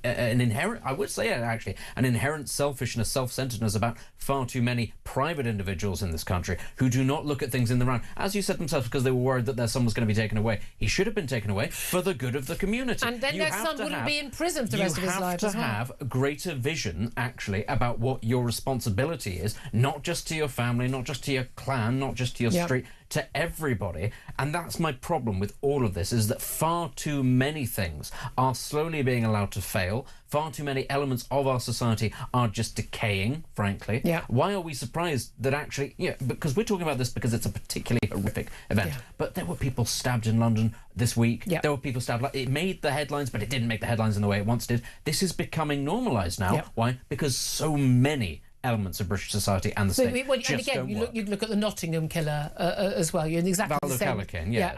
inherent, I would say actually, an inherent selfishness, self-centeredness about far too many private individuals in this country who do not look at things in the round. As you said themselves, because they were worried that their son was going to be taken away. He should have been taken away for the good of the community. And then their son wouldn't be in prison for the rest of his life as well. You have to have greater vision, actually, about what your responsibility is, not just to your family, not just to your clan, not just to your street, to everybody. And that's my problem with all of this, is that far too many things are slowly being allowed to fail. Far too many elements of our society are just decaying, frankly. Yeah. Why are we surprised that actually, because we're talking about this because it's a particularly horrific event, but there were people stabbed in London this week. There were people stabbed. It made the headlines, but it didn't make the headlines in the way it once did. This is becoming normalised now. Why? Because so many elements of British society and the state and again, you look at the Nottingham killer as well. You're in exactly the same,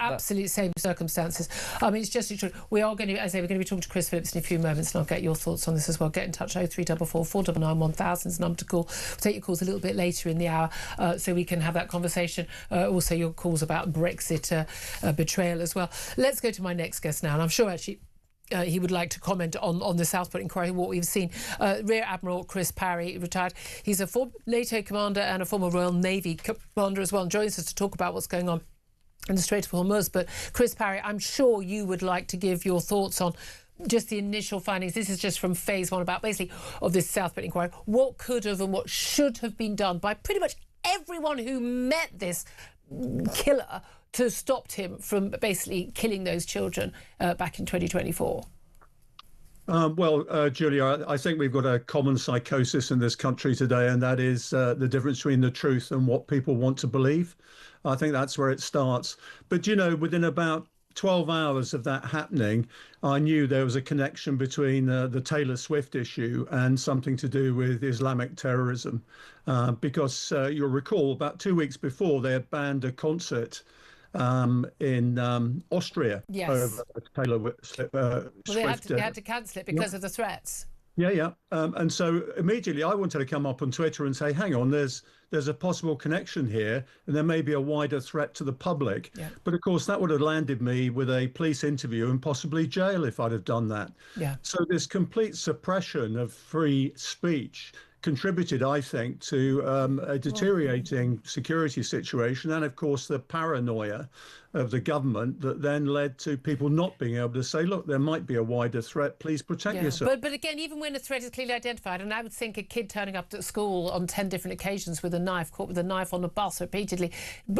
absolutely same circumstances. I mean, it's just true. We are going to, as I say, we're going to be talking to Chris Phillips in a few moments, and I'll get your thoughts on this as well. Get in touch. 0344 499 1000 is the number to call. We'll take your calls a little bit later in the hour, so we can have that conversation. Also, your calls about Brexit betrayal as well. Let's go to my next guest now, and I'm sure actually he would like to comment on the Southport inquiry, what we've seen. Rear Admiral Chris Parry, retired. He's a former NATO commander and a former Royal Navy commander as well, and joins us to talk about what's going on in the Strait of Hormuz. But Chris Parry, I'm sure you would like to give your thoughts on just the initial findings. This is just from phase one, about basically of this Southport inquiry. What could have and what should have been done by pretty much everyone who met this killer to stop him from basically killing those children back in 2024? Julia, I think we've got a common psychosis in this country today, and that is the difference between the truth and what people want to believe. I think that's where it starts. But, within about 12 hours of that happening, I knew there was a connection between the Taylor Swift issue and something to do with Islamic terrorism. Because you'll recall, about 2 weeks before, they had banned a concert in Austria. Yes. Over Taylor Swift. They had to cancel it because of the threats. And so immediately I wanted to come up on Twitter and say, hang on, there's a possible connection here, and there may be a wider threat to the public. But of course, that would have landed me with a police interview and possibly jail if I'd have done that. So this complete suppression of free speech contributed, I think, to a deteriorating security situation, and of course the paranoia of the government that then led to people not being able to say, look, there might be a wider threat, please protect yourself. But again, even when a threat is clearly identified, and I would think a kid turning up at school on 10 different occasions with a knife, caught with a knife on the bus repeatedly,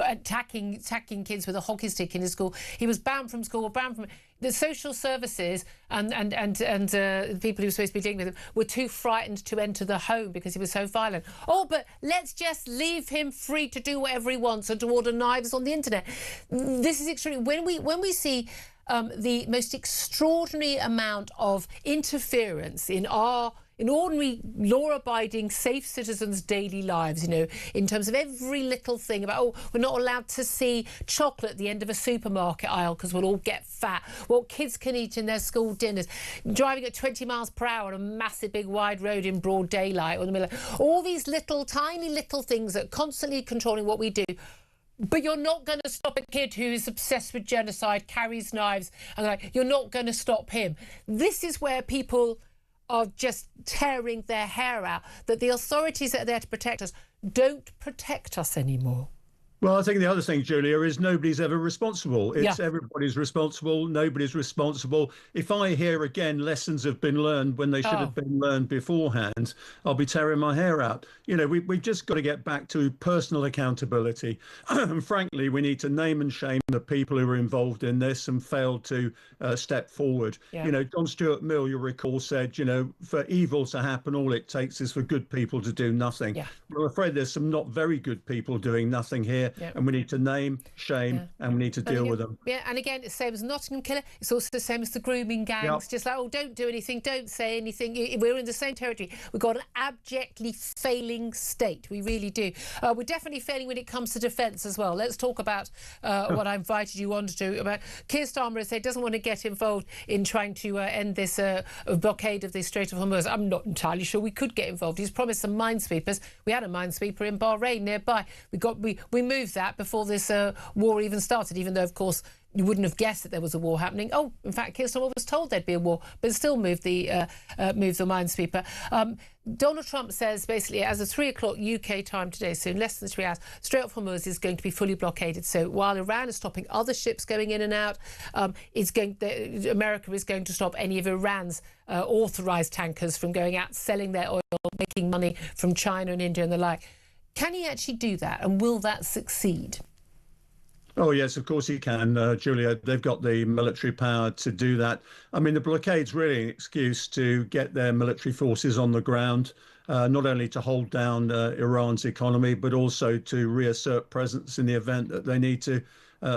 attacking kids with a hockey stick in his school. He was banned from school, banned from the social services, and the people who were supposed to be dealing with him were too frightened to enter the home because he was so violent. Oh, but let's just leave him free to do whatever he wants and to order knives on the internet. This is extreme. When we see the most extraordinary amount of interference in ordinary law-abiding, safe citizens' daily lives, in terms of every little thing about, we're not allowed to see chocolate at the end of a supermarket aisle because we'll all get fat, what kids can eat in their school dinners, driving at 20 miles per hour on a massive big wide road in broad daylight or in the middle, all these tiny little things that are constantly controlling what we do. But you're not going to stop a kid who is obsessed with genocide, carries knives, and you're not going to stop him. This is where people are just tearing their hair out, that the authorities that are there to protect us don't protect us anymore. Well, I think the other thing, Julia, is nobody's ever responsible. It's everybody's responsible. Nobody's responsible. If I hear again lessons have been learned when they should have been learned beforehand, I'll be tearing my hair out. We've just got to get back to personal accountability. And frankly, we need to name and shame the people who were involved in this and failed to step forward. John Stuart Mill, you'll recall, said, for evil to happen, all it takes is for good people to do nothing. Well, I'm afraid there's some not very good people doing nothing here. And we need to name, shame, and we need to deal with them. And again, it's the same as Nottingham killer. It's also the same as the grooming gangs. Just like, don't do anything, don't say anything. We're in the same territory. We've got an abjectly failing state. We really do. We're definitely failing when it comes to defence as well. Let's talk about what I invited you on to do. About Keir Starmer has said doesn't want to get involved in trying to end this blockade of the Strait of Hormuz. I'm not entirely sure we could get involved. He's promised some minesweepers. We had a minesweeper in Bahrain nearby. We moved that before this war even started, even though, of course, you wouldn't have guessed that there was a war happening. Oh, in fact, Keir Starmer was told there'd be a war, but still moved the minesweeper. Donald Trump says, basically, as of 3 o'clock UK time today, so in less than 3 hours, Strait of Hormuz is going to be fully blockaded. So while Iran is stopping other ships going in and out, America is going to stop any of Iran's authorised tankers from going out, selling their oil, making money from China and India and the like. Can he actually do that, and will that succeed? Oh, yes, of course he can, Julia. They've got the military power to do that. I mean, the blockade's really an excuse to get their military forces on the ground, not only to hold down Iran's economy, but also to reassert presence in the event that they need to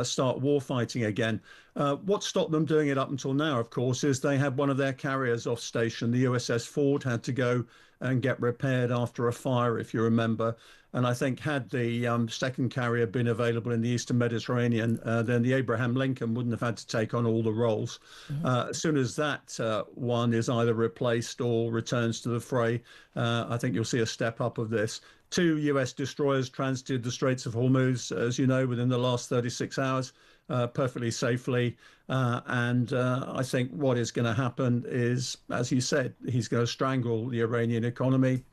start war fighting again. What stopped them doing it up until now, of course, is they had one of their carriers off station. The USS Ford had to go and get repaired after a fire, if you remember. And I think had the second carrier been available in the Eastern Mediterranean, then the Abraham Lincoln wouldn't have had to take on all the roles. As soon as that one is either replaced or returns to the fray, I think you'll see a step up of this. 2 US destroyers transited the Straits of Hormuz, as you know, within the last 36 hours, perfectly safely. And I think what is going to happen is, as you said, he's going to strangle the Iranian economy,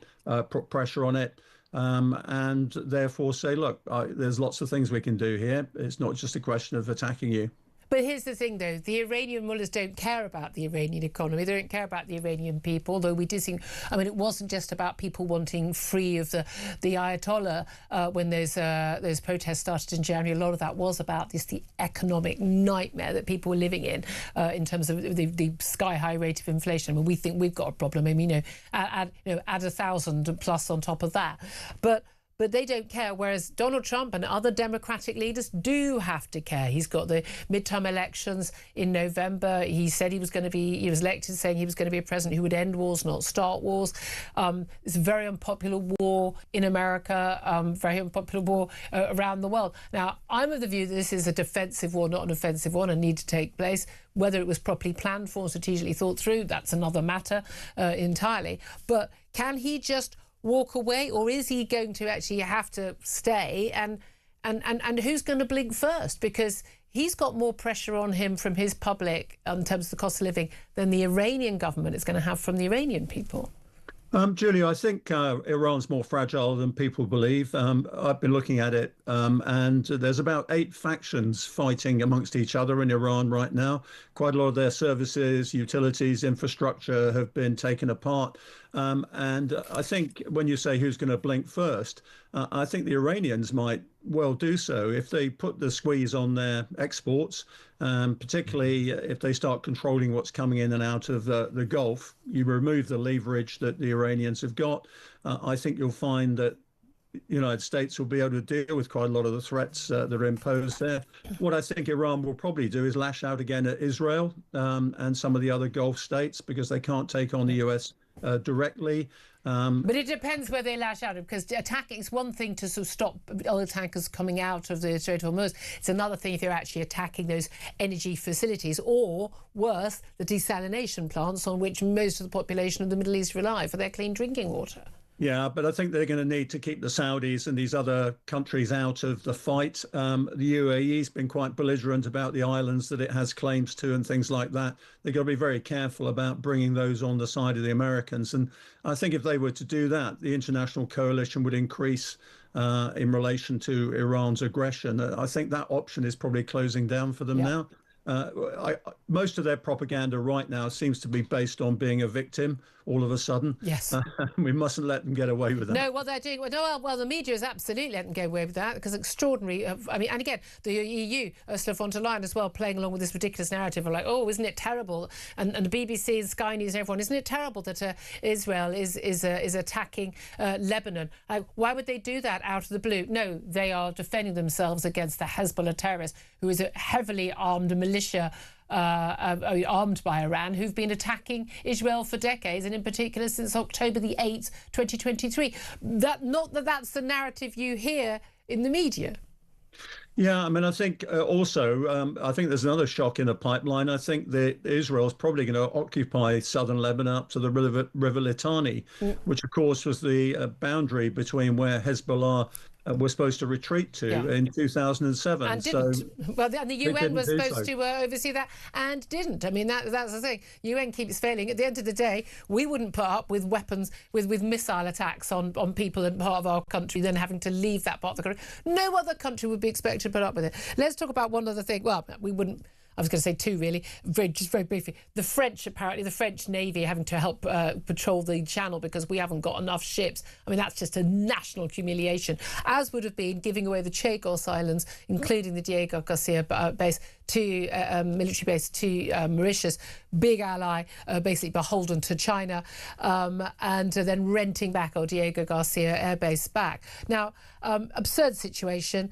put pressure on it, and therefore say, look, there's lots of things we can do here. It's not just a question of attacking you. But here's the thing, though. The Iranian mullahs don't care about the Iranian economy. They don't care about the Iranian people, though we did think, I mean, it wasn't just about people wanting free of the Ayatollah when those protests started in January. A lot of that was about the economic nightmare that people were living in terms of the sky-high rate of inflation. I mean, we think we've got a problem. I mean, add 1,000 plus on top of that. But they don't care, whereas Donald Trump and other Democratic leaders do have to care. He's got the midterm elections in November. He said he was elected saying he was going to be a president who would end wars, not start wars. It's a very unpopular war in America, very unpopular war around the world. Now, I'm of the view that this is a defensive war, not an offensive one, and need to take place. Whether it was properly planned for, strategically thought through, that's another matter entirely. But can he just walk away, or is he going to actually have to stay? And who's going to blink first? Because he's got more pressure on him from his public in terms of the cost of living than the Iranian government is going to have from the Iranian people. Julia, I think Iran's more fragile than people believe. I've been looking at it, and there's about 8 factions fighting amongst each other in Iran right now. Quite a lot of their services, utilities, infrastructure have been taken apart. And I think when you say who's going to blink first, I think the Iranians might well do so if they put the squeeze on their exports, particularly if they start controlling what's coming in and out of the Gulf. You remove the leverage that the Iranians have got. I think you'll find that the United States will be able to deal with quite a lot of the threats that are imposed there. What I think Iran will probably do is lash out again at Israel and some of the other Gulf states, because they can't take on the US directly. But it depends where they lash out, because attacking is one thing to sort of stop oil tankers coming out of the Strait of Hormuz. It's another thing if you're actually attacking those energy facilities, or worse, the desalination plants on which most of the population of the Middle East rely for their clean drinking water. Yeah, but I think they're going to need to keep the Saudis and these other countries out of the fight. The UAE's been quite belligerent about the islands that it has claims to and things like that. They've got to be very careful about bringing those on the side of the Americans. And I think if they were to do that, the international coalition would increase in relation to Iran's aggression. I think that option is probably closing down for them now. Most of their propaganda right now seems to be based on being a victim all of a sudden. Yes. We mustn't let them get away with that. No, what they're doing, well, the media is absolutely letting them get away with that, because extraordinary, I mean, and again, the EU, Ursula von der Leyen as well, playing along with this ridiculous narrative of like, oh, isn't it terrible? And the BBC and Sky News and everyone, isn't it terrible that Israel is attacking Lebanon? Why would they do that out of the blue? No, they are defending themselves against the Hezbollah terrorists, who is a heavily armed militia armed by Iran, who've been attacking Israel for decades, and in particular since October the 8th, 2023. Not that that's the narrative you hear in the media. Yeah, I mean, I think also, I think there's another shock in the pipeline. I think that Israel's probably going to occupy southern Lebanon up to the River Litani, which, of course, was the boundary between where Hezbollah were supposed to retreat to in 2007. And didn't. And the UN was supposed to oversee that and didn't. I mean, that's the thing. UN keeps failing. At the end of the day, we wouldn't put up with weapons, with missile attacks on people in part of our country, then having to leave that part of the country. No other country would be expected to put up with it. Let's talk about one other thing. Well, we wouldn't. I was going to say two, really, just very briefly. The French, apparently, the French Navy having to help patrol the Channel because we haven't got enough ships. I mean, that's just a national humiliation, as would have been giving away the Chagos Islands, including the Diego Garcia base, to military base to Mauritius, big ally, basically beholden to China, and then renting back our Diego Garcia air base back. Now, absurd situation.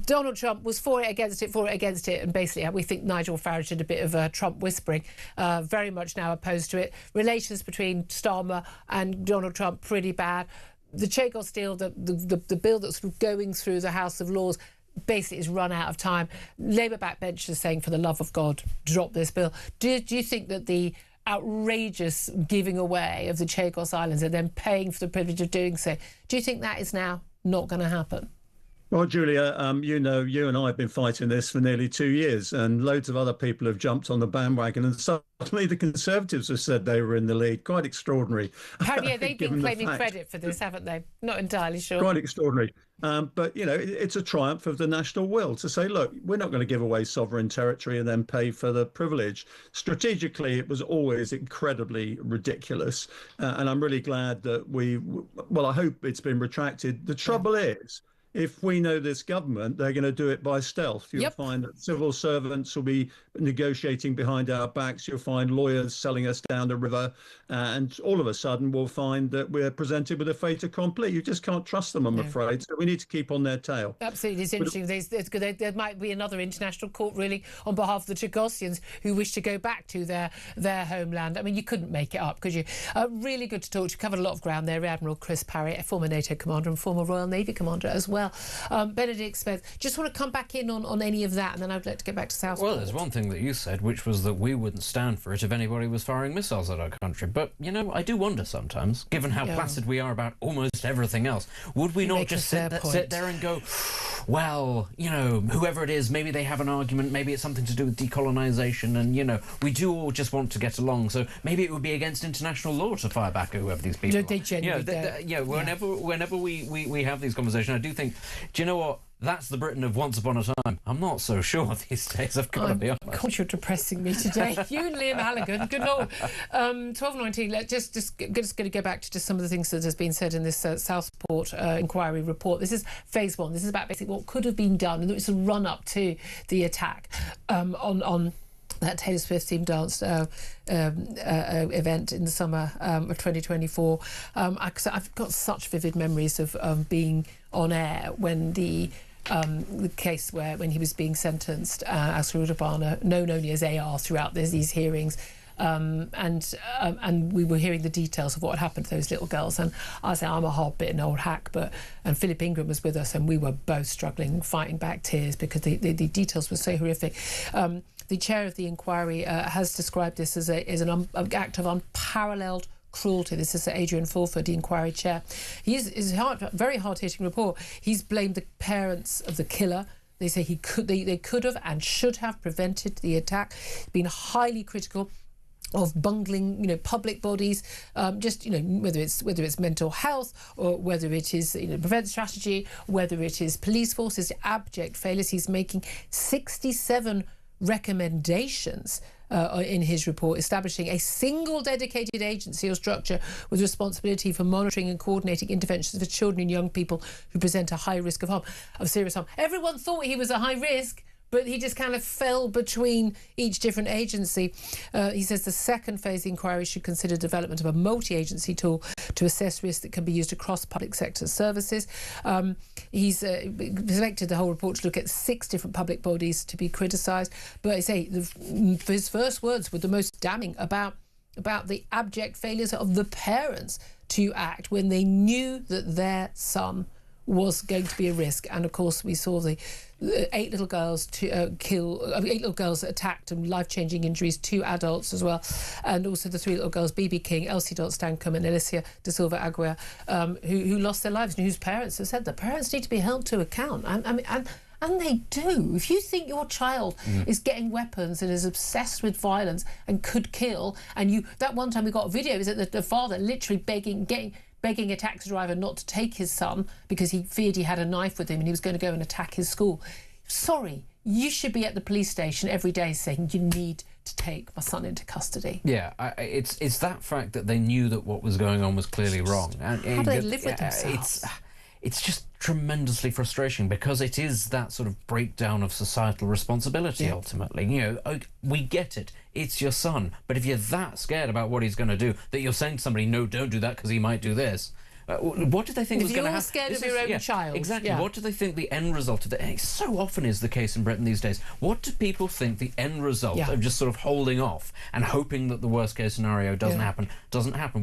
Donald Trump was for it, against it, and basically we think Nigel Farage did a bit of Trump whispering, very much now opposed to it. Relations between Starmer and Donald Trump pretty bad. The Chagos deal, the bill that's going through the House of Lords, basically is run out of time. Labour backbenchers saying, for the love of God, drop this bill. Do you think that the outrageous giving away of the Chagos Islands and then paying for the privilege of doing so, do you think that is now not going to happen? Well, Julia, you know, you and I have been fighting this for nearly 2 years, and loads of other people have jumped on the bandwagon, and suddenly the Conservatives have said they were in the lead. Quite extraordinary. Yeah, they've been claiming credit for this, haven't they? Not entirely sure. Quite extraordinary. But, you know, it's a triumph of the national will to say, look, we're not going to give away sovereign territory and then pay for the privilege. Strategically, it was always incredibly ridiculous. And I'm really glad that I hope it's been retracted. The trouble is, if we know this government, they're going to do it by stealth. You'll find that civil servants will be negotiating behind our backs. You'll find lawyers selling us down the river. And all of a sudden, we'll find that we're presented with a fait accompli. You just can't trust them, I'm afraid. So we need to keep on their tail. Absolutely. It's interesting. There might be another international court ruling on behalf of the Chagosians who wish to go back to their homeland. I mean, you couldn't make it up, could you? Really good to talk to you. Covered a lot of ground there. Rear Admiral Chris Parry, a former NATO commander and former Royal Navy commander as well. Benedict Spence, just want to come back in on any of that, and then I'd like to get back to Southport. Well, there's one thing that you said, which was that we wouldn't stand for it if anybody was firing missiles at our country. But, you know, I do wonder sometimes, given how placid we are about almost everything else, would we not just sit there and go, well, you know, whoever it is, maybe they have an argument, maybe it's something to do with decolonisation, and, you know, we do all just want to get along, so maybe it would be against international law to fire back at whoever these people are. They genuinely whenever we have these conversations, I do think, do you know what? That's the Britain of once upon a time. I'm not so sure these days, I've got to be honest. God, you're depressing me today. You and Liam Halligan, good Lord. 12:19, just going to go back to just some of the things that has been said in this Southport inquiry report. This is phase one. This is about basically what could have been done, and it's a run-up to the attack on that Taylor Swift themed dance event in the summer of 2024. I've got such vivid memories of being on air when the case when he was being sentenced, Asghar Udabana, known only as AR throughout these hearings. And we were hearing the details of what had happened to those little girls. And I say I'm a hard-bitten old hack, and Philip Ingram was with us, and we were both struggling, fighting back tears because the details were so horrific. The chair of the inquiry has described this as an act of unparalleled cruelty. This is Adrian Fulford, the inquiry chair. It's a very hard-hitting report. He's blamed the parents of the killer. They say they could have and should have prevented the attack. Been highly critical of bungling, public bodies, whether it's mental health or whether it is prevent strategy, whether it is police forces, abject failures. He's making 67 recommendations in his report, establishing a single dedicated agency or structure with responsibility for monitoring and coordinating interventions for children and young people who present a high risk of serious harm. Everyone thought he was a high risk, but he just kind of fell between each different agency. He says the second phase of the inquiry should consider development of a multi-agency tool to assess risks that can be used across public sector services. He's selected the whole report to look at 6 different public bodies to be criticised. But I say his first words were the most damning about the abject failures of the parents to act when they knew that their son was going to be a risk. And of course we saw the 8 little girls attacked and life-changing injuries, 2 adults as well, and also the 3 little girls, BB King, Elsie Stankham and Alicia De Silva Aguirre, who lost their lives and whose parents have said the parents need to be held to account. And they do. If you think your child is getting weapons and is obsessed with violence and could kill, and that one time we got a video, is that the father literally begging a taxi driver not to take his son because he feared he had a knife with him and he was going to go and attack his school. Sorry, you should be at the police station every day saying, you need to take my son into custody. Yeah, it's that fact that they knew that what was going on was clearly wrong. And how do they live with themselves? It's just tremendously frustrating because it is that sort of breakdown of societal responsibility, ultimately. You know, we get it. It's your son. But if you're that scared about what he's going to do that you're saying to somebody, no, don't do that because he might do this, what do they think was going to happen? If you're scared of your own child. Exactly. What do they think the end result of that? It so often is the case in Britain these days. What do people think the end result of just sort of holding off and hoping that the worst case scenario doesn't happen?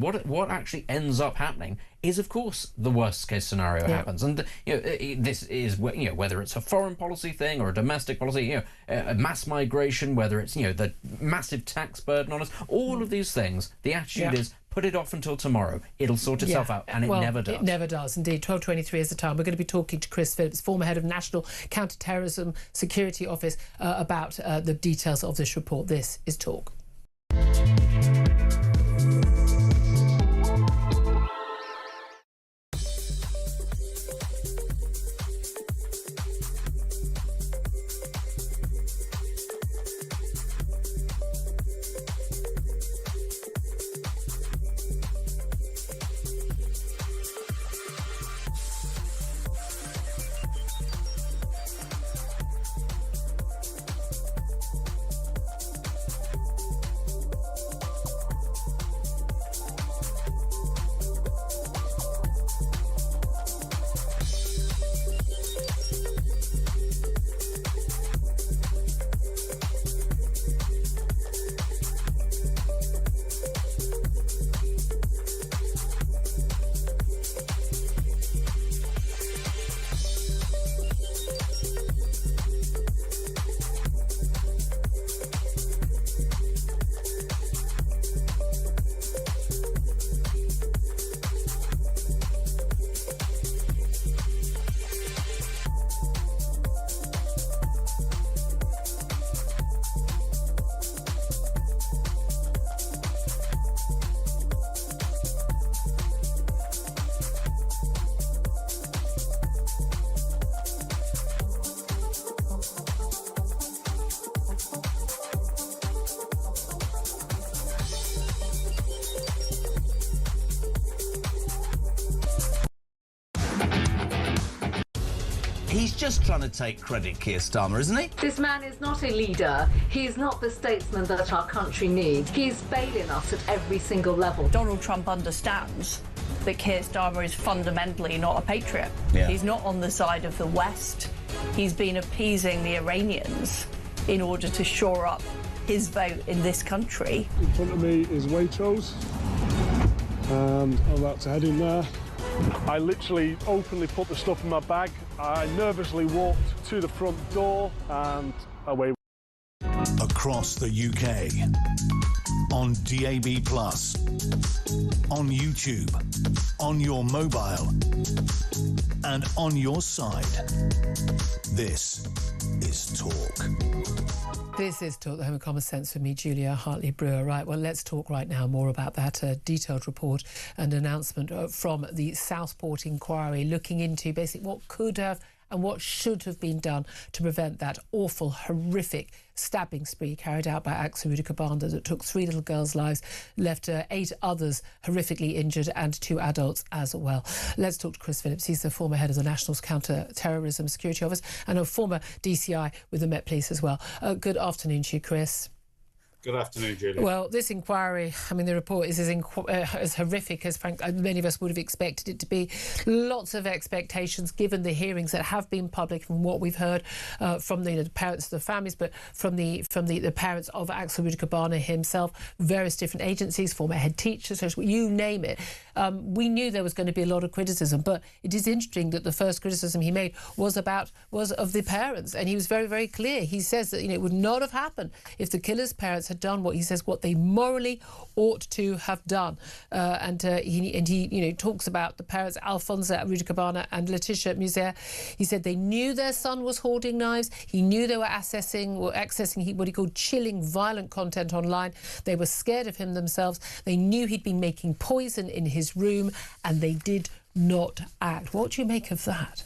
What actually ends up happening is, of course, the worst case scenario happens. And this is whether it's a foreign policy thing or a domestic policy, a mass migration, whether it's the massive tax burden on us, all of these things. The attitude is, put it off until tomorrow. It'll sort itself out, and it never does. It never does, indeed. 12:23 is the time. We're going to be talking to Chris Phillips, former head of National Counter-Terrorism Security Office, about the details of this report. This is Talk. He's just trying to take credit, Keir Starmer, isn't he? This man is not a leader. He is not the statesman that our country needs. He's failing us at every single level. Donald Trump understands that Keir Starmer is fundamentally not a patriot. He's not on the side of the West. He's been appeasing the Iranians in order to shore up his vote in this country. In front of me is Waitrose, and I'm about to head in there. I literally openly put the stuff in my bag. I nervously walked to the front door and away. Across the UK, on DAB+, on YouTube, on your mobile, and on your side. This is Talk. This is Talk, the Home of Common Sense, with me, Julia Hartley-Brewer. Right, well, let's talk right now more about that detailed report and announcement from the Southport inquiry, looking into basically what could have and what should have been done to prevent that awful, horrific stabbing spree carried out by Aksa Rudakabanda that took 3 little girls' lives, left 8 others horrifically injured, and 2 adults as well. Let's talk to Chris Phillips. He's the former head of the National Counter-Terrorism Security Office and a former DCI with the Met Police as well. Good afternoon to you, Chris. Good afternoon, Julia. Well, this inquiry, I mean, the report is as horrific as many of us would have expected it to be. Lots of expectations given the hearings that have been public from what we've heard from the parents of the families, but from the parents of Aksa Rudakabana himself, various different agencies, former head teachers, you name it. We knew there was going to be a lot of criticism, but it is interesting that the first criticism he made was of the parents, and he was very, very clear. He says that it would not have happened if the killer's parents had done what they morally ought to have done, and he talks about the parents Alfonso Rudakabana and Letitia Muser. He said they knew their son was hoarding knives. He knew they were accessing what he called chilling, violent content online. They were scared of him themselves. They knew he'd been making poison in his room, and they did not act. What do you make of that?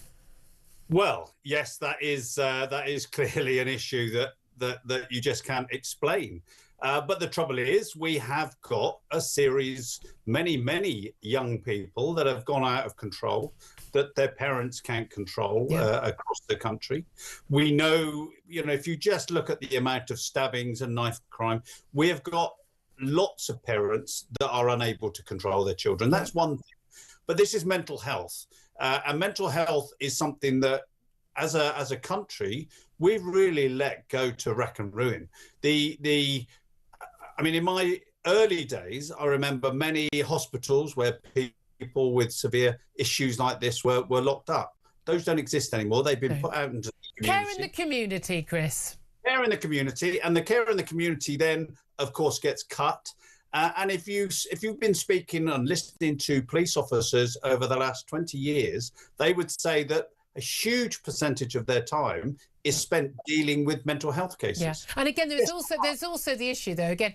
Well, yes, that is clearly an issue that you just can't explain. But the trouble is, we have got a series, many young people that have gone out of control, that their parents can't control across the country. We know, if you just look at the amount of stabbings and knife crime, we have got lots of parents that are unable to control their children. That's one thing. But this is mental health. And mental health is something that, as a country, we've really let go to wreck and ruin. I mean, in my early days, I remember many hospitals where people with severe issues like this were locked up. Those don't exist anymore. They've been put out into the community. Care in the community, Chris. Care in the community, and the care in the community then, of course, gets cut. And if you've been speaking and listening to police officers over the last 20 years, they would say that a huge percentage of their time is spent dealing with mental health cases. Yeah, and again, there's also the issue, though. Again,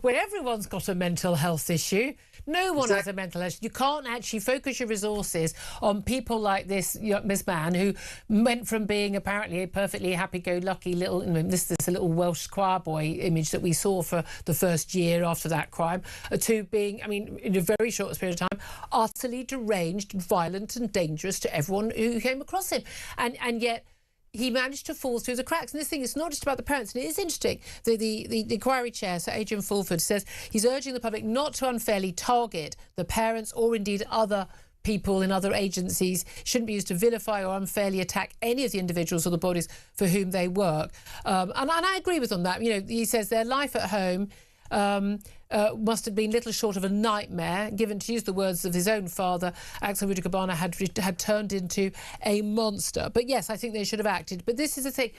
when everyone's got a mental health issue, no one has a mental health. You can't actually focus your resources on people like this man who went from being apparently a perfectly happy-go-lucky little, this is a little Welsh choir boy image that we saw for the first year after that crime, to being, in a very short period of time, utterly deranged, violent and dangerous to everyone who came across him. And yet he managed to fall through the cracks. And this thing is not just about the parents. And it is interesting. The inquiry chair, Sir Adrian Fulford, says he's urging the public not to unfairly target the parents or indeed other people in other agencies. Shouldn't be used to vilify or unfairly attack any of the individuals or the bodies for whom they work. And I agree with him on that. He says their life at home must have been little short of a nightmare, given, to use the words of his own father, Axel Rudikabana had turned into a monster. But yes, I think they should have acted. But this is the thing.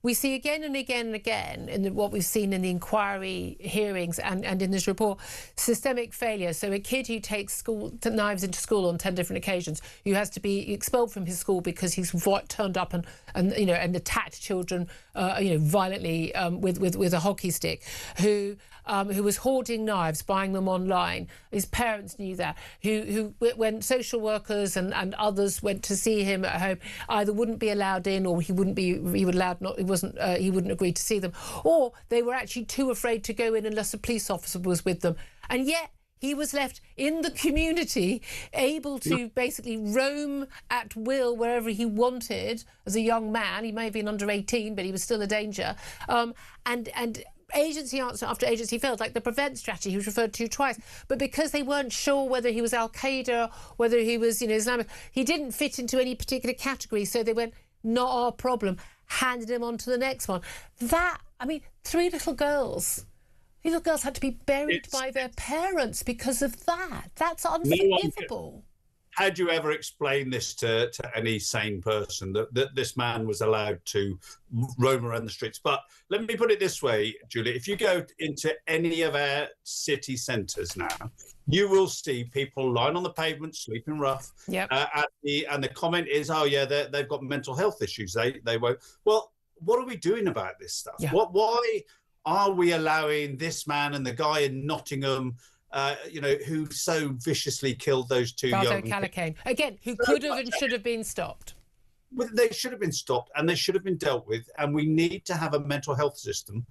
We see again and again and again in what we've seen in the inquiry hearings and in this report, systemic failure. So a kid who takes knives into school on 10 different occasions, who has to be expelled from his school because he's turned up and attacked children, violently with a hockey stick, who was hoarding knives, buying them online. His parents knew that. Who when social workers and others went to see him at home, either wouldn't be allowed in, or he wouldn't agree to see them, or they were actually too afraid to go in unless a police officer was with them. And yet he was left in the community, able to basically roam at will wherever he wanted as a young man. He may have been under 18, but he was still a danger. And agency after agency failed, like the prevent strategy he was referred to twice. But because they weren't sure whether he was Al-Qaeda, whether he was Islamic, he didn't fit into any particular category. So they went, not our problem, handed him on to the next one. Three little girls. These little girls had to be buried by their parents because of that. That's unforgivable. How do you ever explain this to any sane person, that this man was allowed to roam around the streets? But let me put it this way, Julia. If you go into any of our city centres now, you will see people lying on the pavement, sleeping rough. Yep. And the comment is, oh, yeah, they've got mental health issues. They won't. Well, what are we doing about this stuff? Yeah. Why are we allowing this man and the guy in Nottingham, who so viciously killed those two young Callacane, again, who could have and should have been stopped? Well, they should have been stopped and they should have been dealt with. And we need to have a mental health system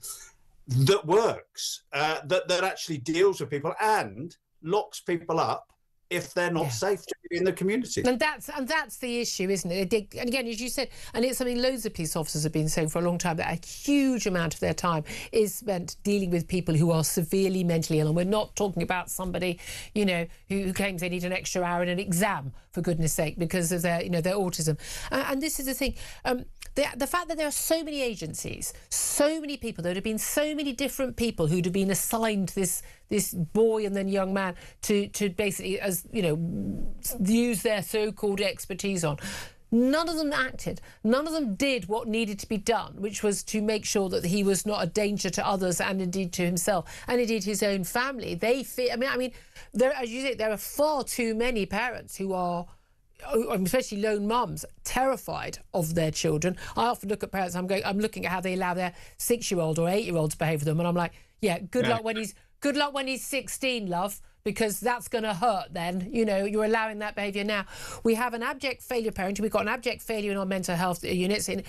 that works, that actually deals with people and locks people up if they're not safe to be in the community. And that's the issue, isn't it? And again, as you said, and it's something loads of police officers have been saying for a long time, that a huge amount of their time is spent dealing with people who are severely mentally ill. And we're not talking about somebody, who claims they need an extra hour in an exam, for goodness sake, because of their autism. And this is the thing. The fact that there are so many agencies, so many people, there would have been so many different people who'd have been assigned this boy and then young man to basically, use their so-called expertise on. None of them acted. None of them did what needed to be done, which was to make sure that he was not a danger to others and indeed to himself and indeed his own family. They fear. There, as you say, there are far too many parents who are, especially lone mums, terrified of their children. I often look at parents. I'm looking at how they allow their 6-year-old or 8-year-old to behave with them, and I'm like, yeah, good luck when he's 16, love, because that's going to hurt then. You know, you're allowing that behaviour now. We have an abject failure parenting. We've got an abject failure in our mental health units and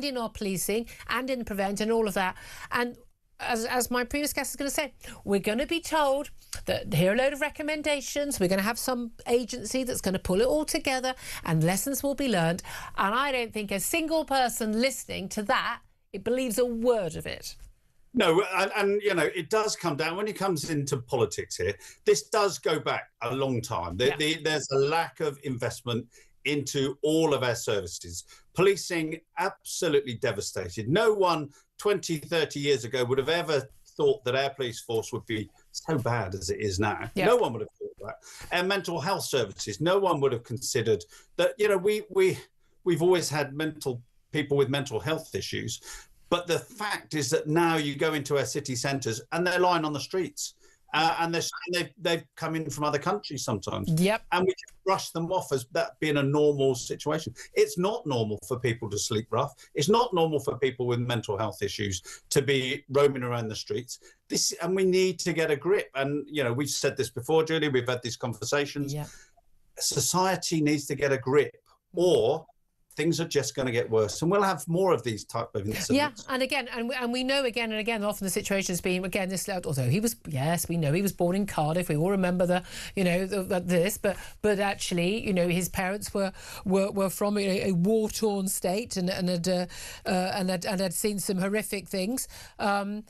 in our policing and in prevent and all of that. And as my previous guest is going to say, we're going to be told that here are a load of recommendations. We're going to have some agency that's going to pull it all together and lessons will be learned. And I don't think a single person listening to that, it believes a word of it. No, and you know, it does come down when it comes into politics here. This does go back a long time. There's a lack of investment into all of our services. Policing, absolutely devastated. No one 20, 30 years ago would have ever thought that our police force would be so bad as it is now. No one would have thought that. And mental health services, no one would have considered that. You know, we've always had people with mental health issues, but the fact is that now you go into our city centres and they're lying on the streets. And they've come in from other countries sometimes. Yep. And we just brush them off as that being a normal situation. It's not normal for people to sleep rough. It's not normal for people with mental health issues to be roaming around the streets. And we need to get a grip. And, you know, we've said this before, Julie, we've had these conversations. Yeah. Society needs to get a grip, or things are just going to get worse, and we'll have more of these type of incidents. Yeah, and again, and we know again and again, often the situation has been again this. Although he was, yes, we know he was born in Cardiff. We all remember but actually, you know, his parents were from a war-torn state and had seen some horrific things, and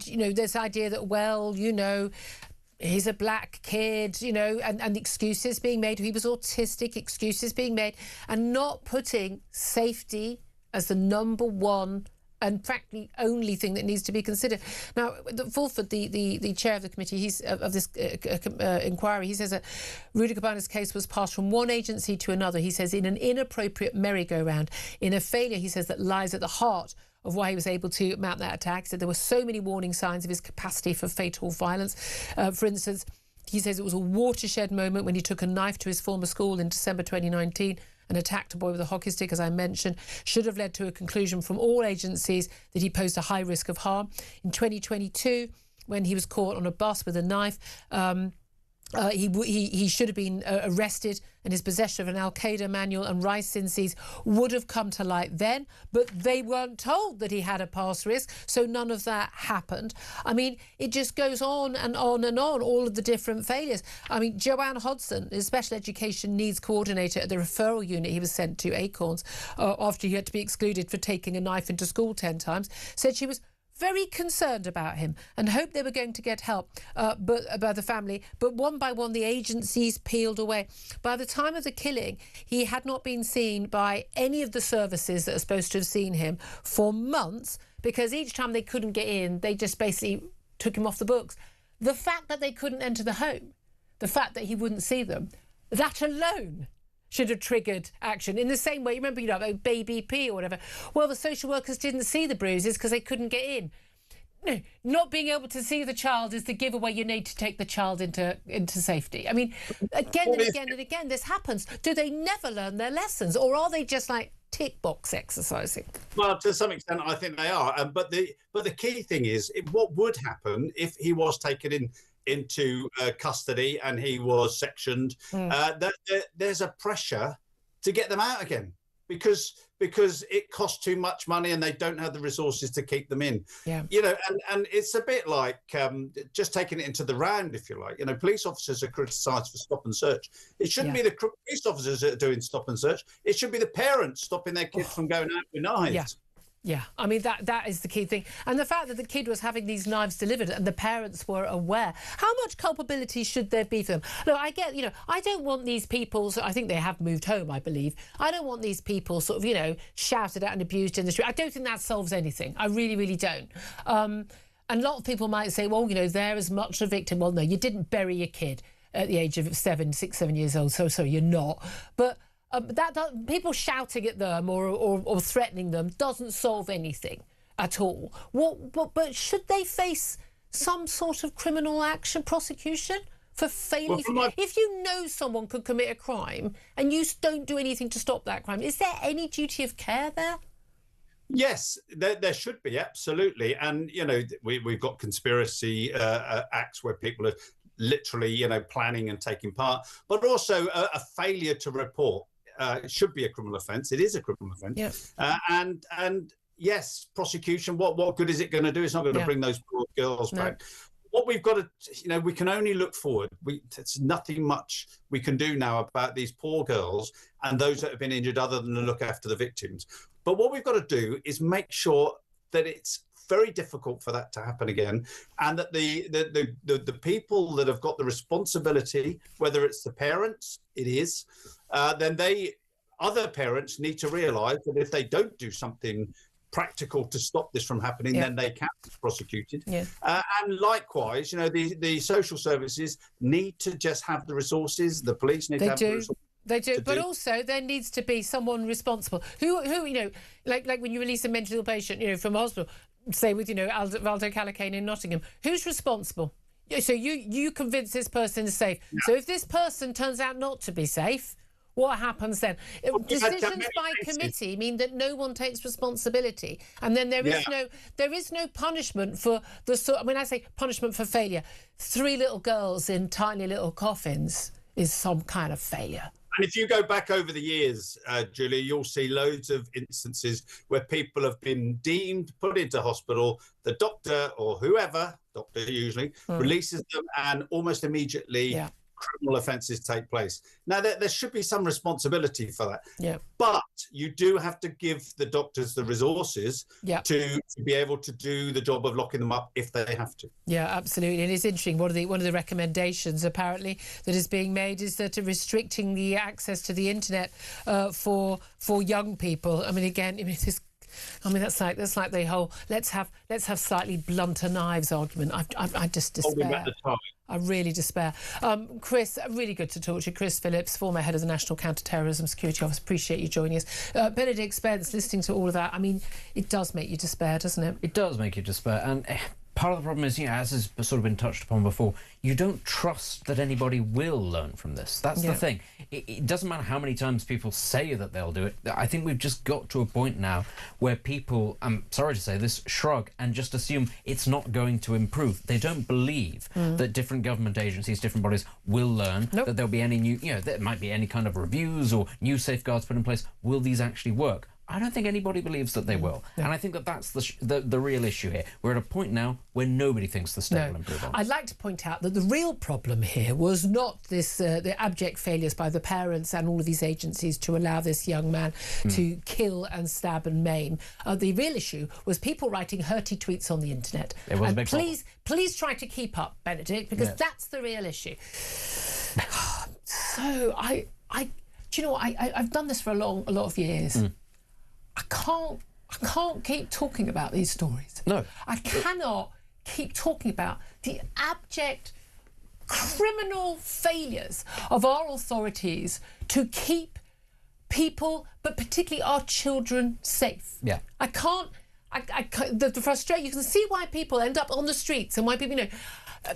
you know, this idea that, well, you know, he's a black kid, you know, and excuses being made. He was autistic, excuses being made, and not putting safety as the number one and frankly only thing that needs to be considered. Now, Fulford, the chair of the committee, of this inquiry, he says that Rudy Cabana's case was passed from one agency to another. He says in an inappropriate merry-go-round, in a failure, he says, that lies at the heart of why he was able to mount that attack. He said there were so many warning signs of his capacity for fatal violence. For instance, he says it was a watershed moment when he took a knife to his former school in December 2019 and attacked a boy with a hockey stick, as I mentioned, should have led to a conclusion from all agencies that he posed a high risk of harm. In 2022, when he was caught on a bus with a knife, he should have been arrested, and his possession of an Al-Qaeda manual and ricenses would have come to light then, but they weren't told that he had a past risk, so none of that happened. I mean, it just goes on and on and on, all of the different failures. I mean, Joanne Hodson, his special education needs coordinator at the referral unit he was sent to, Acorns, after he had to be excluded for taking a knife into school 10 times, said she was very concerned about him and hoped they were going to get help by the family. But one by one, the agencies peeled away. By the time of the killing, he had not been seen by any of the services that are supposed to have seen him for months, because each time they couldn't get in, they just basically took him off the books. The fact that they couldn't enter the home, the fact that he wouldn't see them, that alone should have triggered action. In the same way, you remember, you know, baby P or whatever. Well, the social workers didn't see the bruises because they couldn't get in. No, not being able to see the child is the giveaway you need to take the child into safety. I mean, again and again and again, this happens. Do they never learn their lessons, or are they just like tick box exercising? Well, to some extent, I think they are. But the key thing is, what would happen if he was taken into custody and he was sectioned? There's a pressure to get them out again because it costs too much money and they don't have the resources to keep them in. Yeah. You know, and it's a bit like just taking it into the round, if you like. You know, police officers are criticised for stop and search. It shouldn't be the police officers that are doing stop and search. It should be the parents stopping their kids from going out with knives. Yeah. Yeah, I mean, that is the key thing. And the fact that the kid was having these knives delivered and the parents were aware. How much culpability should there be for them? Look, I get, you know, I don't want these people, I think they have moved home, I believe. I don't want these people sort of, you know, shouted at and abused in the street. I don't think that solves anything. I really, really don't. And a lot of people might say, well, you know, they're as much a victim. Well, no, you didn't bury your kid at the age of 7 years old. So you're not. But people shouting at them or threatening them doesn't solve anything at all. But should they face some sort of criminal action, prosecution for failing? If you know someone could commit a crime and you don't do anything to stop that crime, is there any duty of care there? Yes, there should be, absolutely. And, you know, we've got conspiracy acts where people have literally, planning and taking part, but also a failure to report. It should be a criminal offence. It is a criminal offence. Yeah. And yes, prosecution. What good is it going to do? It's not going to bring those poor girls back. What we've got to, we can only look forward. It's nothing much we can do now about these poor girls and those that have been injured, other than to look after the victims. But what we've got to do is make sure that it's very difficult for that to happen again, and that the people that have got the responsibility, whether it's the parents, then other parents need to realise that if they don't do something practical to stop this from happening, then they can be prosecuted. And likewise, the social services need to just have the resources. The police need to have the resources. They do, but also there needs to be someone responsible. Who like when you release a mentally ill patient, from hospital, say with Valdo Callicane in Nottingham, who's responsible? So you convince this person is safe. So if this person turns out not to be safe, what happens then? Decisions by committee mean that no one takes responsibility, and then there is no punishment for the sort. When I say punishment for failure, 3 little girls in tiny little coffins is some kind of failure. And if you go back over the years, Julia, you'll see loads of instances where people have been deemed, put into hospital, the doctor or whoever, doctor usually, releases them, and almost immediately criminal offences take place. Now, there should be some responsibility for that. But you do have to give the doctors the resources to be able to do the job of locking them up if they have to. Yeah, absolutely. And it's interesting. One of the recommendations apparently that is being made is that restricting the access to the internet for young people. I mean, again, that's like the whole let's have slightly blunter knives argument. I just despair. I really despair. Chris, really good to talk to you. Chris Phillips, former head of the National Counter-Terrorism Security Office. Appreciate you joining us. Benedict Spence, listening to all of that, I mean, it does make you despair, doesn't it? It does make you despair. And part of the problem is, as has sort of been touched upon before, you don't trust that anybody will learn from this. That's the thing. It doesn't matter how many times people say that they'll do it. I think we've just got to a point now where people, I'm sorry to say this, shrug and just assume it's not going to improve. They don't believe that different government agencies, different bodies will learn, that there'll be any new, there might be any kind of reviews or new safeguards put in place. Will these actually work? I don't think anybody believes that they will. And I think that that's the real issue here. We're at a point now where nobody thinks the state will improve on. I'd like to point out that the real problem here was not this the abject failures by the parents and all of these agencies to allow this young man to kill and stab and maim. The real issue was people writing hurty tweets on the internet. It was a big problem. Please try to keep up, Benedict, because that's the real issue. So do you know what? I've done this for a lot of years. I can't keep talking about these stories. No. I cannot keep talking about the abject criminal failures of our authorities to keep people, but particularly our children, safe. Yeah. I can't the frustration, you can see why people end up on the streets and why people,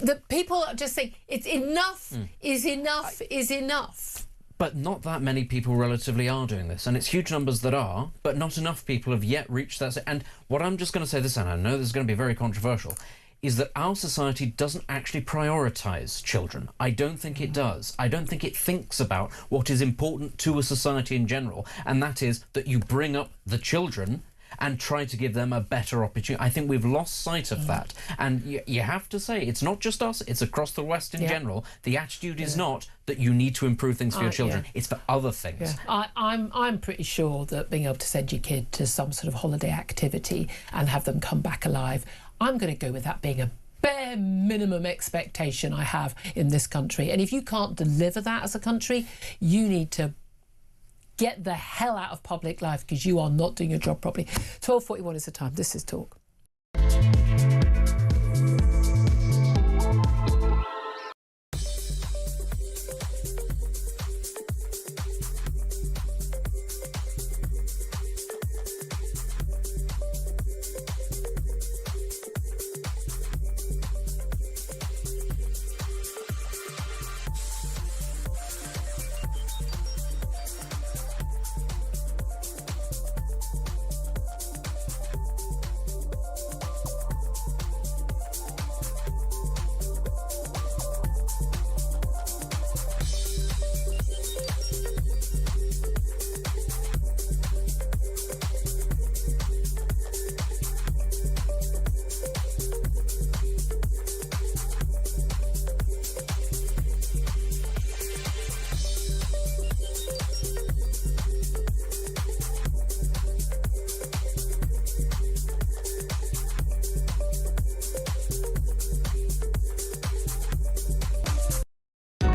the people are just saying it's enough is enough. But not that many people relatively are doing this, and it's huge numbers that are, but not enough people have yet reached that. And what I'm just going to say this, and I know this is going to be very controversial, is that our society doesn't actually prioritise children. I don't think it does. I don't think it thinks about what is important to a society in general, and that is that you bring up the children and try to give them a better opportunity. I think we've lost sight of that. And you have to say, it's not just us, it's across the West in general. The attitude is not that you need to improve things for your children. It's for other things. I'm pretty sure that being able to send your kid to some sort of holiday activity and have them come back alive, I'm going to go with that being a bare minimum expectation I have in this country. And if you can't deliver that as a country, you need to get the hell out of public life, because you are not doing your job properly. 12:41 is the time. This is Talk.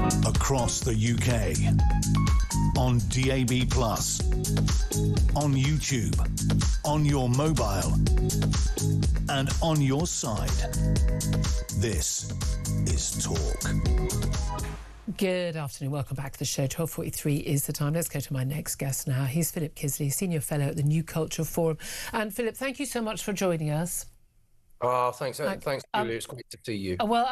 Across the UK. On DAB+, on YouTube, on your mobile, and on your side. This is Talk. Good afternoon. Welcome back to the show. 12:43 is the time. Let's go to my next guest now. He's Philip Kisley, Senior Fellow at the New Culture Forum. And Philip, thank you so much for joining us. Oh, thanks, Julia. It's great to see you. Well,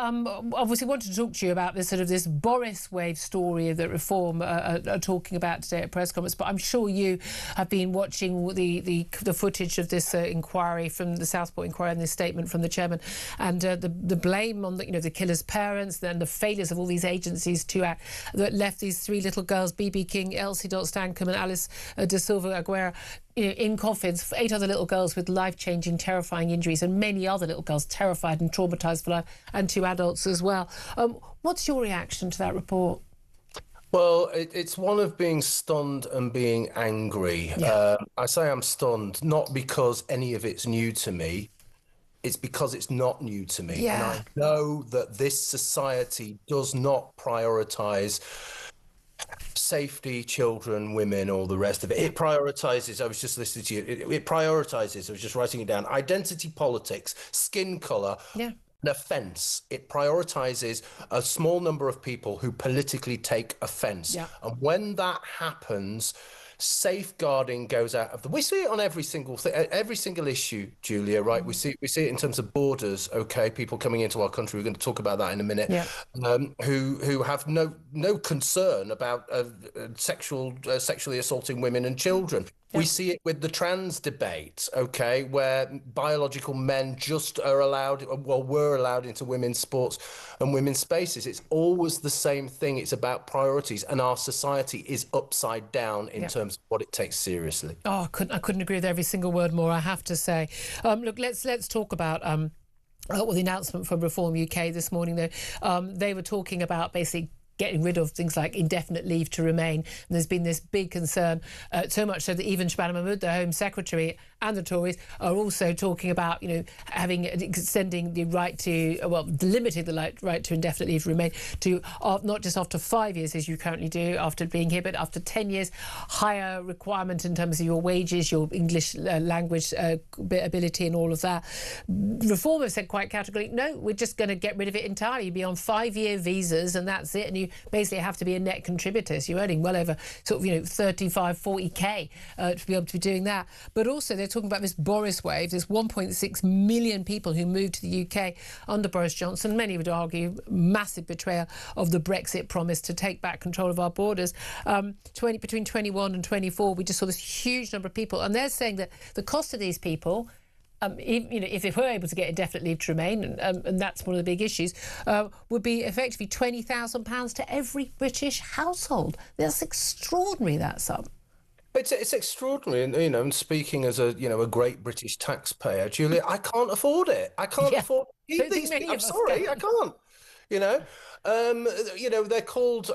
obviously wanted to talk to you about this Boris Wave story that Reform are talking about today at press conference. But I'm sure you have been watching the footage of this inquiry from the Southport inquiry and this statement from the chairman, and the blame on the killer's parents, then the failures of all these agencies to act that left these three little girls, BB King, Elsie Stankham, and Alice da Silva Aguera, in coffins, 8 other little girls with life-changing, terrifying injuries, and many other little girls terrified and traumatised for life, and 2 adults as well. What's your reaction to that report? Well, it's one of being stunned and being angry. Yeah. I say I'm stunned, not because any of it's new to me. It's because it's not new to me. Yeah. And I know that this society does not prioritise safety, children, women, all the rest of it. It prioritises, I was just listening to you, it prioritises, I was just writing it down, identity politics, skin colour, an offence. It prioritises a small number of people who politically take offence. Yeah. And when that happens, safeguarding goes out of the... We see it on every single thing, every single issue, Julia, right? We see it in terms of borders, okay? People coming into our country, we're going to talk about that in a minute, who have no concern about sexually assaulting women and children. We see it with the trans debate, okay, where biological men just are allowed, well, were allowed into women's sports and women's spaces. It's always the same thing. It's about priorities, and our society is upside down in terms of what it takes seriously. Oh, I couldn't agree with every single word more, I have to say. Look, let's talk about the announcement from Reform UK this morning. They were talking about basically getting rid of things like indefinite leave to remain. And there's been this big concern, so much so that even Shabana Mahmood, the Home Secretary, and the Tories are also talking about, extending the right to, limiting the right to indefinite leave to remain to not just after 5 years, as you currently do after being here, but after 10 years, higher requirement in terms of your wages, your English language ability and all of that. Reform have said quite categorically, no, we're just going to get rid of it entirely. You'd be on 5-year visas and that's it, and you basically have to be a net contributor. So you're earning well over 35, 40k to be able to be doing that. But also they're talking about this Boris Wave, this 1.6 million people who moved to the UK under Boris Johnson. Many would argue massive betrayal of the Brexit promise to take back control of our borders. Between 21 and 24, we just saw this huge number of people, and they're saying that the cost of these people, if they were able to get indefinite leave to remain, and that's one of the big issues, would be effectively £20,000 to every British household. That's extraordinary, that sum. It's extraordinary, and speaking as a great British taxpayer, Julia, I can't afford it. I can't afford these. I'm sorry, I can't. They're called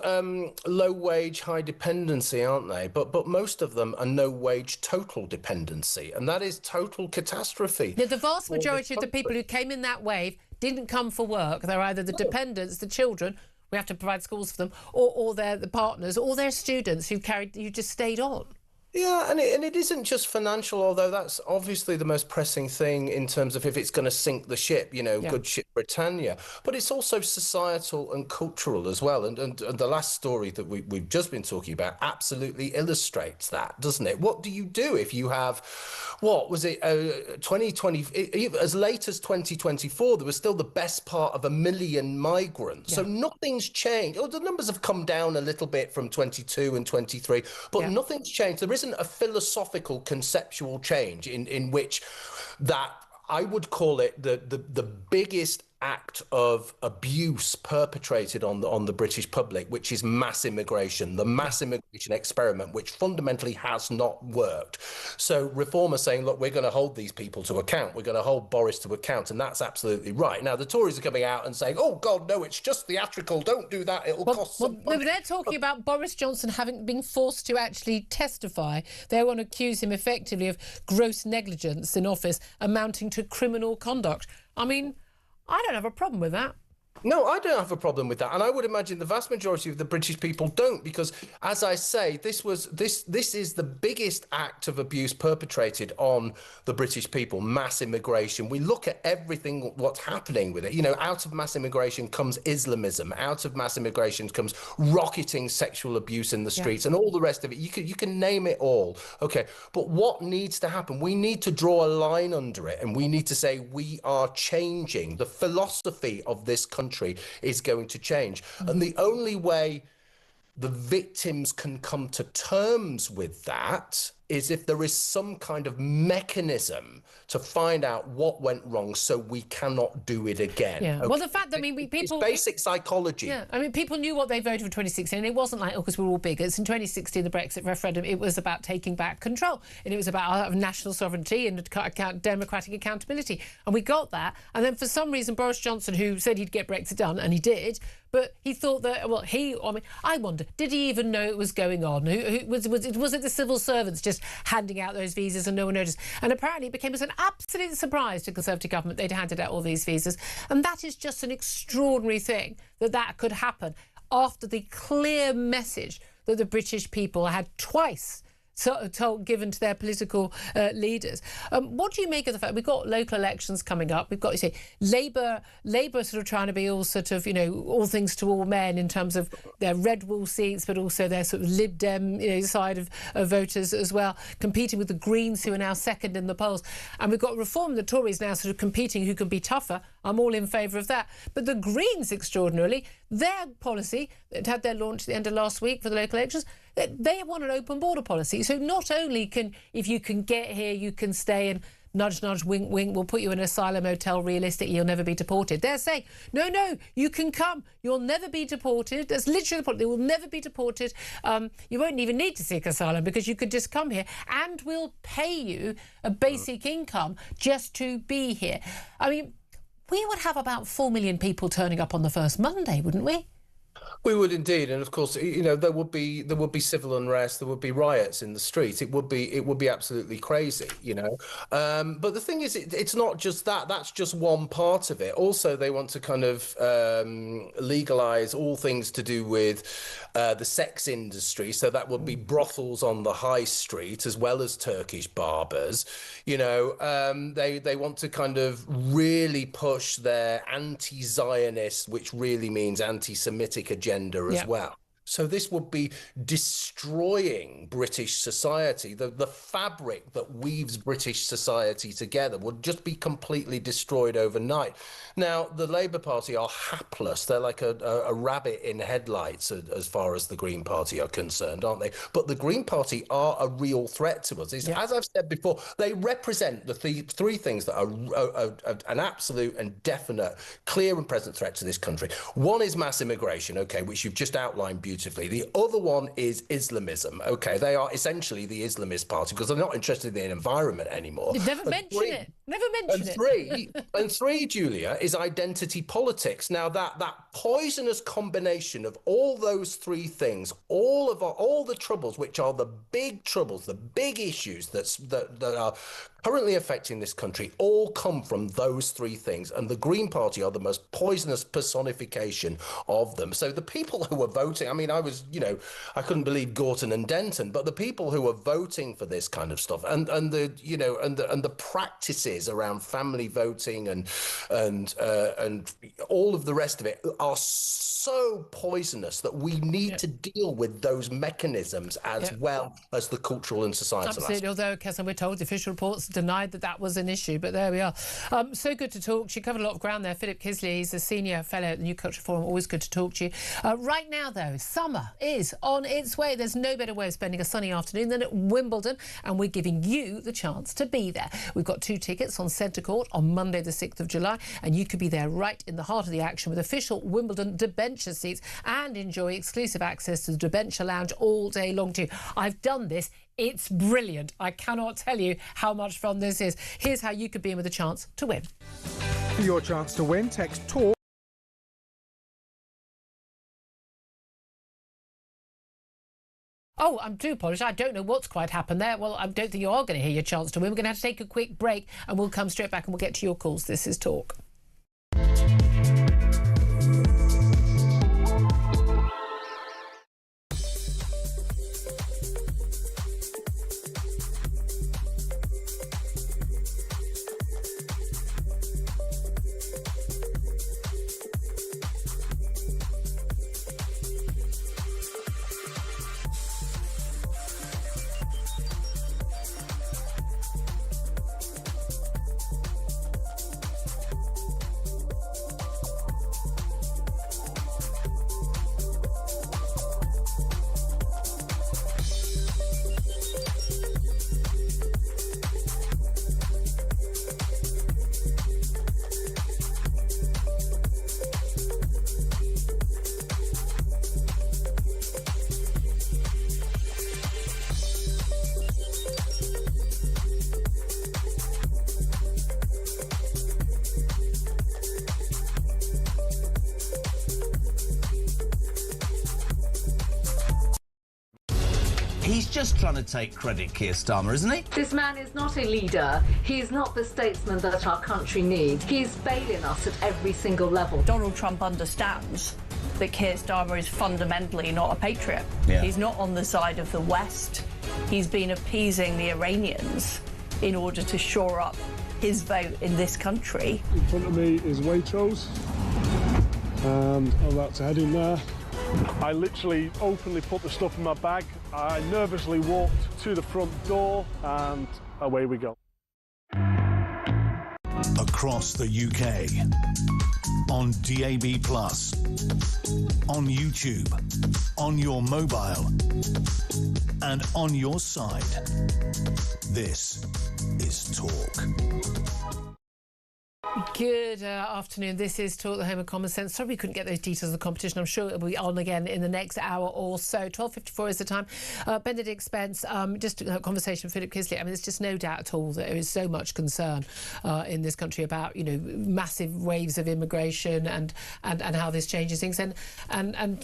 low wage, high dependency, aren't they? But most of them are no wage, total dependency, and that is total catastrophe. The vast majority of the people who came in that wave didn't come for work. They're either the dependents, the children. We have to provide schools for them, or they're the partners, or they're students who just stayed on. Yeah, and it isn't just financial, although that's obviously the most pressing thing in terms of if it's going to sink the ship, good ship Britannia. But it's also societal and cultural as well. And the last story that we've just been talking about absolutely illustrates that, doesn't it? What do you do if you have, 2020, as late as 2024, there was still the best part of 1 million migrants. Yeah. So nothing's changed. The numbers have come down a little bit from 22 and 23, but nothing's changed. There isn't a philosophical conceptual change in which that I would call it the biggest act of abuse perpetrated on the British public, which is mass immigration, the mass immigration experiment, which fundamentally has not worked. So Reform are saying, look, we're going to hold these people to account. We're going to hold Boris to account. And that's absolutely right. Now, the Tories are coming out and saying, oh, God, no, it's just theatrical. Don't do that. It'll cost some money. No, they're talking about Boris Johnson having been forced to actually testify. They want to accuse him effectively of gross negligence in office amounting to criminal conduct. I mean, I don't have a problem with that. No, I don't have a problem with that, and I would imagine the vast majority of the British people don't, because, as I say, this is the biggest act of abuse perpetrated on the British people. Mass immigration. We look at everything what's happening with it. You know, out of mass immigration comes Islamism. Out of mass immigration comes rocketing sexual abuse in the streets, and all the rest of it. You can name it all. Okay, but what needs to happen? We need to draw a line under it, and we need to say we are changing. The philosophy of this country is going to change. And the only way the victims can come to terms with that is if there is some kind of mechanism to find out what went wrong so we cannot do it again. Yeah. Okay? Well, the fact that, I mean, people... It's basic psychology. Yeah. I mean, people knew what they voted for 2016, and it wasn't like, oh, because we're all bigots. In 2016, the Brexit referendum, it was about taking back control, and it was about national sovereignty and democratic accountability. And we got that. And then for some reason, Boris Johnson, who said he'd get Brexit done, and he did, but he thought that, well, I wonder, did he even know it was going on? Was it the civil servants just handing out those visas and no one noticed? And apparently it became an absolute surprise to the Conservative government. They'd handed out all these visas. And that is just an extraordinary thing that could happen after the clear message that the British people had twice given to their political leaders. What do you make of the fact we've got local elections coming up? We've got, you say, Labour sort of trying to be all sort of, you know, all things to all men in terms of their red wall seats, but also their sort of Lib Dem, you know, side of voters as well, competing with the Greens, who are now second in the polls. And we've got Reform, the Tories now sort of competing who can be tougher. I'm all in favour of that. But the Greens, extraordinarily, their policy that had their launch at the end of last week for the local elections, they want an open border policy. So not only if you can get here, you can stay, and nudge, nudge, wink, wink, we'll put you in an asylum hotel, realistically, you'll never be deported. They're saying, no, you can come. You'll never be deported. That's literally the point. They will never be deported. You won't even need to seek asylum because you could just come here, and we'll pay you a basic income just to be here. I mean, we would have about 4 million people turning up on the first Monday, wouldn't we? We would indeed, and of course, you know, there would be civil unrest, there would be riots in the street. It would be absolutely crazy, you know. But the thing is, it's not just that. That's just one part of it. Also, they want to kind of legalise all things to do with the sex industry. So that would be brothels on the high street as well as Turkish barbers. You know, they want to kind of really push their anti-Zionist, which really means anti-Semitic agenda as well. So this would be destroying British society. The fabric that weaves British society together would just be completely destroyed overnight. Now, the Labour Party are hapless. They're like a rabbit in headlights as far as the Green Party are concerned, aren't they? But the Green Party are a real threat to us. As I've said before, they represent the three things that are an absolute and definite, clear and present threat to this country. One is mass immigration, okay, which you've just outlined beautifully. The other one is Islamism. Okay, they are essentially the Islamist party because they're not interested in the environment anymore. You've never mentioned it. Never mentioned it. And three, Julia, is identity politics. Now that poisonous combination of all those three things, all the troubles, which are the big troubles, the big issues that are currently affecting this country, all come from those three things. And the Green Party are the most poisonous personification of them. So the people who are voting, I mean, I couldn't believe Gorton and Denton, but the people who are voting for this kind of stuff and the practices around family voting and all of the rest of it are so poisonous that we need to deal with those mechanisms as well as the cultural and societal Absolutely, although, Kessan, we're told the official reports denied that was an issue, but there we are. So good to talk. She covered a lot of ground there. Philip Kisley, he's a senior fellow at the New Culture Forum. Always good to talk to you. Right now, though, summer is on its way. There's no better way of spending a sunny afternoon than at Wimbledon, and we're giving you the chance to be there. We've got 2 tickets on Centre Court on Monday the 6th of July, and you could be there right in the heart of the action with official Wimbledon debenture seats and enjoy exclusive access to the debenture lounge all day long too. I've done this. It's brilliant. I cannot tell you how much fun this is. Here's how you could be in with a chance to win. For your chance to win, text TALK. Oh, I do apologise. I don't know what's quite happened there. Well, I don't think you are going to hear your chance to win. We're going to have to take a quick break and we'll come straight back and we'll get to your calls. This is Talk. He's just trying to take credit, Keir Starmer, isn't he? This man is not a leader. He's not the statesman that our country needs. He's failing us at every single level. Donald Trump understands that Keir Starmer is fundamentally not a patriot. He's not on the side of the West. He's been appeasing the Iranians in order to shore up his vote in this country. In front of me is Waitrose, and I'm about to head in there. I literally openly put the stuff in my bag. I nervously walked to the front door, and away we go. Across the UK, on DAB+, on YouTube, on your mobile, and on your side. This is Talk. Good afternoon. This is Talk, the home of common sense. Sorry we couldn't get those details of the competition. I'm sure it'll be on again in the next hour or so. 12:54 is the time. Benedict Spence, just a conversation with Philip Kisley. I mean, there's just no doubt at all that there is so much concern in this country about, you know, massive waves of immigration and how this changes things and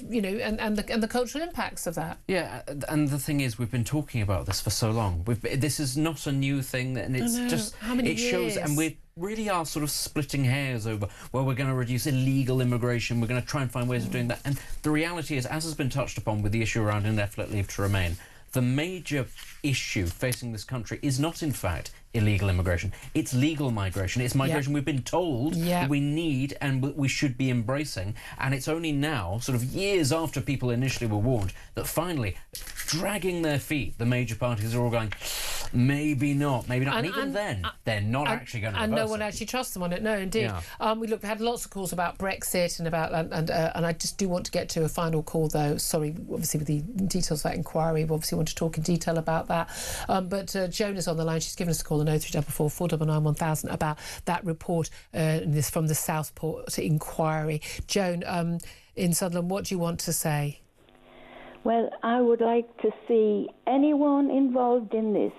you know and the cultural impacts of that. Yeah, and the thing is, we've been talking about this for so long. This is not a new thing, and it's just how many years? Shows, and we really are sort of splitting hairs over, well, we're going to reduce illegal immigration, we're going to try and find ways of doing that. And the reality is, as has been touched upon with the issue around indefinite leave to remain, the major issue facing this country is not, in fact, illegal immigration. It's legal migration. It's migration we've been told that we need and we should be embracing. And it's only now, sort of years after people initially were warned, that finally, dragging their feet, the major parties are all going, maybe not. And even then, they're not actually going to and reverse no one it. actually trusts them on it. No, indeed. Yeah. We had lots of calls about Brexit and about and I just do want to get to a final call though. Sorry, obviously with the details of that inquiry, we obviously want to talk in detail about that. But Joan is on the line. She's given us a call on 0344 499 1000 about that report this from the Southport inquiry. Joan, in Sunderland, what do you want to say? Well, I would like to see anyone involved in this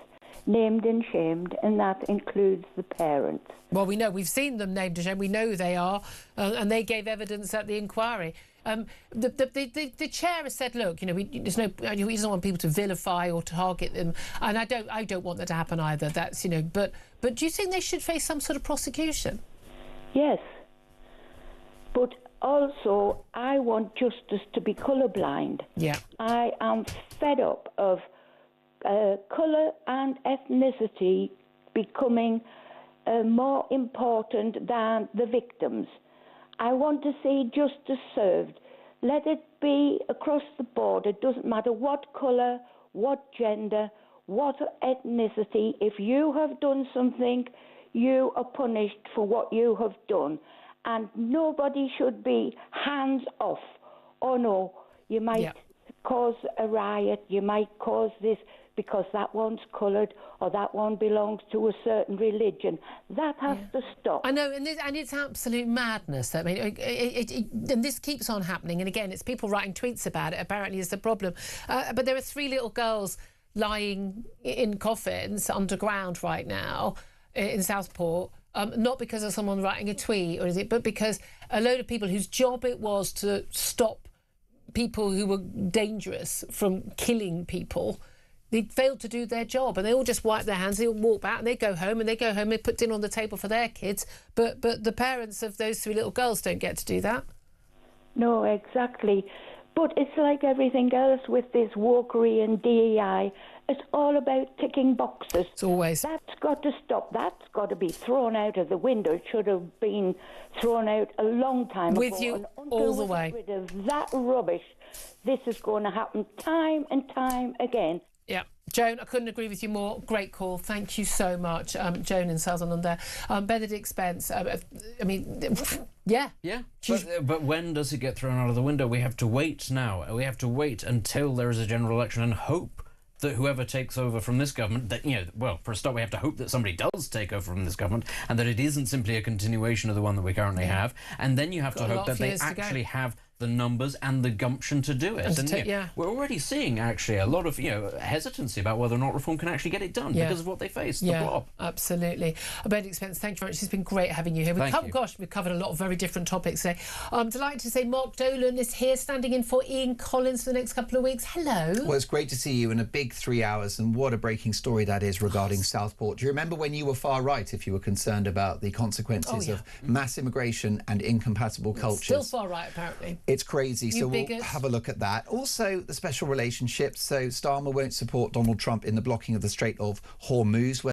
named and shamed, and that includes the parents. Well, we know. We've seen them named and shamed. We know who they are, and they gave evidence at the inquiry. The chair has said, look, you know, he doesn't want people to vilify or target them, and I don't want that to happen either. That's, you know, but do you think they should face some sort of prosecution? Yes, but also I want justice to be colourblind. Yeah, I am fed up of colour and ethnicity becoming more important than the victims. I want to see justice served. Let it be across the board. It doesn't matter what colour, what gender, what ethnicity. If you have done something, you are punished for what you have done. And nobody should be hands off. Oh no, you might cause a riot, you might cause this because that one's coloured or that one belongs to a certain religion. That has to stop. I know, and it's absolute madness. I mean, and this keeps on happening. And again, it's people writing tweets about it, apparently is the problem. But there are 3 little girls lying in coffins underground right now in Southport, not because of someone writing a tweet or anything, but because a load of people whose job it was to stop people who were dangerous from killing people, they failed to do their job, and they all just wipe their hands, they all walk back, and they go home, they put dinner on the table for their kids, but the parents of those 3 little girls don't get to do that. No, exactly. But it's like everything else with this wokery and DEI. It's all about ticking boxes. It's always. That's got to stop. That's got to be thrown out of the window. It should have been thrown out a long time ago. With you all the way. Rid of that rubbish. This is going to happen time and time again. Yeah. Joan, I couldn't agree with you more. Great call. Thank you so much. Joan in Sutherland there. Benedict Spence, I mean, yeah. Yeah, but when does it get thrown out of the window? We have to wait now. We have to wait until there is a general election and hope that whoever takes over from this government, that, you know, well, for a start, we have to hope that somebody does take over from this government and that it isn't simply a continuation of the one that we currently have. And then you have to hope that they actually have the numbers and the gumption to do it. And we're already seeing actually a lot of hesitancy about whether or not reform can actually get it done because of what they face. The blob. Absolutely. Benedict Spence, thank you very much. It's been great having you here. We've covered a lot of very different topics today. I'm delighted to say Mark Dolan is here, standing in for Ian Collins for the next couple of weeks. Hello. Well, it's great to see you in a big 3 hours, and what a breaking story that is regarding Southport. Do you remember when you were far right if you were concerned about the consequences of mass immigration and incompatible cultures? Still far right, apparently. It's crazy. So bigot. We'll have a look at that. Also, the special relationships. So Starmer won't support Donald Trump in the blocking of the Strait of Hormuz,